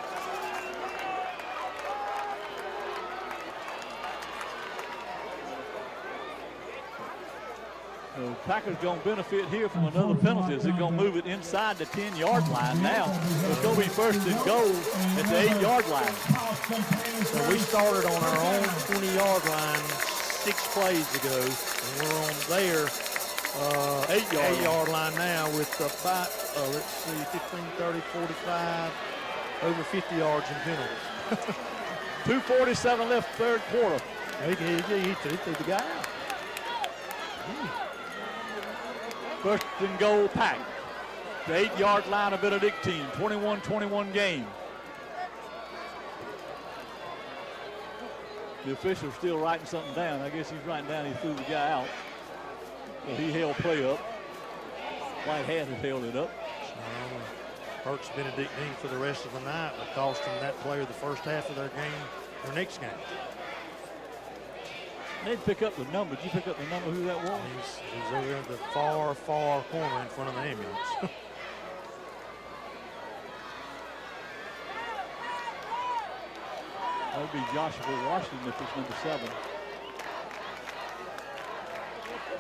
The Packers going to benefit here from another penalty. Is it going to move it inside the 10-yard line now? It's going to be 1st and goal at the 8-yard line. So we started on our own 20-yard line 6 plays ago, and we're on their 8-yard line now with about, let's see, 15, 30, 45, over 50 yards in penalties. 2:47 left, 3rd quarter. He threw the guy out. 1st and goal pack. The 8-yard line of Benedictine, 21-21 game. The official's still writing something down. I guess he's writing down he threw the guy out. So he held play up. White hat has held it up. Hurts Benedictine for the rest of the night, but cost them that player the first half of their game, their next game. They'd pick up the number. Did you pick up the number who that was? He's over in the far, far corner in front of the ambulance. That would be Joshua Washington if it's number 7.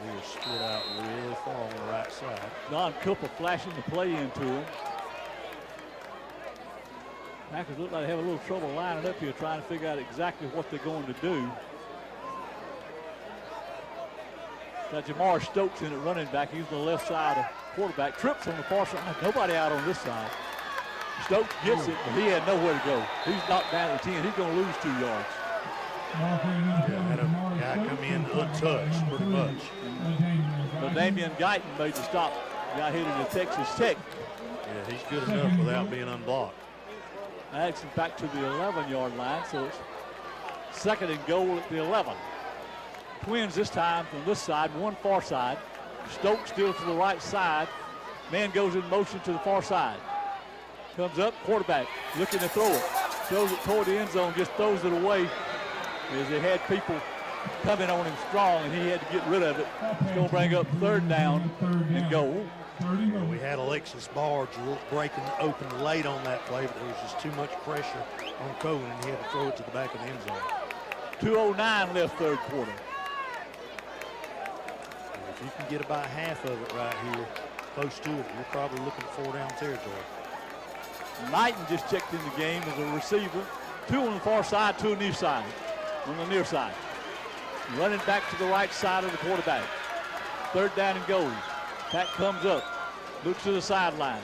We were split out really far on the right side. Don Cooper flashing the play into him. Packers look like they have a little trouble lining up here, trying to figure out exactly what they're going to do. Got Jamar Stokes in at running back. He's on the left side of quarterback. Trips on the far side. Nobody out on this side. Stokes gets it, but he had nowhere to go. He's knocked down at the 10. He's going to lose 2 yards. Yeah, had a guy come in untouched, pretty much. But Damian Guyton made the stop. Guy hit it at Texas Tech. Yeah, he's good enough without being unblocked. That's back to the 11-yard line, so it's 2nd and goal at the 11. Twins this time from this side, one far side. Stokes still to the right side. Man goes in motion to the far side. Comes up, quarterback looking to throw it. Throws it toward the end zone, just throws it away as they had people coming on him strong and he had to get rid of it. It's going to bring up 3rd down and goal. We had Alexis Barge breaking open late on that play, but there was just too much pressure on Cohen and he had to throw it to the back of the end zone. 2:09 left 3rd quarter. If you can get about half of it right here, close to it, you're probably looking at 4 down territory. Knighton just checked in the game as a receiver. 2 on the far side, 2 on the near side. On the near side. Running back to the right side of the quarterback. 3rd down and goal. Pat comes up, looks to the sideline.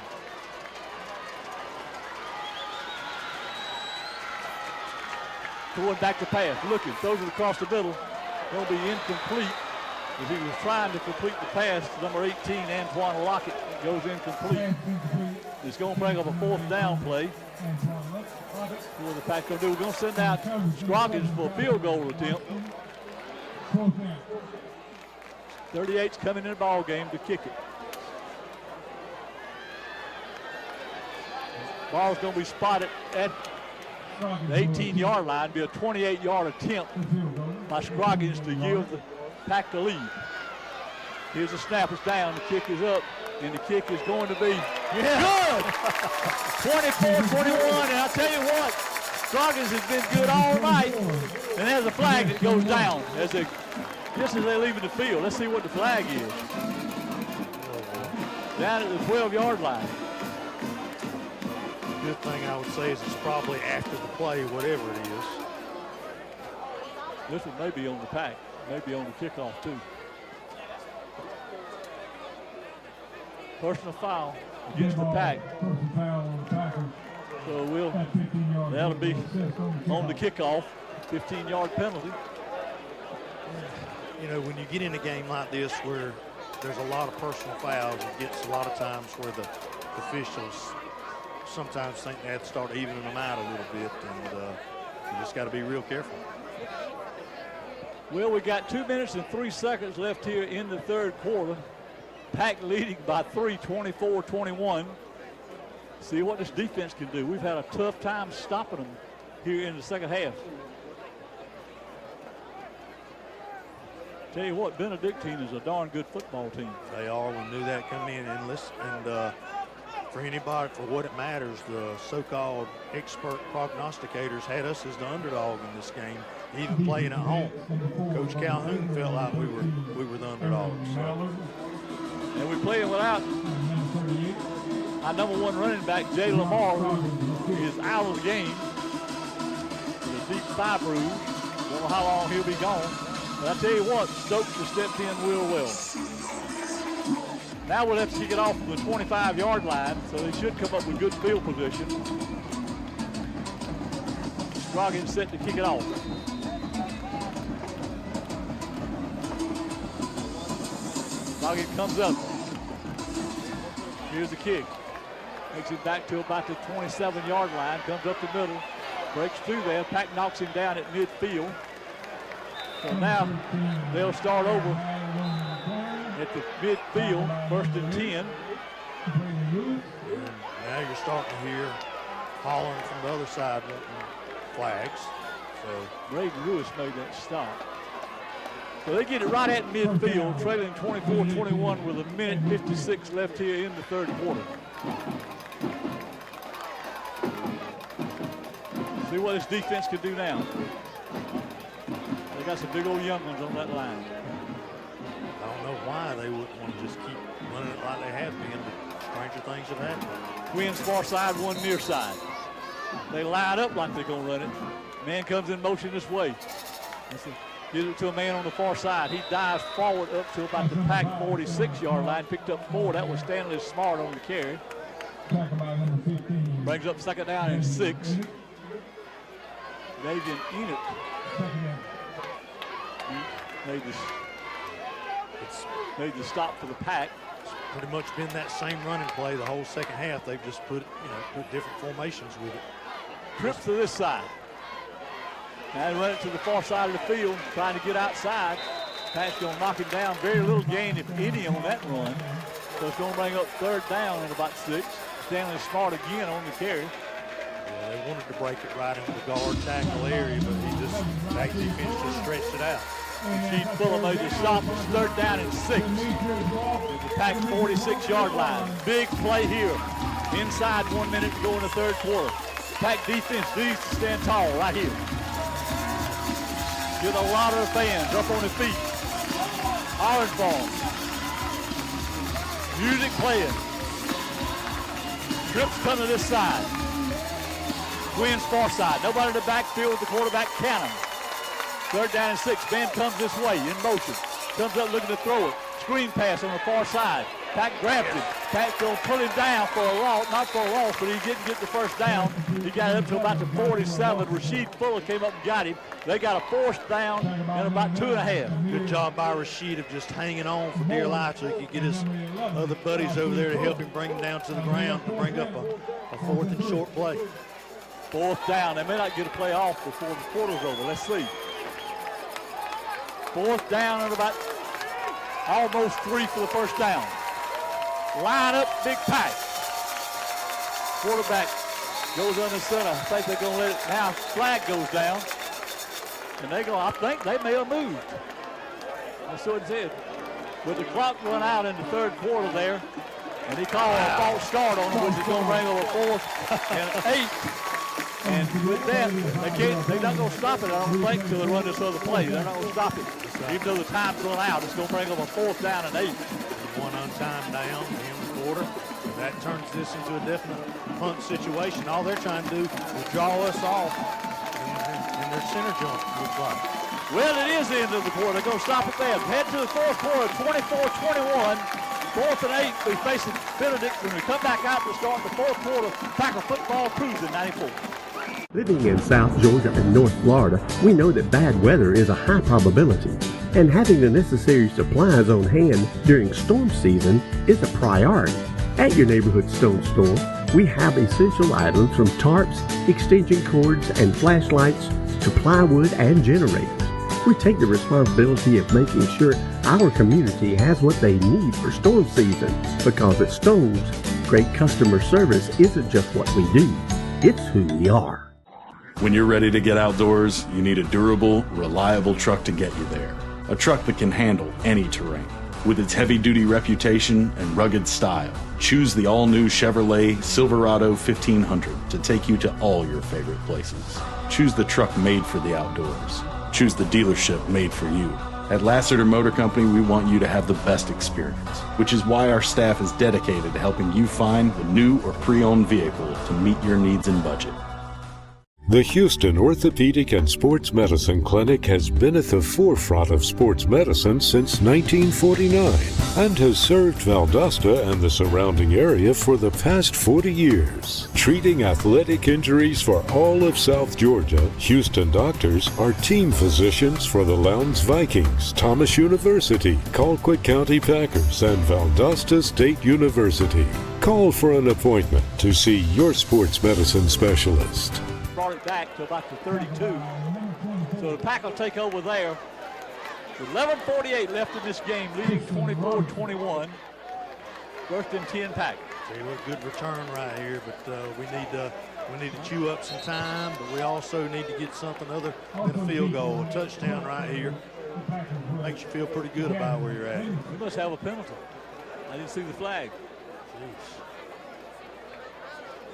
Throwing back to pass, looking, throws it across the middle. Going to be incomplete as he was trying to complete the pass to number 18, Antoine Lockett. Goes incomplete. It's going to bring up a 4th down play. What the Pack going to do? We're going to send out Scroggins for a field goal attempt. 38's coming in the ball game to kick it. Ball's going to be spotted at the 18-yard line. Be a 28-yard attempt by Scroggins to give the Pack the lead. Here's the snap. It's down. The kick is up, and the kick is going to be good. 24-21. And I'll tell you what, Scroggins has been good all night. And there's a flag that goes down just as they're leaving the field. Let's see what the flag is. Down at the 12-yard line. good thing I would say is it's probably after the play, whatever it is. This one may be on the pack, maybe on the kickoff too. Personal foul against the pack. So that'll be on the kickoff, 15-yard penalty. You know, when you get in a game like this where there's a lot of personal fouls, it gets a lot of times where the officials sometimes think they have to start evening them out a little bit, and you just got to be real careful. Well, we got 2 minutes and 3 seconds left here in the third quarter. Pack leading by 3, 24-21. See what this defense can do. We've had a tough time stopping them here in the second half. Tell you what, Benedictine is a darn good football team. They are. We knew that coming in. And listen, and for anybody, for what it matters, the so-called expert prognosticators had us as the underdog in this game, even playing at home. Coach Calhoun felt like we were the underdogs. So. And we're playing without our #1 running back, Jay Lamar, who is out of the game with a deep thigh bruise. Don't know how long he'll be gone. But I tell you what, Stokes has stepped in real well. Now we'll have to kick it off from the 25-yard line, so they should come up with good field position. Scoggins set to kick it off. Scoggins comes up. Here's the kick. Makes it back to about the 27-yard line. Comes up the middle. Breaks through there. Pack knocks him down at midfield. So now they'll start over at the midfield, 1st and 10. And now you're starting to hear hollering from the other side, flags. So Braden Lewis made that stop. So they get it right at midfield, trailing 24-21 with 1:56 left here in the third quarter. See what this defense can do now. They got some big old young ones on that line. I don't know why they wouldn't want to just keep running it like they have been, but stranger things have happened. Twins far side, one near side. They line up like they're going to run it. Man comes in motion this way. Gives it to a man on the far side. He dives forward up to about the Pack 46-yard line. Picked up 4. That was Stanley Smart on the carry. Brings up second down and 6. Davian Enoch made the stop for the Pack. It's pretty much been that same running play the whole second half. They've just put different formations with it. Trips to this side. Now they run it to the far side of the field, trying to get outside. Pack's going to knock him down. Very little gain, if any, on that run. So it's going to bring up third down at about 6. Stanley Smart again on the carry. Yeah, they wanted to break it right into the guard tackle area, but that defense just stretched it out. Chief Fuller made the stop. It's third down and 6. At the Pack 46-yard line. Big play here. Inside 1 minute to go in the third quarter. Pack defense needs to stand tall right here. Get a lot of fans up on their feet. Orange ball. Music playing. Trips coming to this side. Twins far side. Nobody in the backfield with the quarterback cannon. Third down and 6. Ben comes this way in motion. Comes up looking to throw it. Screen pass on the far side. Pack grabs him. Pack going to pull him down for a loss. Not for a loss, but he didn't get the first down. He got it up to about the 47. Rasheed Fuller came up and got him. They got a fourth down and about 2.5. Good job by Rasheed of just hanging on for dear life so he could get his other buddies over there to help him bring him down to the ground to bring up a 4th and short play. Fourth down. They may not get a play off before the quarter's over. Let's see. Fourth down and about almost 3 for the first down. Line up, big Pack. Quarterback goes under center. I think they're going to let it. Now flag goes down. And they go, I think they may have moved. That's what it said. With the clock run out in the third quarter there, and he called a false start on them, which is going to bring over 4th and 8. And with that, they're not going to stop it, I don't think, until they run this other play. They're not going to stop it. Even though the time's run out, it's going to bring over 4th down and 8. One time down in the quarter. That turns this into a definite punt situation. All they're trying to do is draw us off in their center jump, looks like. Well, it is the end of the quarter. They're going to stop it there. Head to the fourth quarter, 24-21. 4th and 8, we facing Benedictine. When we come back out to start the fourth quarter, Packer football cruising 94. Living in South Georgia and North Florida, we know that bad weather is a high probability, and having the necessary supplies on hand during storm season is a priority. At your neighborhood stone store, we have essential items from tarps, extension cords, and flashlights to plywood and generators. We take the responsibility of making sure our community has what they need for storm season, because at Stone's, great customer service isn't just what we do, it's who we are. When you're ready to get outdoors, you need a durable, reliable truck to get you there. A truck that can handle any terrain. With its heavy-duty reputation and rugged style, choose the all-new Chevrolet Silverado 1500 to take you to all your favorite places. Choose the truck made for the outdoors. Choose the dealership made for you. At Lassiter Motor Company, we want you to have the best experience, which is why our staff is dedicated to helping you find the new or pre-owned vehicle to meet your needs and budget. The Houston Orthopedic and Sports Medicine Clinic has been at the forefront of sports medicine since 1949 and has served Valdosta and the surrounding area for the past 40 years. Treating athletic injuries for all of South Georgia, Houston doctors are team physicians for the Lowndes Vikings, Thomas University, Colquitt County Packers, and Valdosta State University. Call for an appointment to see your sports medicine specialist. Brought it back to about the 32. So the Pack will take over there. 11:48 left in this game, leading 24-21. First and 10 Pack. They look good return right here, but we need to chew up some time, but we also need to get something other than a field goal. A touchdown right here makes you feel pretty good about where you're at. We must have a penalty. I didn't see the flag. Jeez.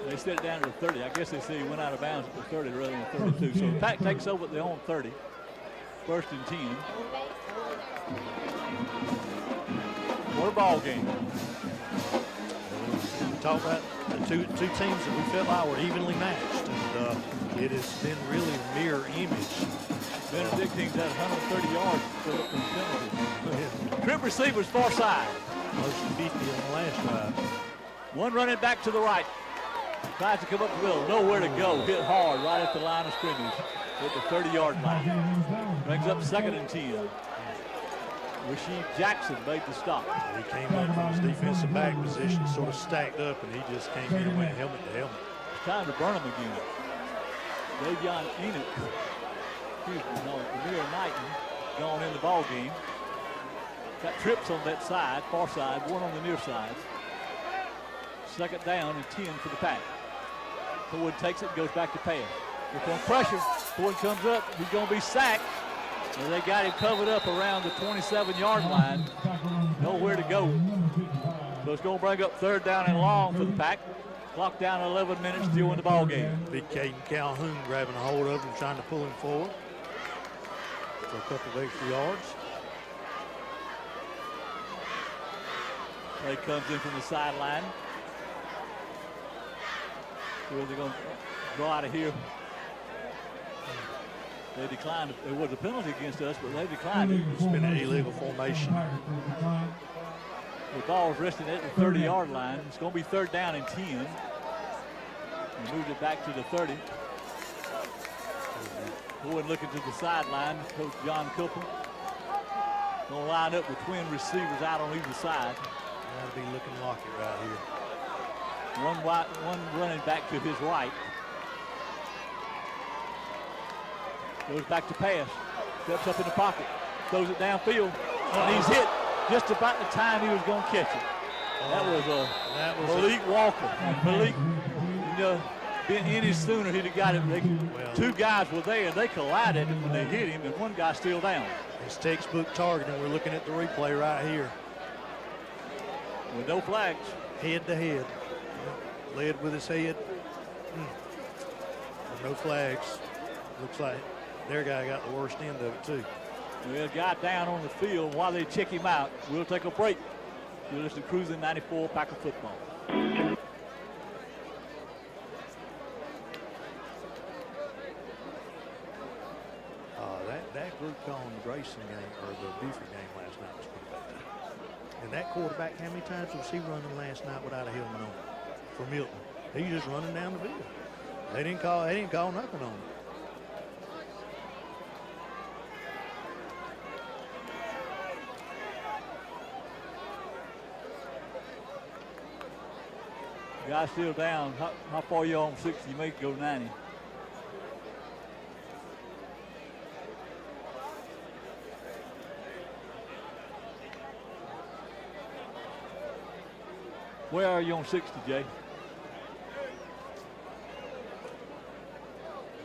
They set it down to the 30. I guess they say he went out of bounds at the 30 rather than the 32. So the Pack takes over at their own 30. First and 10. What a ball game. We talked about the two teams that we felt like were evenly matched, and it has been really a mirror image. Benedictine's had 130 yards for the penalty. Trip receivers far side. Close to 50 on the last drive. One running back to the right. Tries to come up the middle, nowhere to go. Hit hard right at the line of scrimmage at the 30-yard line. Brings up 2nd and 10. Rasheed Jackson made the stop. He came up from his defensive back position, sort of stacked up, and he just can't get away helmet to helmet. It's time to burn him again. Davion Enoch, Amir Knighton, gone in the ball game. Got trips on that side, far side, one on the near side. 2nd down and 10 for the Pack. Forward takes it, goes back to pass. With on pressure, Forward comes up, he's going to be sacked. And they got him covered up around the 27-yard line. Nowhere to go. So it's going to bring up 3rd down and long for the Pack. Clock down 11 minutes, still in the ball game. Big Caden Calhoun grabbing a hold of him, trying to pull him forward for a couple of extra yards. Play comes in from the sideline. Where they're going to go out of here. They declined. There was a penalty against us, but they declined it. It's been an illegal formation. The ball's resting at the 30-yard line. It's going to be 3rd down and 10. And moved it back to the 30. Forward looking to the sideline. Coach John Cooper going to line up with twin receivers out on either side. That'll be looking locky right here. One running back to his right. Goes back to pass. Steps up in the pocket. Throws it downfield. And he's hit just about the time he was going to catch it. That was Malik Walker. And Malik, been any sooner, he'd have got it. Two guys were there, and they collided when they hit him, and one guy still down. It's textbook targeting. We're looking at the replay right here. With no flags. Head to head. Led with his head. With no flags. Looks like their guy got the worst end of it, too. Well, guy down on the field. While they check him out, we'll take a break. You're listening to Cruising 94 Packer Football. That group calling the Grayson game or the Buford game last night was pretty bad. And that quarterback, how many times was he running last night without a helmet on for Milton? He was just running down the field. They didn't call nothing on him. Guys still down. How far are you on 60? You may go 90. Where are you on 60, Jay?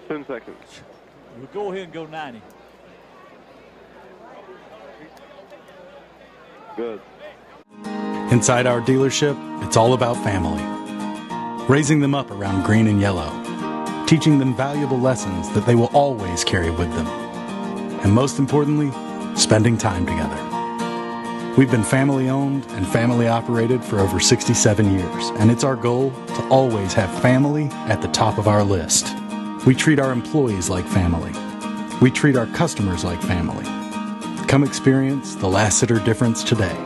10 seconds. We'll go ahead and go 90. Good. Inside our dealership, it's all about family. Raising them up around green and yellow. Teaching them valuable lessons that they will always carry with them. And most importantly, spending time together. We've been family owned and family operated for over 67 years, and it's our goal to always have family at the top of our list. We treat our employees like family. We treat our customers like family. Come experience the Lassiter difference today.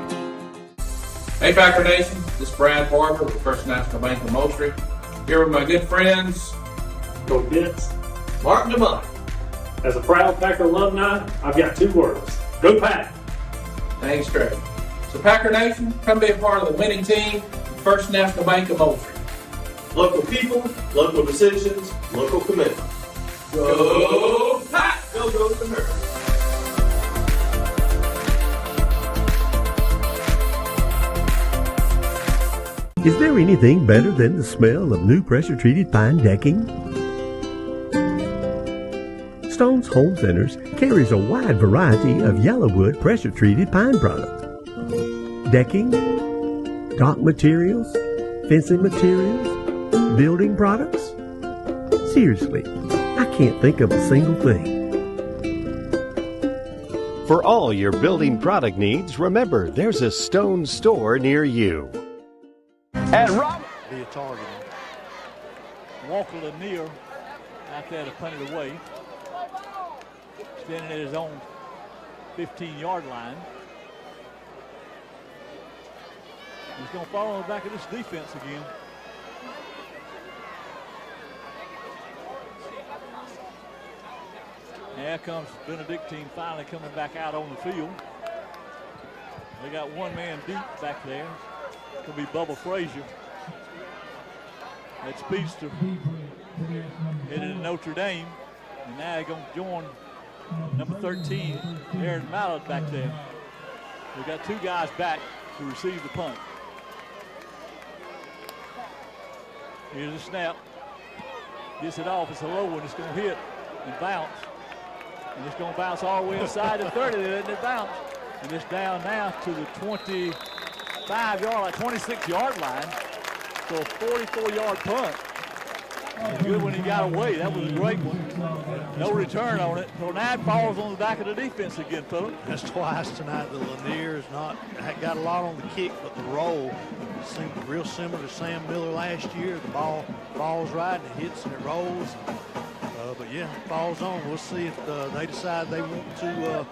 Hey Packer Nation, this is Brad Barber with First National Bank of Moultrie. Here with my good friends, Go Bits. Mark and DeMont. As a proud Packer alumni, I've got two words. Go Pack! Thanks, Trey. So Packer Nation, come be a part of the winning team at First National Bank of Moultrie. Local people, local decisions, local commitment. Go Pack! Go the Nerds. Is there anything better than the smell of new pressure-treated pine decking? Stone's Home Centers carries a wide variety of Yellowwood pressure-treated pine products. Decking, dock materials, fencing materials, building products. Seriously, I can't think of a single thing. For all your building product needs, remember there's a Stone store near you. At Robert. Be a target. Walker Lanier out there to punt it away. Standing at his own 15-yard line. He's going to fall on the back of this defense again. Here comes Benedictine finally coming back out on the field. They got one man deep back there. It's going to be Bubba Frazier. That speedster headed to Notre Dame. And now they're going to join number 13, Aaron Mallett back there. We've got two guys back to receive the punt. Here's a snap. Gets it off. It's a low one. It's going to hit and bounce. And it's going to bounce all the way inside the 30. They let it bounce. And it's down now to the 25-yard line, 26-yard line. So a 44-yard punt. Good when he got away. That was a great one. No return on it. So now it falls on the back of the defense again, Phillip. That's twice tonight. The Lanier's got a lot on the kick, but the roll seemed real similar to Sam Miller last year. The ball falls right and it hits and it rolls. But yeah, it falls on. We'll see if they decide they want to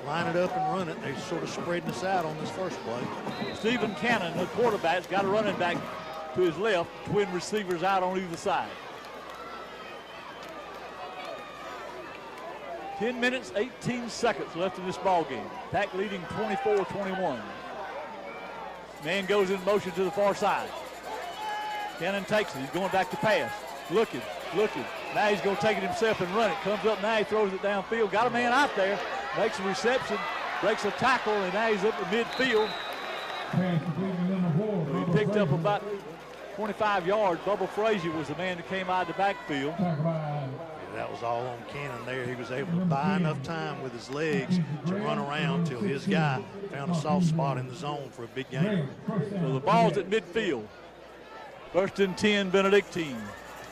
line it up and run it. They're sort of spreading us out on this first play. Stephen Cannon, the quarterback's got a running back to his left. Twin receivers out on either side. 10 minutes, 18 seconds left in this ball game. Pack leading 24-21. Man goes in motion to the far side. Cannon takes it. He's going back to pass. Looking. Now he's going to take it himself and run it. Comes up now, he throws it downfield. Got a man out there. Makes a reception. Breaks a tackle, and now he's up at midfield. He picked up about 25 yards. Bubba Frazier was the man that came out of the backfield. That was all on Cannon there. He was able to buy enough time with his legs to run around till his guy found a soft spot in the zone for a big gain. So the ball's at midfield. First and 10, Benedictine.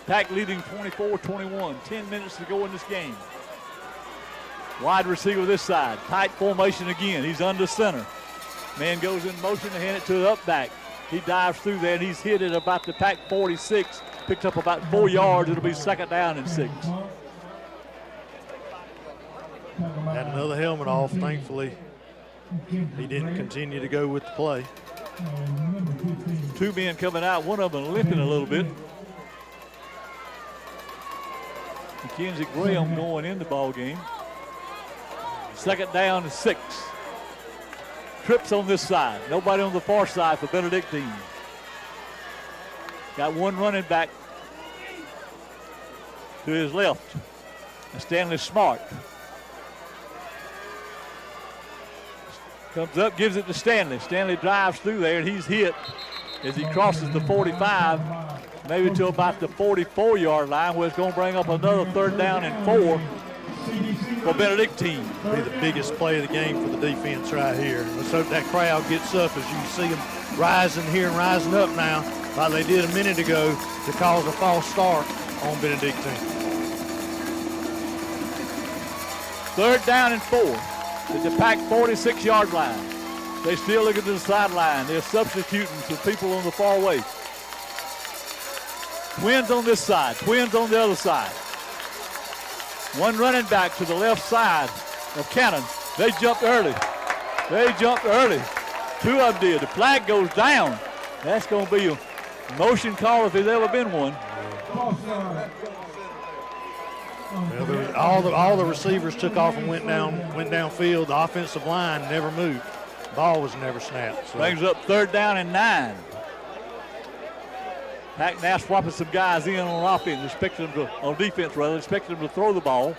Pack leading 24-21. 10 minutes to go in this game. Wide receiver this side. Tight formation again. He's under center. Man goes in motion to hand it to the up back. He dives through there, and he's hit at about the Pack 46. Picks up about 4 yards. It'll be 2nd down and 6. Had another helmet off, thankfully. He didn't continue to go with the play. 2 men coming out, one of them limping a little bit. Mackenzie Graham going in the ball game. 2nd down and 6. Trips on this side. Nobody on the far side for Benedictine. Got one running back to his left. Stanley Smart. Comes up, gives it to Stanley. Stanley drives through there, and he's hit as he crosses the 45, maybe to about the 44-yard line, where it's going to bring up another 3rd down and 4 for Benedictine. Be the biggest play of the game for the defense right here. Let's hope that crowd gets up as you see them rising here and rising up now, like they did a minute ago, to cause a false start on Benedictine. 3rd down and 4 at the Pack 46-yard line. They still look at the sideline. They're substituting for people on the far way. Twins on this side, twins on the other side. One running back to the left side of Cannon. They jumped early. They jumped early. 2 of them did. The flag goes down. That's going to be a motion call if there's ever been one. Well, all the receivers took off and went downfield. The offensive line never moved. Ball was never snapped. So. Brings up 3rd down and 9. Pack now swapping some guys in on offense, expecting them to, on defense rather, expecting them to throw the ball.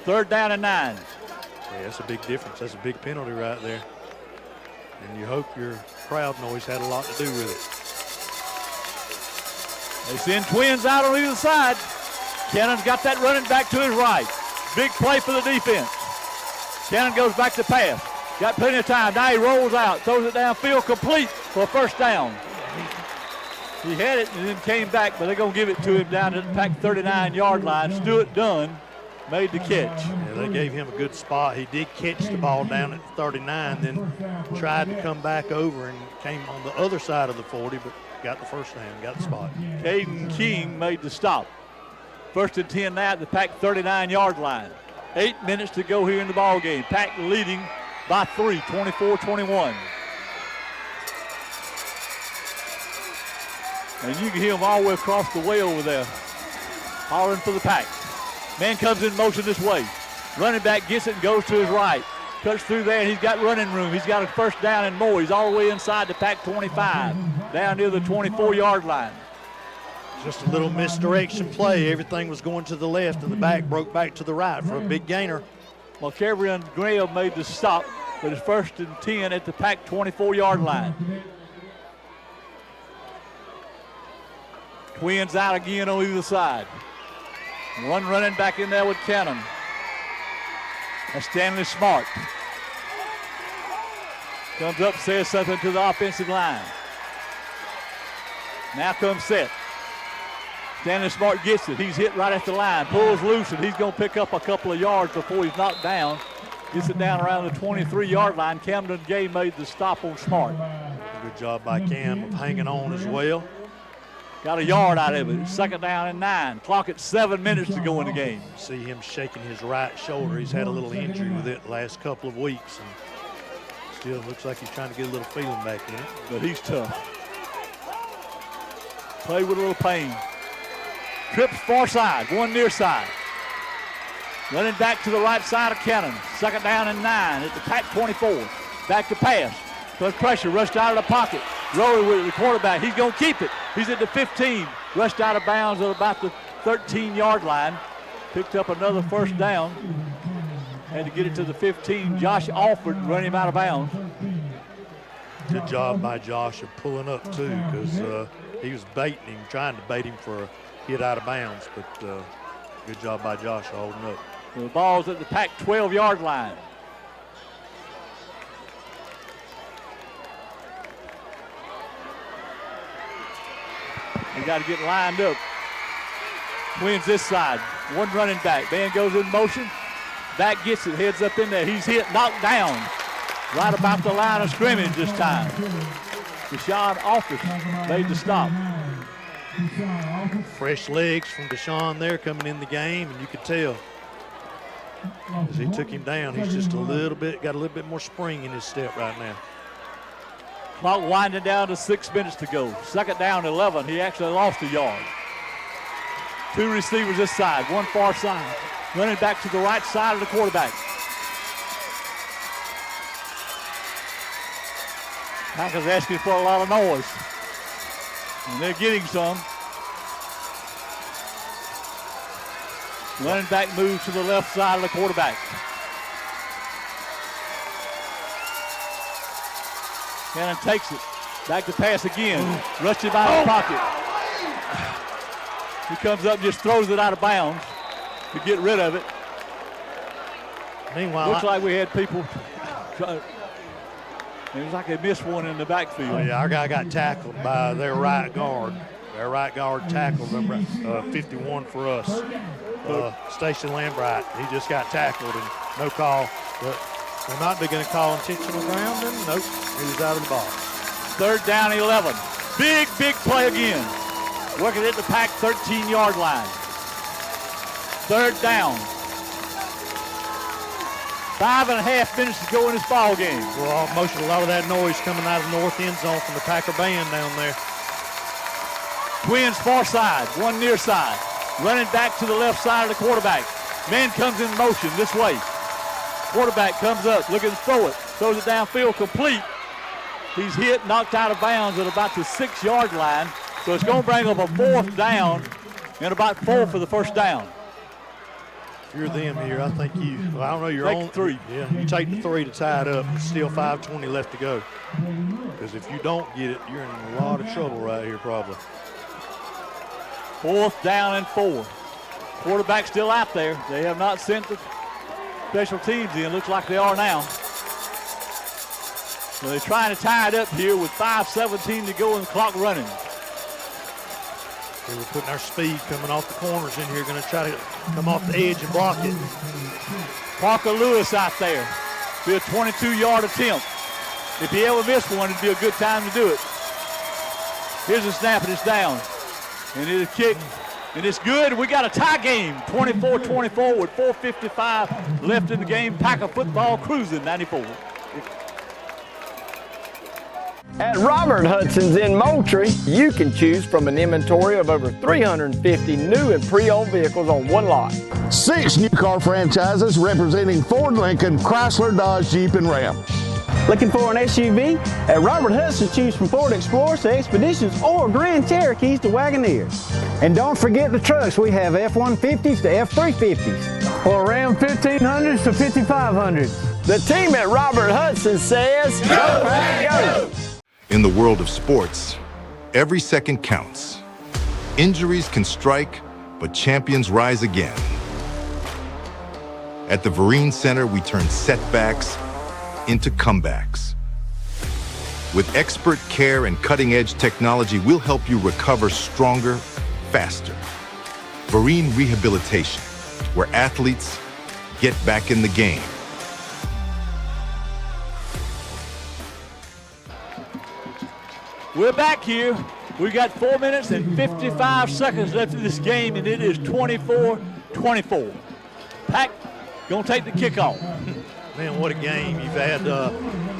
3rd down and 9. Yeah, that's a big difference. That's a big penalty right there. And you hope your crowd noise had a lot to do with it. They send twins out on either side. Cannon's got that running back to his right. Big play for the defense. Cannon goes back to pass. Got plenty of time. Now he rolls out, throws it downfield, complete for a 1st down. He had it and then came back, but they're going to give it to him down at the Pack 39-yard line. Stewart Dunn made the catch. Yeah, they gave him a good spot. He did catch the ball down at 39, then tried to come back over and came on the other side of the 40, but got the 1st down, got the spot. Caden King made the stop. 1st and 10 now at the Pack 39-yard line. 8 minutes to go here in the ball game. Pack leading by 3, 24-21. And you can hear them all the way across the way over there, hollering for the Pack. Man comes in motion this way. Running back gets it and goes to his right. Cuts through there, and he's got running room. He's got a 1st down and more. He's all the way inside the Pack 25, down near the 24-yard line. Just a little misdirection play. Everything was going to the left, and the back broke back to the right for a big gainer. Well, Cameron Graham made the stop, but it's 1st and 10 at the Pack 24-yard line. Twins out again on either side. One running back in there with Cannon. That's Stanley Smart. Comes up, says something to the offensive line. Now comes set. Stanley Smart gets it. He's hit right at the line. Pulls loose, and he's going to pick up a couple of yards before he's knocked down. Gets it down around the 23-yard line. Camden Gay made the stop on Smart. Good job by Cam of hanging on as well. Got a yard out of it. 2nd down and 9. Clock at 7 minutes to go in the game. See him shaking his right shoulder. He's had a little injury with it the last couple of weeks, and still looks like he's trying to get a little feeling back in it. But he's tough. Play with a little pain. Trips far side, one near side. Running back to the right side of Cannon. 2nd down and 9 at the Pack 24. Back to pass. Plus pressure, rushed out of the pocket. Rolling with the quarterback. He's going to keep it. He's at the 15. Rushed out of bounds at about the 13-yard line. Picked up another 1st down. Had to get it to the 15. Josh Alford running him out of bounds. Good job by Josh of pulling up, too, because he was baiting him, trying to bait him for a hit out of bounds. But good job by Josh holding up. The ball's at the Pack 12-yard line. They got to get lined up. Twins this side. One running back. Man goes in motion. Back gets it. Heads up in there. He's hit. Knocked down. right about the line of scrimmage this time. Deshaun Office made the stop. Fresh legs from Deshaun there coming in the game, and you could tell as he took him down, he's just got a little bit more spring in his step right now. Clock winding down to 6 minutes to go. Second down, 11. He actually lost a yard. Two receivers this side, one far side. Running back to the right side of the quarterback. Packers asking for a lot of noise. And they're getting some. Running back moves to the left side of the quarterback. Cannon takes it. Back to pass again. Rushes out of the pocket. He comes up and just throws it out of bounds to get rid of it. Meanwhile, looks like we had people try. It was like they missed one in the backfield. Oh yeah, our guy got tackled by their right guard. Their right guard tackled number 51 for us. Station Lambright. He just got tackled and no call. But they're not going to call intentional grounding. Nope, he was out of the box. Third down, 11. Big play again. Working at the Pack 13-yard line. Third down. 5.5 minutes to go in this ball game. Well, a lot of that noise coming out of the north end zone from the Packer band down there. Twins far side, one near side. Running back to the left side of the quarterback. Man comes in motion this way. Quarterback comes up, looking to throw it. Throws it downfield, complete. He's hit, knocked out of bounds at about the 6-yard line. So it's going to bring up a fourth down and about 4 for the first down. If you're them here, I think I don't know, you're take on 3. Yeah, you take the 3 to tie it up. It's still 5:20 left to go. Because if you don't get it, you're in a lot of trouble right here probably. Fourth down and 4. Quarterback still out there. They have not sent the special teams in. Looks like they are now. So they're trying to tie it up here with 5:17 to go and the clock running. So we're putting our speed coming off the corners in here. Going to try to come off the edge and block it. Parker Lewis out there. Be a 22-yard attempt. If he ever missed one, it'd be a good time to do it. Here's a snap and it's down. And it's kicked, and it's good. We got a tie game, 24-24 with 4:55 left in the game. Packer football cruising 94. At Robert Hudson's in Moultrie, you can choose from an inventory of over 350 new and pre-owned vehicles on one lot. 6 new car franchises representing Ford, Lincoln, Chrysler, Dodge, Jeep, and Ram. Looking for an SUV? At Robert Hudson, choose from Ford Explorers to Expeditions or Grand Cherokees to Wagoneers. And don't forget the trucks. We have F-150s to F-350s. Or Ram 1500s to 5500s. The team at Robert Hudson says, Go Pack, go! In the world of sports, every second counts. Injuries can strike, but champions rise again. At the Vereen Center, we turn setbacks into comebacks. With expert care and cutting-edge technology, we'll help you recover stronger, faster. Vereen Rehabilitation, where athletes get back in the game. We're back here. We got 4 minutes and 55 seconds left in this game, and it is 24-24. Pack gonna take the kickoff. Man, what a game. You've had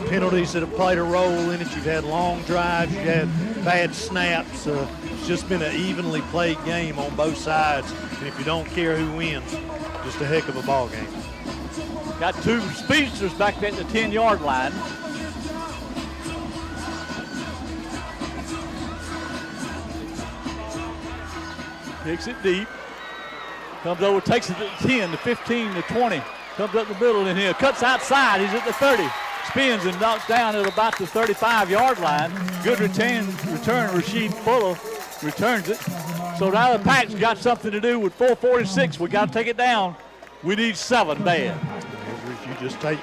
penalties that have played a role in it. You've had long drives. You've had bad snaps. It's just been an evenly played game on both sides. And if you don't care who wins, just a heck of a ball game. Got 2 speedsters back at the 10-yard line. Kicks it deep. Comes over, takes it to 10, to 15, to 20. Comes up the middle in here. Cuts outside. He's at the 30. Spins and knocks down at about the 35-yard line. Good return. Rasheed Fuller returns it. So now the Pack's got something to do with 4:46. We got to take it down. We need 7 bad. If you just take,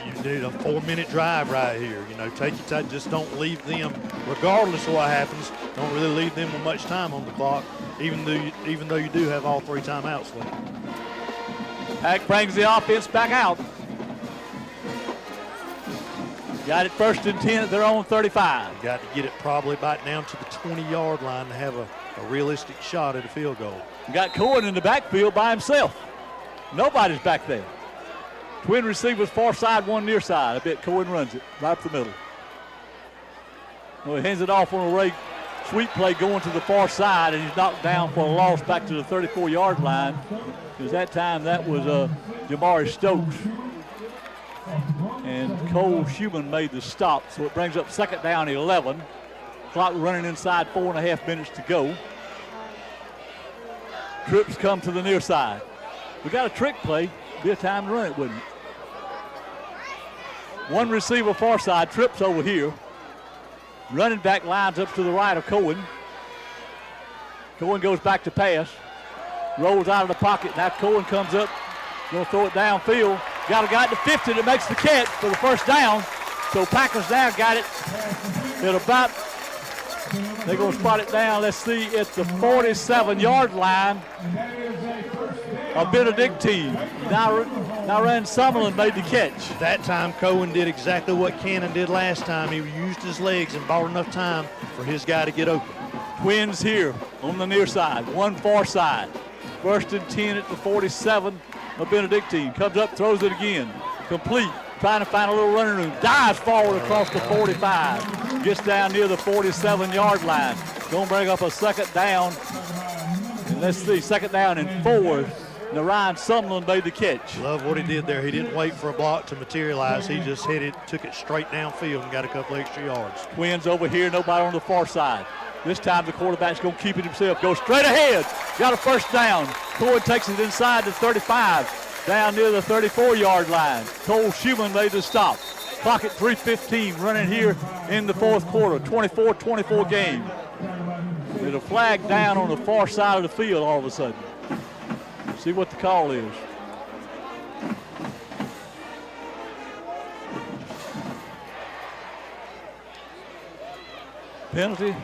you need a 4-minute drive right here. Take your time. Just don't leave them, regardless of what happens, don't really leave them with much time on the clock, even though you do have all 3 timeouts left. Pack brings the offense back out. Got it first and 10 at their own 35. You got to get it probably back down to the 20-yard line to have a realistic shot at a field goal. You got Cohen in the backfield by himself. Nobody's back there. Twin receivers far side, one near side. I bet Cohen runs it right up the middle. Well, he hands it off on a sweep play going to the far side, and he's knocked down for a loss back to the 34-yard line. Because that time that was Jamari Stokes. And Cole Schumann made the stop, so it brings up second down 11. Clock running inside, 4.5 minutes to go. Trips come to the near side. We got a trick play. Be a time to run it, wouldn't it? One receiver far side, trips over here. Running back lines up to the right of Cohen. Cohen goes back to pass. Rolls out of the pocket. Now Cohen comes up. Going to throw it downfield. Got a guy at the 50 that makes the catch for the first down. So Packers now got it at about, they're going to spot it down, let's see, at the 47-yard line of Benedictine. Now Ryan Summerlin made the catch. That time Cohen did exactly what Cannon did last time. He used his legs and bought enough time for his guy to get open. Twins here on the near side, one far side. First and 10 at the 47 of Benedictine. Comes up, throws it again. Complete. Trying to find a little running room. Dives forward across the 45. Gets down near the 47-yard line. Going to bring up a second down. And let's see, second down and 4. Now Ryan Sumlin made the catch. Love what he did there. He didn't wait for a block to materialize. He just hit it, took it straight downfield and got a couple extra yards. Twins over here, nobody on the far side. This time the quarterback's going to keep it himself. Goes straight ahead. Got a first down. Cohen takes it inside the 35. Down near the 34-yard line. Cole Schumann made the stop. Clock at 3:15 running here in the fourth quarter. 24-24 game. There's a flag down on the far side of the field all of a sudden. See what the call is. Penalty.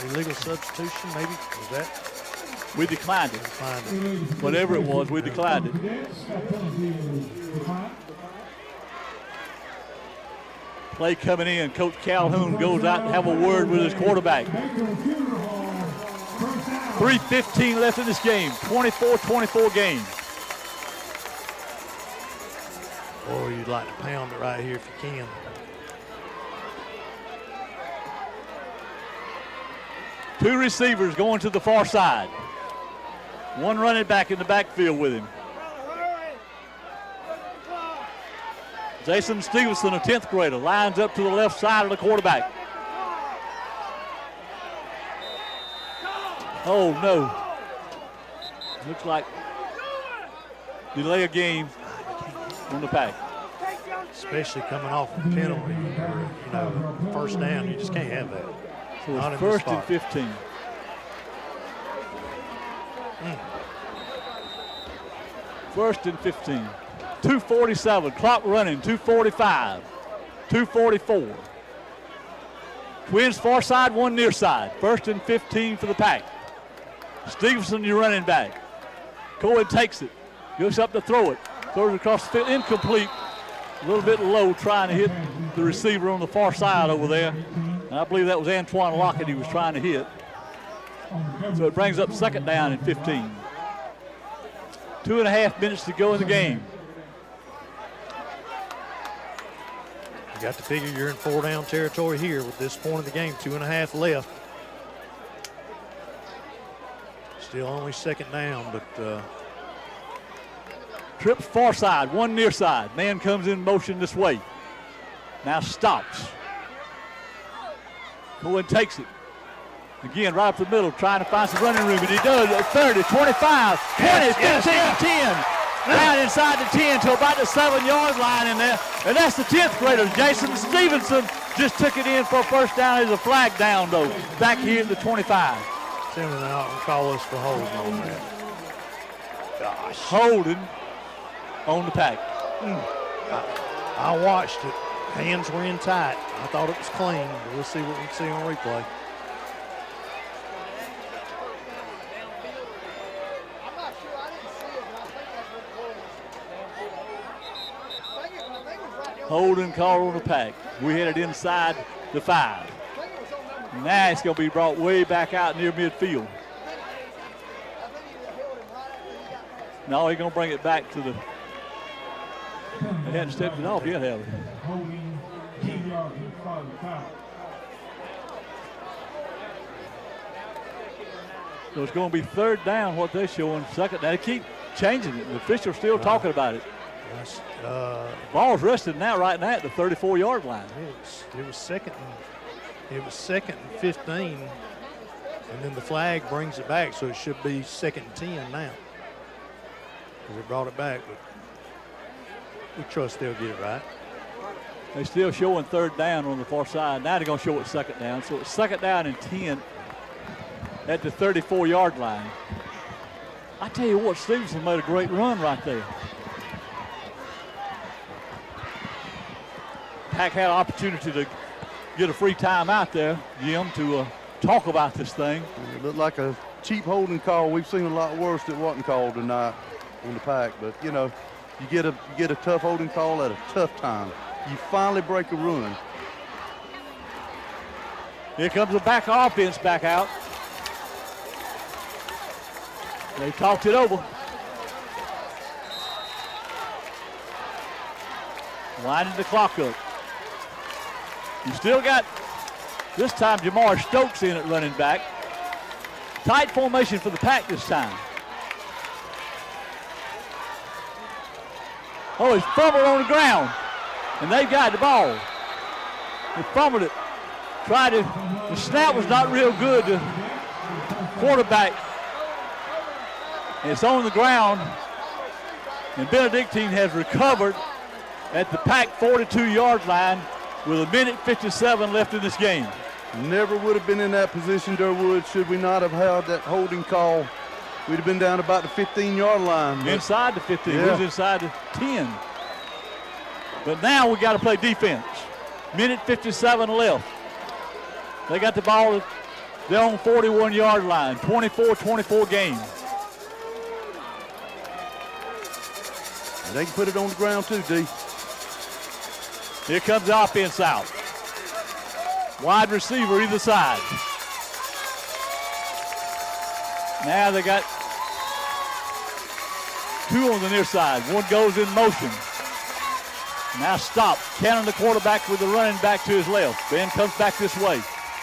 Illegal substitution, maybe? Was that? We declined it. Whatever it was, we declined it. Play coming in. Coach Calhoun goes out and have a word with his quarterback. 3:15 left in this game. 24-24 game. Oh, you'd like to pound it right here if you can. Two receivers going to the far side. One running back in the backfield with him. Jason Stevenson, a 10th grader, lines up to the left side of the quarterback. Oh, no. Looks like delay a game on the Pack. Especially coming off a penalty or, first down. You just can't have that. So it's first and 15. First and 15. 2:47, clock running, 2:45, 2:44. Twins far side, one near side. First and 15 for the Pack. Stevenson, your running back. Cohen takes it, goes up to throw it, throws it across the field, incomplete. A little bit low, trying to hit the receiver on the far side over there. And I believe that was Antoine Lockett he was trying to hit. So it brings up second down and 15. 2.5 minutes to go in the game. You got to figure you're in 4-down territory here with this point of the game. 2.5 left. Still only second down, but trips far side, one near side. Man comes in motion this way. Now stops. Cohen takes it. Again, right up the middle, trying to find some running room, and he does at 30, 25, 20, 15, 10. Down inside the 10 to about the 7-yard line in there. And that's the 10th grader, Jason Stevenson, just took it in for a first down. There's a flag down, though, back here at the 25. Send it out and call us for holding on that. Gosh. Holding on the Pack. I watched it. Hands were in tight. I thought it was clean. But we'll see what we can see on replay. Holding call on the pack. We had it inside the 5. Now it's going to be brought way back out near midfield. No, he's going to bring it back to the. They hadn't stepped it off yet, have they? Holding 10 yards in front of the foul. So it's going to be third down, what they're showing. Second down. They keep changing it. The official's still talking about it. Ball's rested now, right now at the 34-yard line. It was second and 15, and then the flag brings it back, so it should be second and 10 now. Because they brought it back, but we trust they'll get it right. They're still showing third down on the far side. Now they're going to show it second down. So it's second down and 10 at the 34-yard line. I tell you what, Stevenson made a great run right there. Pack had an opportunity to get a free time out there, Jim, to talk about this thing. It looked like a cheap holding call. We've seen a lot worse that wasn't called tonight on the Pack. But, you know, you get a tough holding call at a tough time. You finally break a run. Here comes the back offense back out. They talked it over. Winding the clock up. You still got, this time, Jamar Stokes in at running back. Tight formation for the Pack this time. Oh, he's fumbled on the ground, and they've got the ball. They fumbled it. The snap was not real good. The quarterback, it's on the ground, and Benedictine has recovered at the Pack 42-yard line with 1:57 left in this game. Never would have been in that position, Durwood, should we not have had that holding call. We'd have been down about the 15-yard line. Inside the 15, yeah. He was inside the 10. But now we got to play defense. 1:57 left. They got the ball, they're on 41-yard line, 24-24 game. And they can put it on the ground too, D. Here comes the offense out. Wide receiver either side. Now they got two on the near side. One goes in motion. Now stopped. Cannon, the quarterback, with the running back to his left. Ben comes back this way.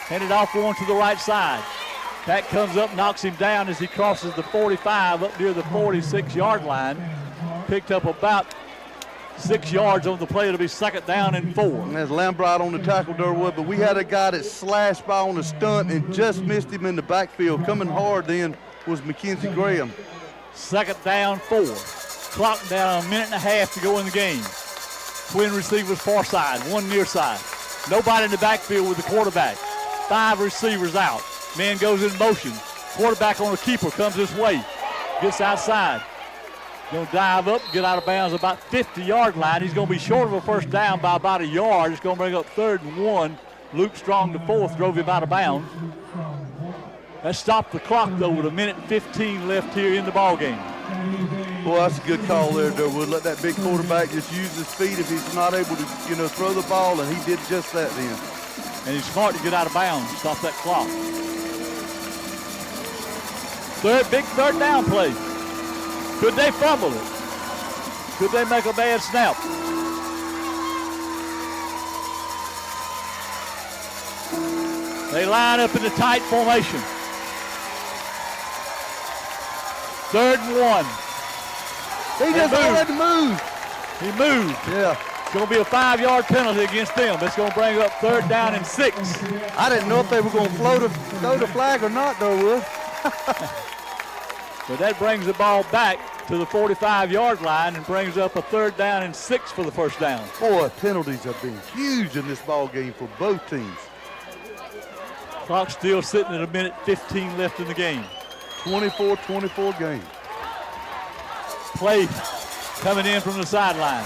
Handed off one to the right side. Pack comes up, knocks him down as he crosses the 45 up near the 46-yard line. Picked up about 6 yards on the play. It'll be second down and 4. And there's Lambright on the tackle, Durwood, but we had a guy that slashed by on a stunt and just missed him in the backfield. Coming hard then was Mackenzie Graham. Second down, 4. Clock down, a minute and a half to go in the game. Twin receivers far side, one near side. Nobody in the backfield with the quarterback. 5 receivers out. Man goes in motion. Quarterback on a keeper comes this way. Gets outside. Going to dive up, get out of bounds about 50-yard line. He's going to be short of a first down by about a yard. It's going to bring up 3rd and 1. Luke Strong, the 4th, drove him out of bounds. That stopped the clock, though, with 1:15 left here in the ball game. Boy, that's a good call there, Durwood. Let that big quarterback just use his feet if he's not able to, throw the ball, and he did just that then. And he's smart to get out of bounds, stop that clock. Big third down play. Could they fumble it? Could they make a bad snap? They line up in the tight formation. 3rd and 1. He just had to move. He moved. Yeah. It's going to be a 5-yard penalty against them. It's going to bring up 3rd down and 6. I didn't know if they were going to throw the flag or not, Durwood. But that brings the ball back to the 45-yard line and brings up a 3rd down and 6 for the first down. Boy, penalties have been huge in this ball game for both teams. Clock still sitting at 1:15 left in the game. 24-24 game. Play coming in from the sideline.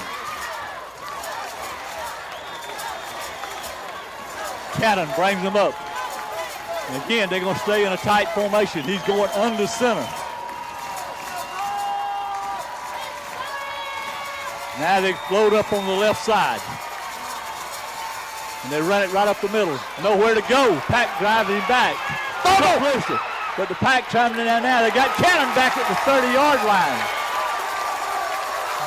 Cannon brings them up. And again, they're going to stay in a tight formation. He's going under center. Now they float up on the left side. And they run it right up the middle. Nowhere to go. Pack driving him back. But the Pack chiming in now. They got Cannon back at the 30-yard line.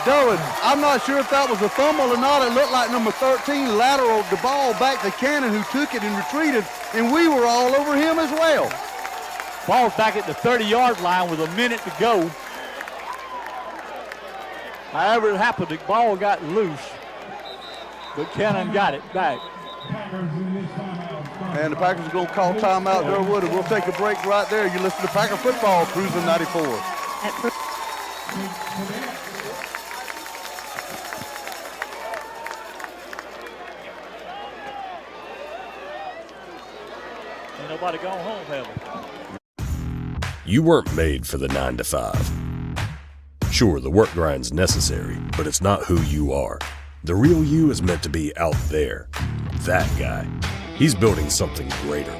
Derwin, I'm not sure if that was a fumble or not. It looked like number 13 lateraled the ball back to Cannon, who took it and retreated, and we were all over him as well. Ball's back at the 30-yard line with a minute to go. However it happened, the ball got loose, but Cannon got it back. And the Packers are going to call timeout, Durwood, and we'll take a break right there. You listen to Packer Football, Cruising 94. Ain't nobody gone home, have we? You weren't made for the 9 to 5. Sure, the work grind's necessary, but it's not who you are. The real you is meant to be out there. That guy. He's building something greater.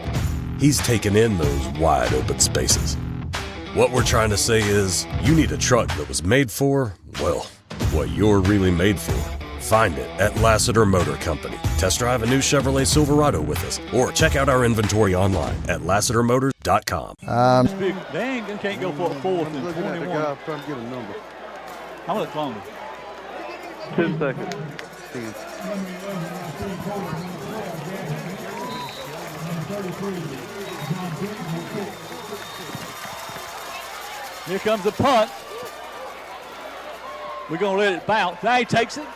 He's taken in those wide open spaces. What we're trying to say is, you need a truck that was made for, well, what you're really made for. Find it at Lassiter Motor Company. Test drive a new Chevrolet Silverado with us, or check out our inventory online at LassiterMotors.com. Dang, can't go for a fourth and 21. Guy trying to get a number. How much longer? 10 seconds. 10. Here comes the punt. We're going to let it bounce. Now he takes it.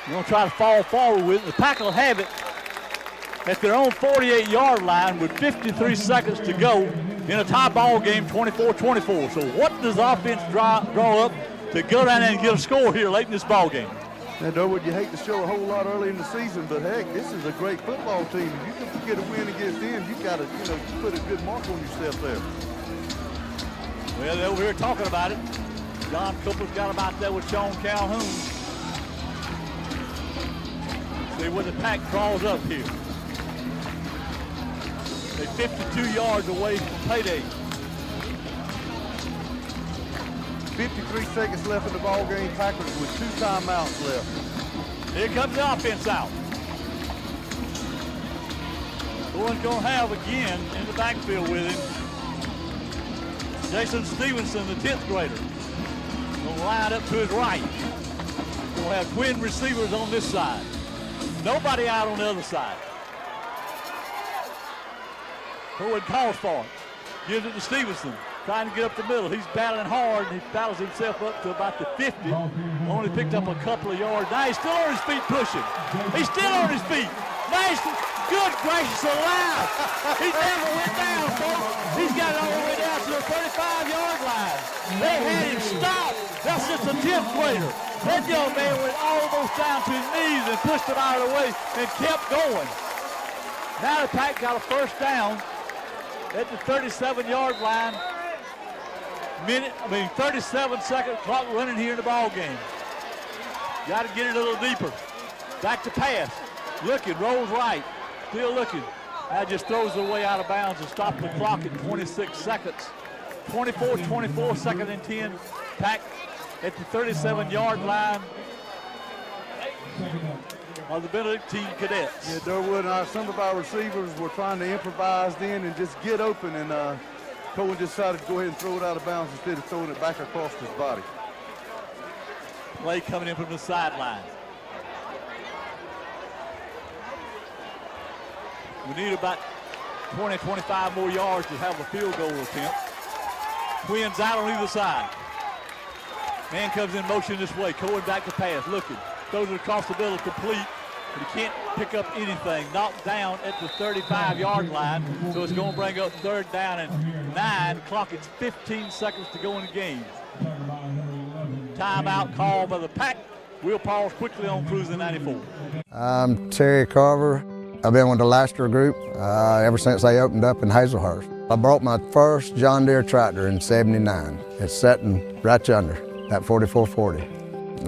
We're going to try to fall forward with it. The Pack will have it at their own 48-yard line with 53 seconds to go in a tie ball game, 24-24. So what does offense draw up to go down there and get a score here late in this ball game? Now, Durwood, you hate to show a whole lot early in the season, but heck, this is a great football team. If you can get a win against them, you got to, put a good mark on yourself there. Well, they're over here talking about it. John Cooper's got them out there with Sean Calhoun. See where the Pack draws up here. They're 52 yards away from payday. 53 seconds left in the ball game. Packers with 2 timeouts left. Here comes the offense out. Owen's going to have again in the backfield with him Jason Stevenson, the 10th grader. Going to line up to his right. Going to have twin receivers on this side. Nobody out on the other side. Owen calls for it. Gives it to Stevenson. Trying to get up the middle. He's battling hard, and he battles himself up to about the 50. Only picked up a couple of yards. Now he's still on his feet pushing. He's still on his feet. Nice. Good gracious alive. He never went down, folks. He's got it all the way down to the 35-yard line. They had him stopped. That's just a 10th grader. That young man went almost down to his knees and pushed it out of the way and kept going. Now the Pack got a first down at the 37-yard line. 37-second clock running here in the ball game. Got to get it a little deeper. Back to pass. Looking, rolls right. Still looking. Now just throws it away out of bounds and stops the clock at 26 seconds. 24-24, second and 10. Pack at the 37-yard line of the Benedictine Cadets. Yeah, Durwood, some of our receivers were trying to improvise then and just get open, and Cohen decided to go ahead and throw it out of bounds instead of throwing it back across his body. Play coming in from the sideline. We need about 20, 25 more yards to have a field goal attempt. Twins out on either side. Man comes in motion this way. Cohen back to pass, looking. Throws it across the middle, complete. But he can't pick up anything. Knocked down at the 35-yard line. So it's going to bring up 3rd down and 9. Clock, it's 15 seconds to go in the game. Timeout call by the Pack. We'll pause quickly on Cruising 94. I'm Terry Carver. I've been with the Lassiter group ever since they opened up in Hazelhurst. I brought my first John Deere tractor in '79. It's sitting right yonder, that 4440.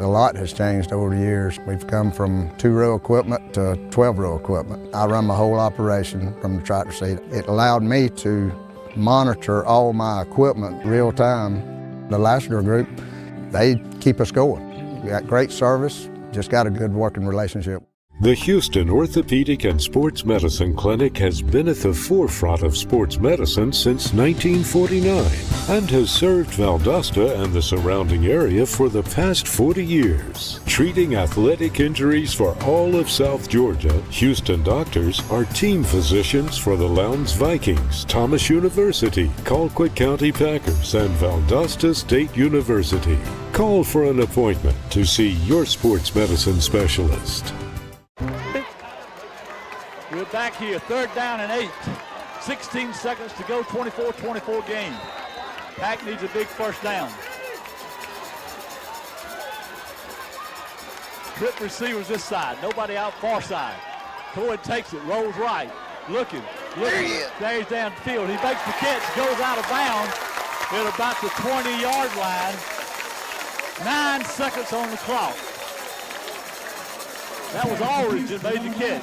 A lot has changed over the years. We've come from 2-row equipment to 12-row equipment. I run my whole operation from the tractor seat. It allowed me to monitor all my equipment real time. The Lassiter group, they keep us going. We got great service, just got a good working relationship. The Houston Orthopedic and Sports Medicine Clinic has been at the forefront of sports medicine since 1949 and has served Valdosta and the surrounding area for the past 40 years. Treating athletic injuries for all of South Georgia, Houston doctors are team physicians for the Lowndes Vikings, Thomas University, Colquitt County Packers, and Valdosta State University. Call for an appointment to see your sports medicine specialist. We're back here, 3rd down and 8. 16 seconds to go, 24-24 game. Pack needs a big first down. Trip receivers this side, nobody out far side. Coed takes it, rolls right, looking. There he's downfield. He makes the catch, goes out of bounds at about the 20-yard line. 9 seconds on the clock. That was Aldridge that made the catch.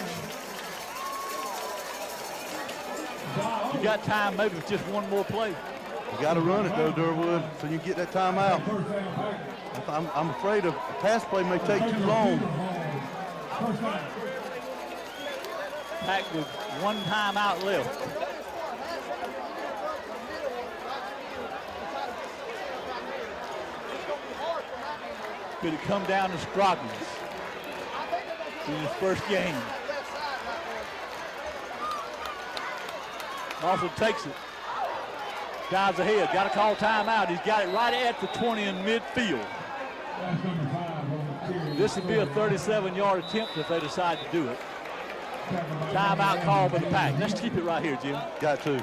You got time, maybe with just one more play. You got to run it though, Durwood, so you get that timeout. I'm afraid a pass play may take too long. Pack with one timeout left. Could it come down to Scroggins in his first game? Also takes it. Dives ahead. Got to call timeout. He's got it right at the 20 in midfield. This would be a 37-yard attempt if they decide to do it. Timeout call by the Pack. Let's keep it right here, Jim. Got to.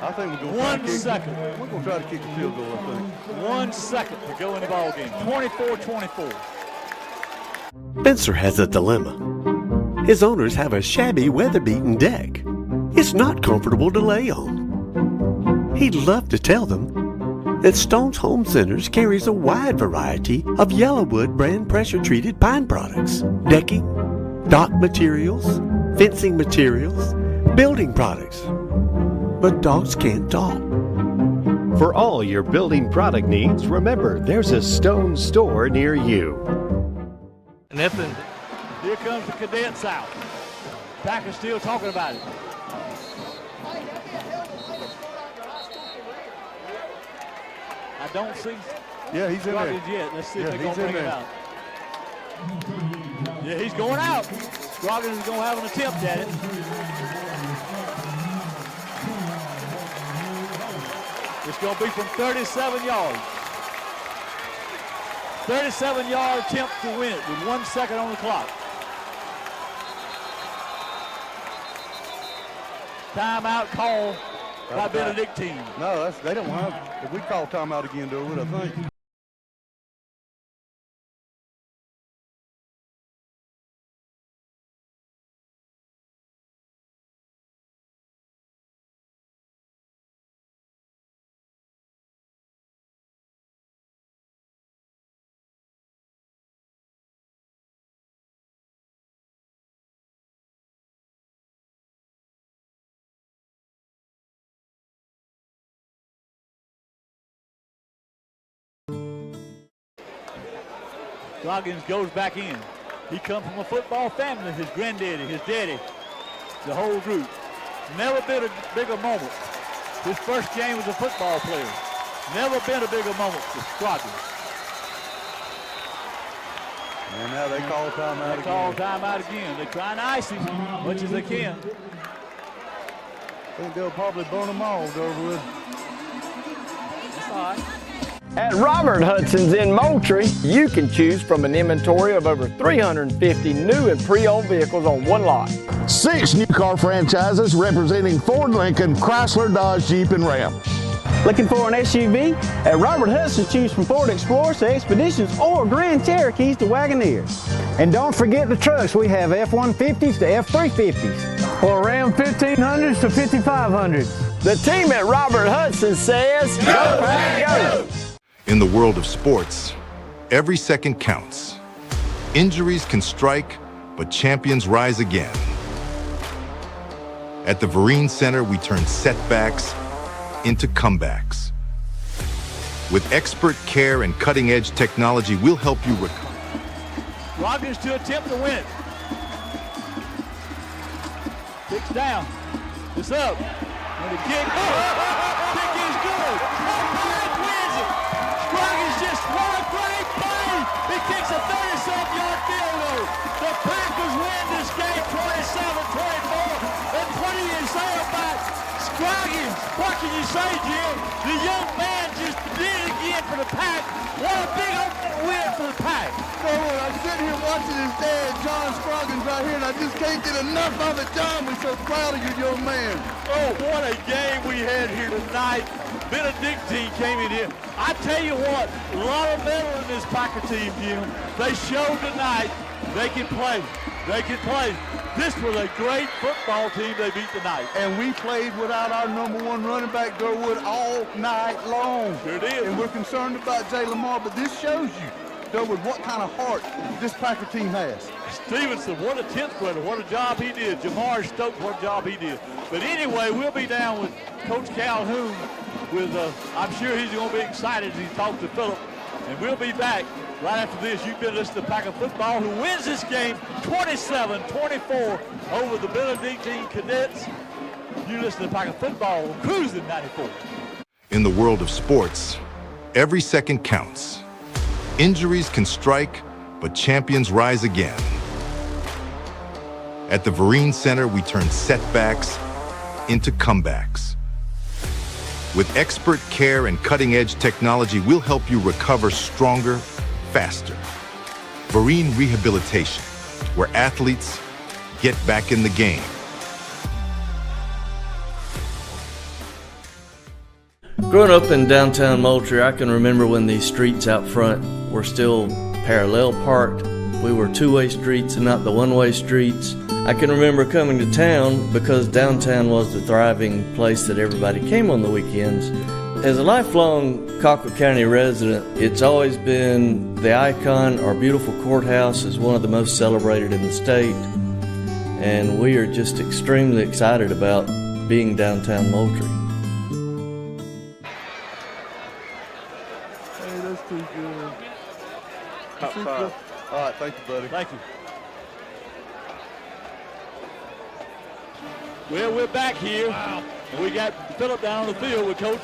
I think we're going to 1 second. We're going to try to kick a field goal, I think. 1 second to go in the ball game. 24-24. Spencer has a dilemma. His owners have a shabby, weather-beaten deck. It's not comfortable to lay on. He'd love to tell them that Stone's Home Centers carries a wide variety of Yellowwood brand pressure-treated pine products, decking, dock materials, fencing materials, building products. But dogs can't talk. For all your building product needs, remember there's a Stone store near you. Nothing. Here comes the cadets out. Packers still talking about it. I don't see. Yeah, he's in there. Yet. Let's see if they're going to bring him out. Yeah, he's going out. Scroggins is going to have an attempt at it. It's going to be from 37 yards. 37-yard attempt to win it with 1 second on the clock. Timeout call by Benedictine. No, they don't have. If we call timeout again, Durwood, I think. Scroggins goes back in. He comes from a football family. His granddaddy, his daddy, the whole group. Never been a bigger moment. His first game was a football player. Never been a bigger moment for Scroggins. And now they call timeout again. They call timeout again. They're trying to ice him as much as they can. I think they'll probably burn them all, Durwood. That's all right. At Robert Hudson's in Moultrie, you can choose from an inventory of over 350 new and pre-owned vehicles on one lot. 6 new car franchises representing Ford, Lincoln, Chrysler, Dodge, Jeep, and Ram. Looking for an SUV? At Robert Hudson, choose from Ford Explorers to Expeditions or Grand Cherokees to Wagoneers. And don't forget the trucks. We have F-150s to F-350s. Or Ram 1500s to 5500s. The team at Robert Hudson says, Go Pack, go! In the world of sports, every second counts. Injuries can strike, but champions rise again. At the Vereen Center, we turn setbacks into comebacks. With expert care and cutting-edge technology, we'll help you recover. Scroggins to attempt to win it. Kicks down. It's up. And the kick. Kick is good. Pack wins it. Scroggins just what a great play. He kicks a 37-yard field goal. The Packers win this game 27-24. And what do you say about Scroggins? What can you say, Jim? The young man just did it again for the Pack. What a big win for the Pack. I'm sitting here watching his dad, John Scroggins, right here, and I just can't get enough of it. John, we're so proud of you, young man. Oh, what a game we had here tonight. Benedictine came in here. I tell you what, a lot of metal in this Packer team, Jim. They showed tonight they can play. They can play. This was a great football team they beat tonight. And we played without our number one running back, Durwood, all night long. Sure did. And we're concerned about Jay Lamar, but this shows you, Durwood, what kind of heart this Packer team has. Stevenson, what a 10th grader, what a job he did. Jamar Stokes, what a job he did. But anyway, we'll be down with Coach Calhoun. I'm sure he's going to be excited as he talks to Phillip. And we'll be back right after this. You've been listening to Packer Football, who wins this game 27-24 over the Benedictine Cadets. You listen to Packer Football on Cruising 94. In the world of sports, every second counts. Injuries can strike, but champions rise again. At the Vereen Center, we turn setbacks into comebacks. With expert care and cutting-edge technology, we'll help you recover stronger, faster. Vereen Rehabilitation, where athletes get back in the game. Growing up in downtown Moultrie, I can remember when these streets out front were still parallel parked. We were two-way streets and not the one-way streets. I can remember coming to town because downtown was the thriving place that everybody came on the weekends. As a lifelong COLQUITT County resident, it's always been the icon. Our beautiful courthouse is one of the most celebrated in the state, and we are just extremely excited about being downtown Moultrie. Hey, that's too good. Top five. All right, thank you, buddy. Thank you. Well, we're back here. Wow. And we got Phillip down on the field with Coach.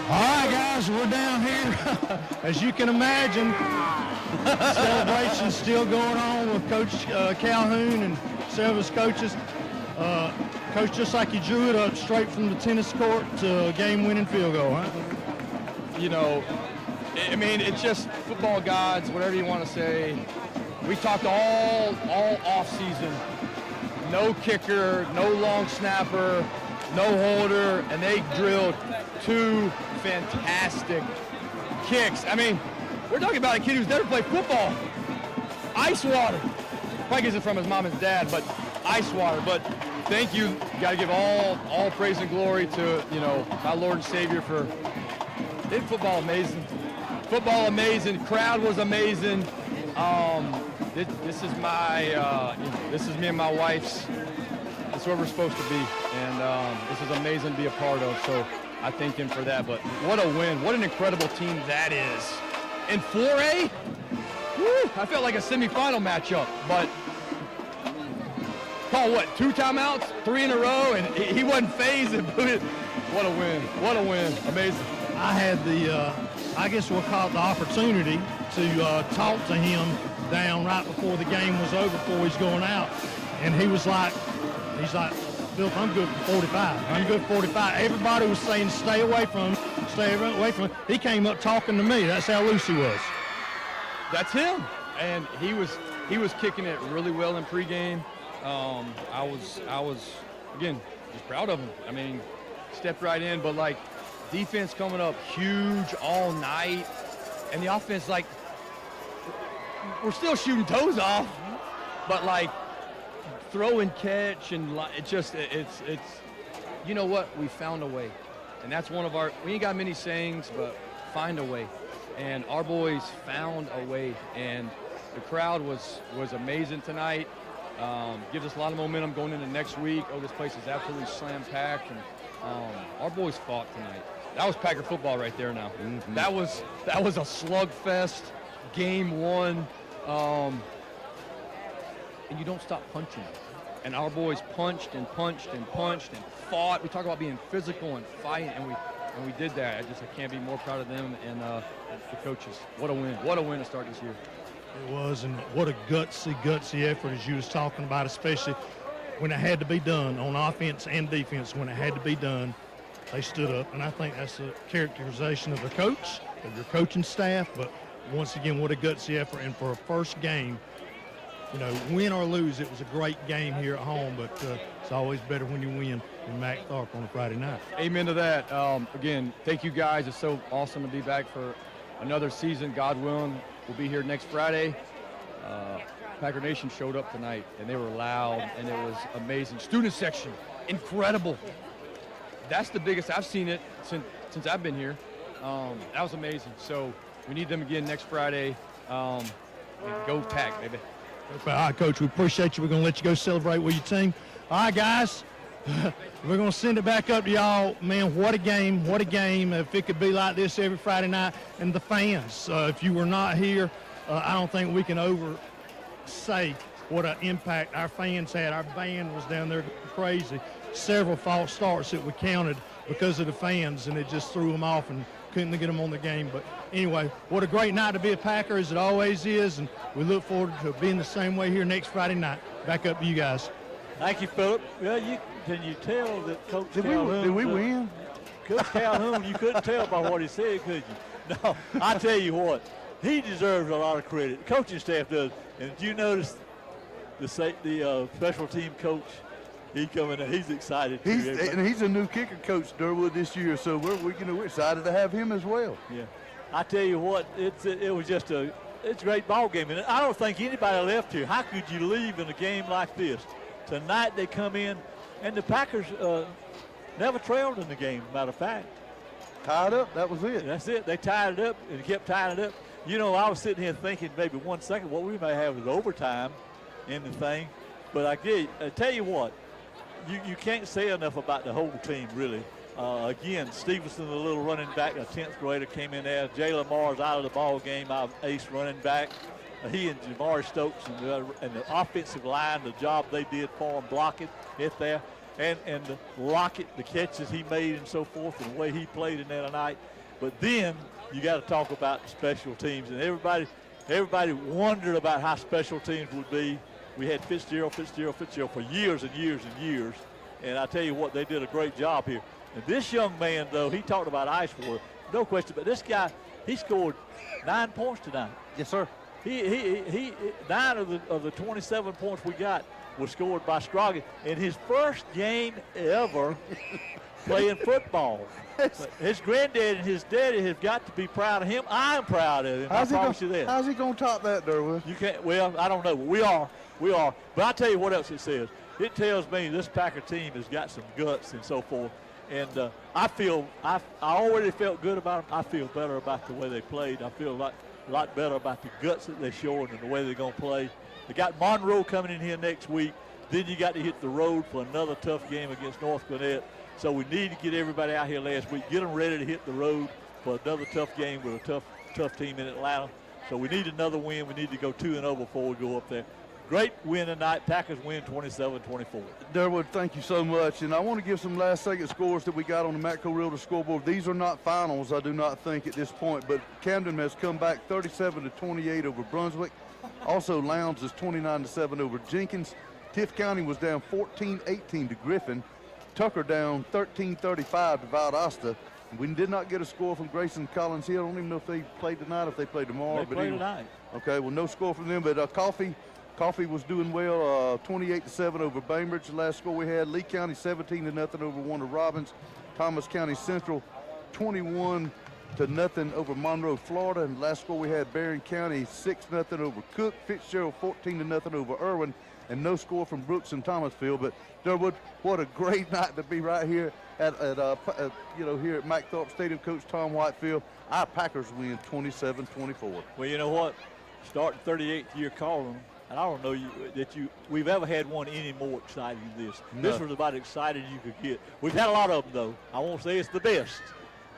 All right, guys, we're down here. As you can imagine, celebration's still going on with Coach Calhoun and several of his coaches. Coach, just like you drew it up straight from the tennis court to a game-winning field goal, huh? You know, I mean, it's just football gods, whatever you want to say. We talked all off season. No kicker, no long snapper, no holder, and they drilled two fantastic kicks. I mean, we're talking about a kid who's never played football. Ice water. Probably gets it from his mom and dad, but ice water. But thank you. Got to give all praise and glory to, you know, my Lord and Savior for did football amazing. Football amazing. Crowd was amazing. This is my, this is me and my wife's. This is where we're supposed to be, and this is amazing to be a part of. So I thank him for that. But what a win! What an incredible team that is. In 4A, woo, I felt like a semifinal matchup. But call what? 2 timeouts, 3 in a row, and he wasn't phased. What a win! What a win! Amazing. I had the, I guess we'll call it the opportunity to talk to him down right before the game was over, before he's going out. And he was like, Phil, I'm good for 45. I'm good for 45. Everybody was saying, stay away from him, stay away from him. He came up talking to me. That's how loose he was. That's him. And he was kicking it really well in pregame. I was again just proud of him. I mean, stepped right in, but like defense coming up huge all night, and the offense, like, we're still shooting toes off, but like throw and catch, and it's you know what, we found a way. And that's one of our, we ain't got many sayings, but find a way. And our boys found a way, and the crowd was amazing tonight. Gives us a lot of momentum going into next week. Oh, this place is absolutely slam-packed, and our boys fought tonight. That was Packer football right there now. Mm-hmm. That was a slugfest, game one, and you don't stop punching. and our boys punched and punched and punched and fought. We talk about being physical and fighting, and we did that. I can't be more proud of them and the coaches. What a win! What a win to start this year. It was, and what a gutsy effort, as you was talking about, especially when it had to be done on offense and defense. When it had to be done, they stood up, and I think that's a characterization of the coach, of your coaching staff. But once again, what a gutsy effort, and for a first game, win or lose, it was a great game here at home, but it's always better when you win in Mac Tharp on a Friday night. Amen to that. Again, thank you guys. It's so awesome to be back for another season. God willing, we'll be here next Friday. Packer Nation showed up tonight, and they were loud, and it was amazing. Student section, incredible. That's the biggest. I've seen it since I've been here. That was amazing. So we need them again next Friday. And go Pack, baby. All right, Coach, we appreciate you. We're going to let you go celebrate with your team. All right, guys, we're going to send it back up to y'all. Man, what a game, what a game. If it could be like this every Friday night. And the fans, if you were not here, I don't think we can oversay what an impact our fans had. Our band was down there crazy. Several false starts that we counted because of the fans, and it just threw them off and couldn't get them on the game. But anyway, what a great night to be a Packer, as it always is, and we look forward to being the same way here next Friday night. Back up to you guys. Thank you, Philip. Well, can you tell that Coach Calhoun? Did we win? Coach Calhoun, you couldn't tell by what he said, could you? No, I tell you what, he deserves a lot of credit. The coaching staff does. And did you notice the special team coach? He coming in, he's excited too. And he's a new kicker coach, Durwood, this year, so we're excited to have him as well. Yeah, I tell you what, it was just it's a great ball game, and I don't think anybody left here. How could you leave in a game like this? Tonight they come in, and the Packers never trailed in the game. Matter of fact, tied up. That was it. That's it. They tied it up and kept tying it up. I was sitting here thinking maybe 1 second what we may have is overtime in the thing, but I tell you what. You can't say enough about the whole team, really. Again, Stevenson, the little running back, a 10th grader, came in there. Jalen Moore's out of the ball game, our ace running back. He and Jamari Stokes and the offensive line, the job they did for him, blocking it there. And the Lockett, the catches he made and so forth, and the way he played in there tonight. But then you got to talk about special teams. And everybody wondered about how special teams would be. We had Fitzgerald for years and years and years. And I tell you what, they did a great job here. And this young man, though, he talked about ice water. No question, but this guy, he scored 9 points tonight. Yes, sir. He 9 of the 27 points we got was scored by Scroggins in his first game ever playing football. His granddad and his daddy have got to be proud of him. I'm proud of him. I promise you that. How's he going to top that, Durwood? You can't. Well, I don't know. We are. But I'll tell you what else it says. It tells me this Packer team has got some guts and so forth. And I already felt good about them. I feel better about the way they played. I feel a lot better about the guts that they're showing and the way they're going to play. They got Monroe coming in here next week. Then you got to hit the road for another tough game against North Gwinnett. So we need to get everybody out here last week, get them ready to hit the road for another tough game with a tough team in Atlanta. So we need another win. We need to go 2-0 before we go up there. Great win tonight. Packers win 27-24. Durwood, thank you so much. And I want to give some last-second scores that we got on the Matco Realtor scoreboard. These are not finals, I do not think, at this point. But Camden has come back 37-28 over Brunswick. Also, Lowndes is 29-7 over Jenkins. Tift County was down 14-18 to Griffin. Tucker down 13-35 to Valdosta. We did not get a score from Grayson Collins Hill. I don't even know if they played tonight or if they play tomorrow. They play tonight. Okay, well, no score from them. But Coffee was doing well, 28-7 over Bainbridge. The last score we had. Lee County 17-0 over Warner Robins. Thomas County Central 21-0 over Monroe, Florida. And the last score we had, Barron County 6-0 over Cook. Fitzgerald 14-0 over Irwin. And no score from Brooks and Thomasville. But Durwood, what a great night to be right here at here at Mac Tharp Stadium. Coach Tom Whitefield. Our Packers win 27-24. Well, you know what? Starting 38th year calling, and I don't know we've ever had one any more exciting than this. No. This was about as exciting as you could get. We've had a lot of them, though. I won't say it's the best,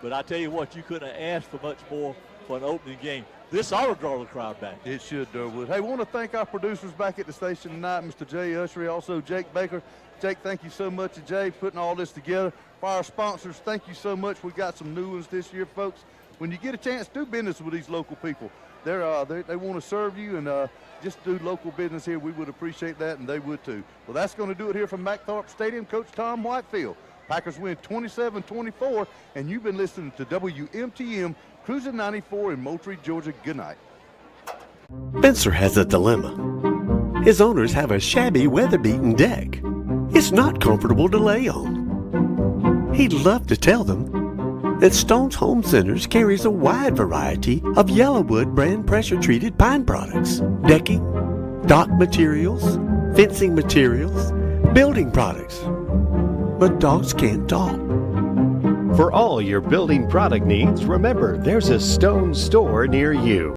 but I tell you what, you couldn't have asked for much more for an opening game. this ought to draw the crowd back. It should, Durwood. Hey, want to thank our producers back at the station tonight, Mr. Jay Ushery, also Jake Baker. Jake, thank you so much, and Jay, putting all this together. For our sponsors, thank you so much. We got some new ones this year, folks. When you get a chance, do business with these local people. They want to serve you, and just do local business here. We would appreciate that, and they would too. Well, that's going to do it here from MacTharp Stadium. Coach Tom Whitefield. Packers win 27-24, and you've been listening to WMTM Cruising 94 in Moultrie, Georgia. Good night. Spencer has a dilemma. His owners have a shabby, weather-beaten deck. It's not comfortable to lay on. He'd love to tell them that Stone's Home Centers carries a wide variety of Yellowwood brand pressure-treated pine products, decking, dock materials, fencing materials, building products. But dogs can't talk. For all your building product needs, remember there's a Stone store near you.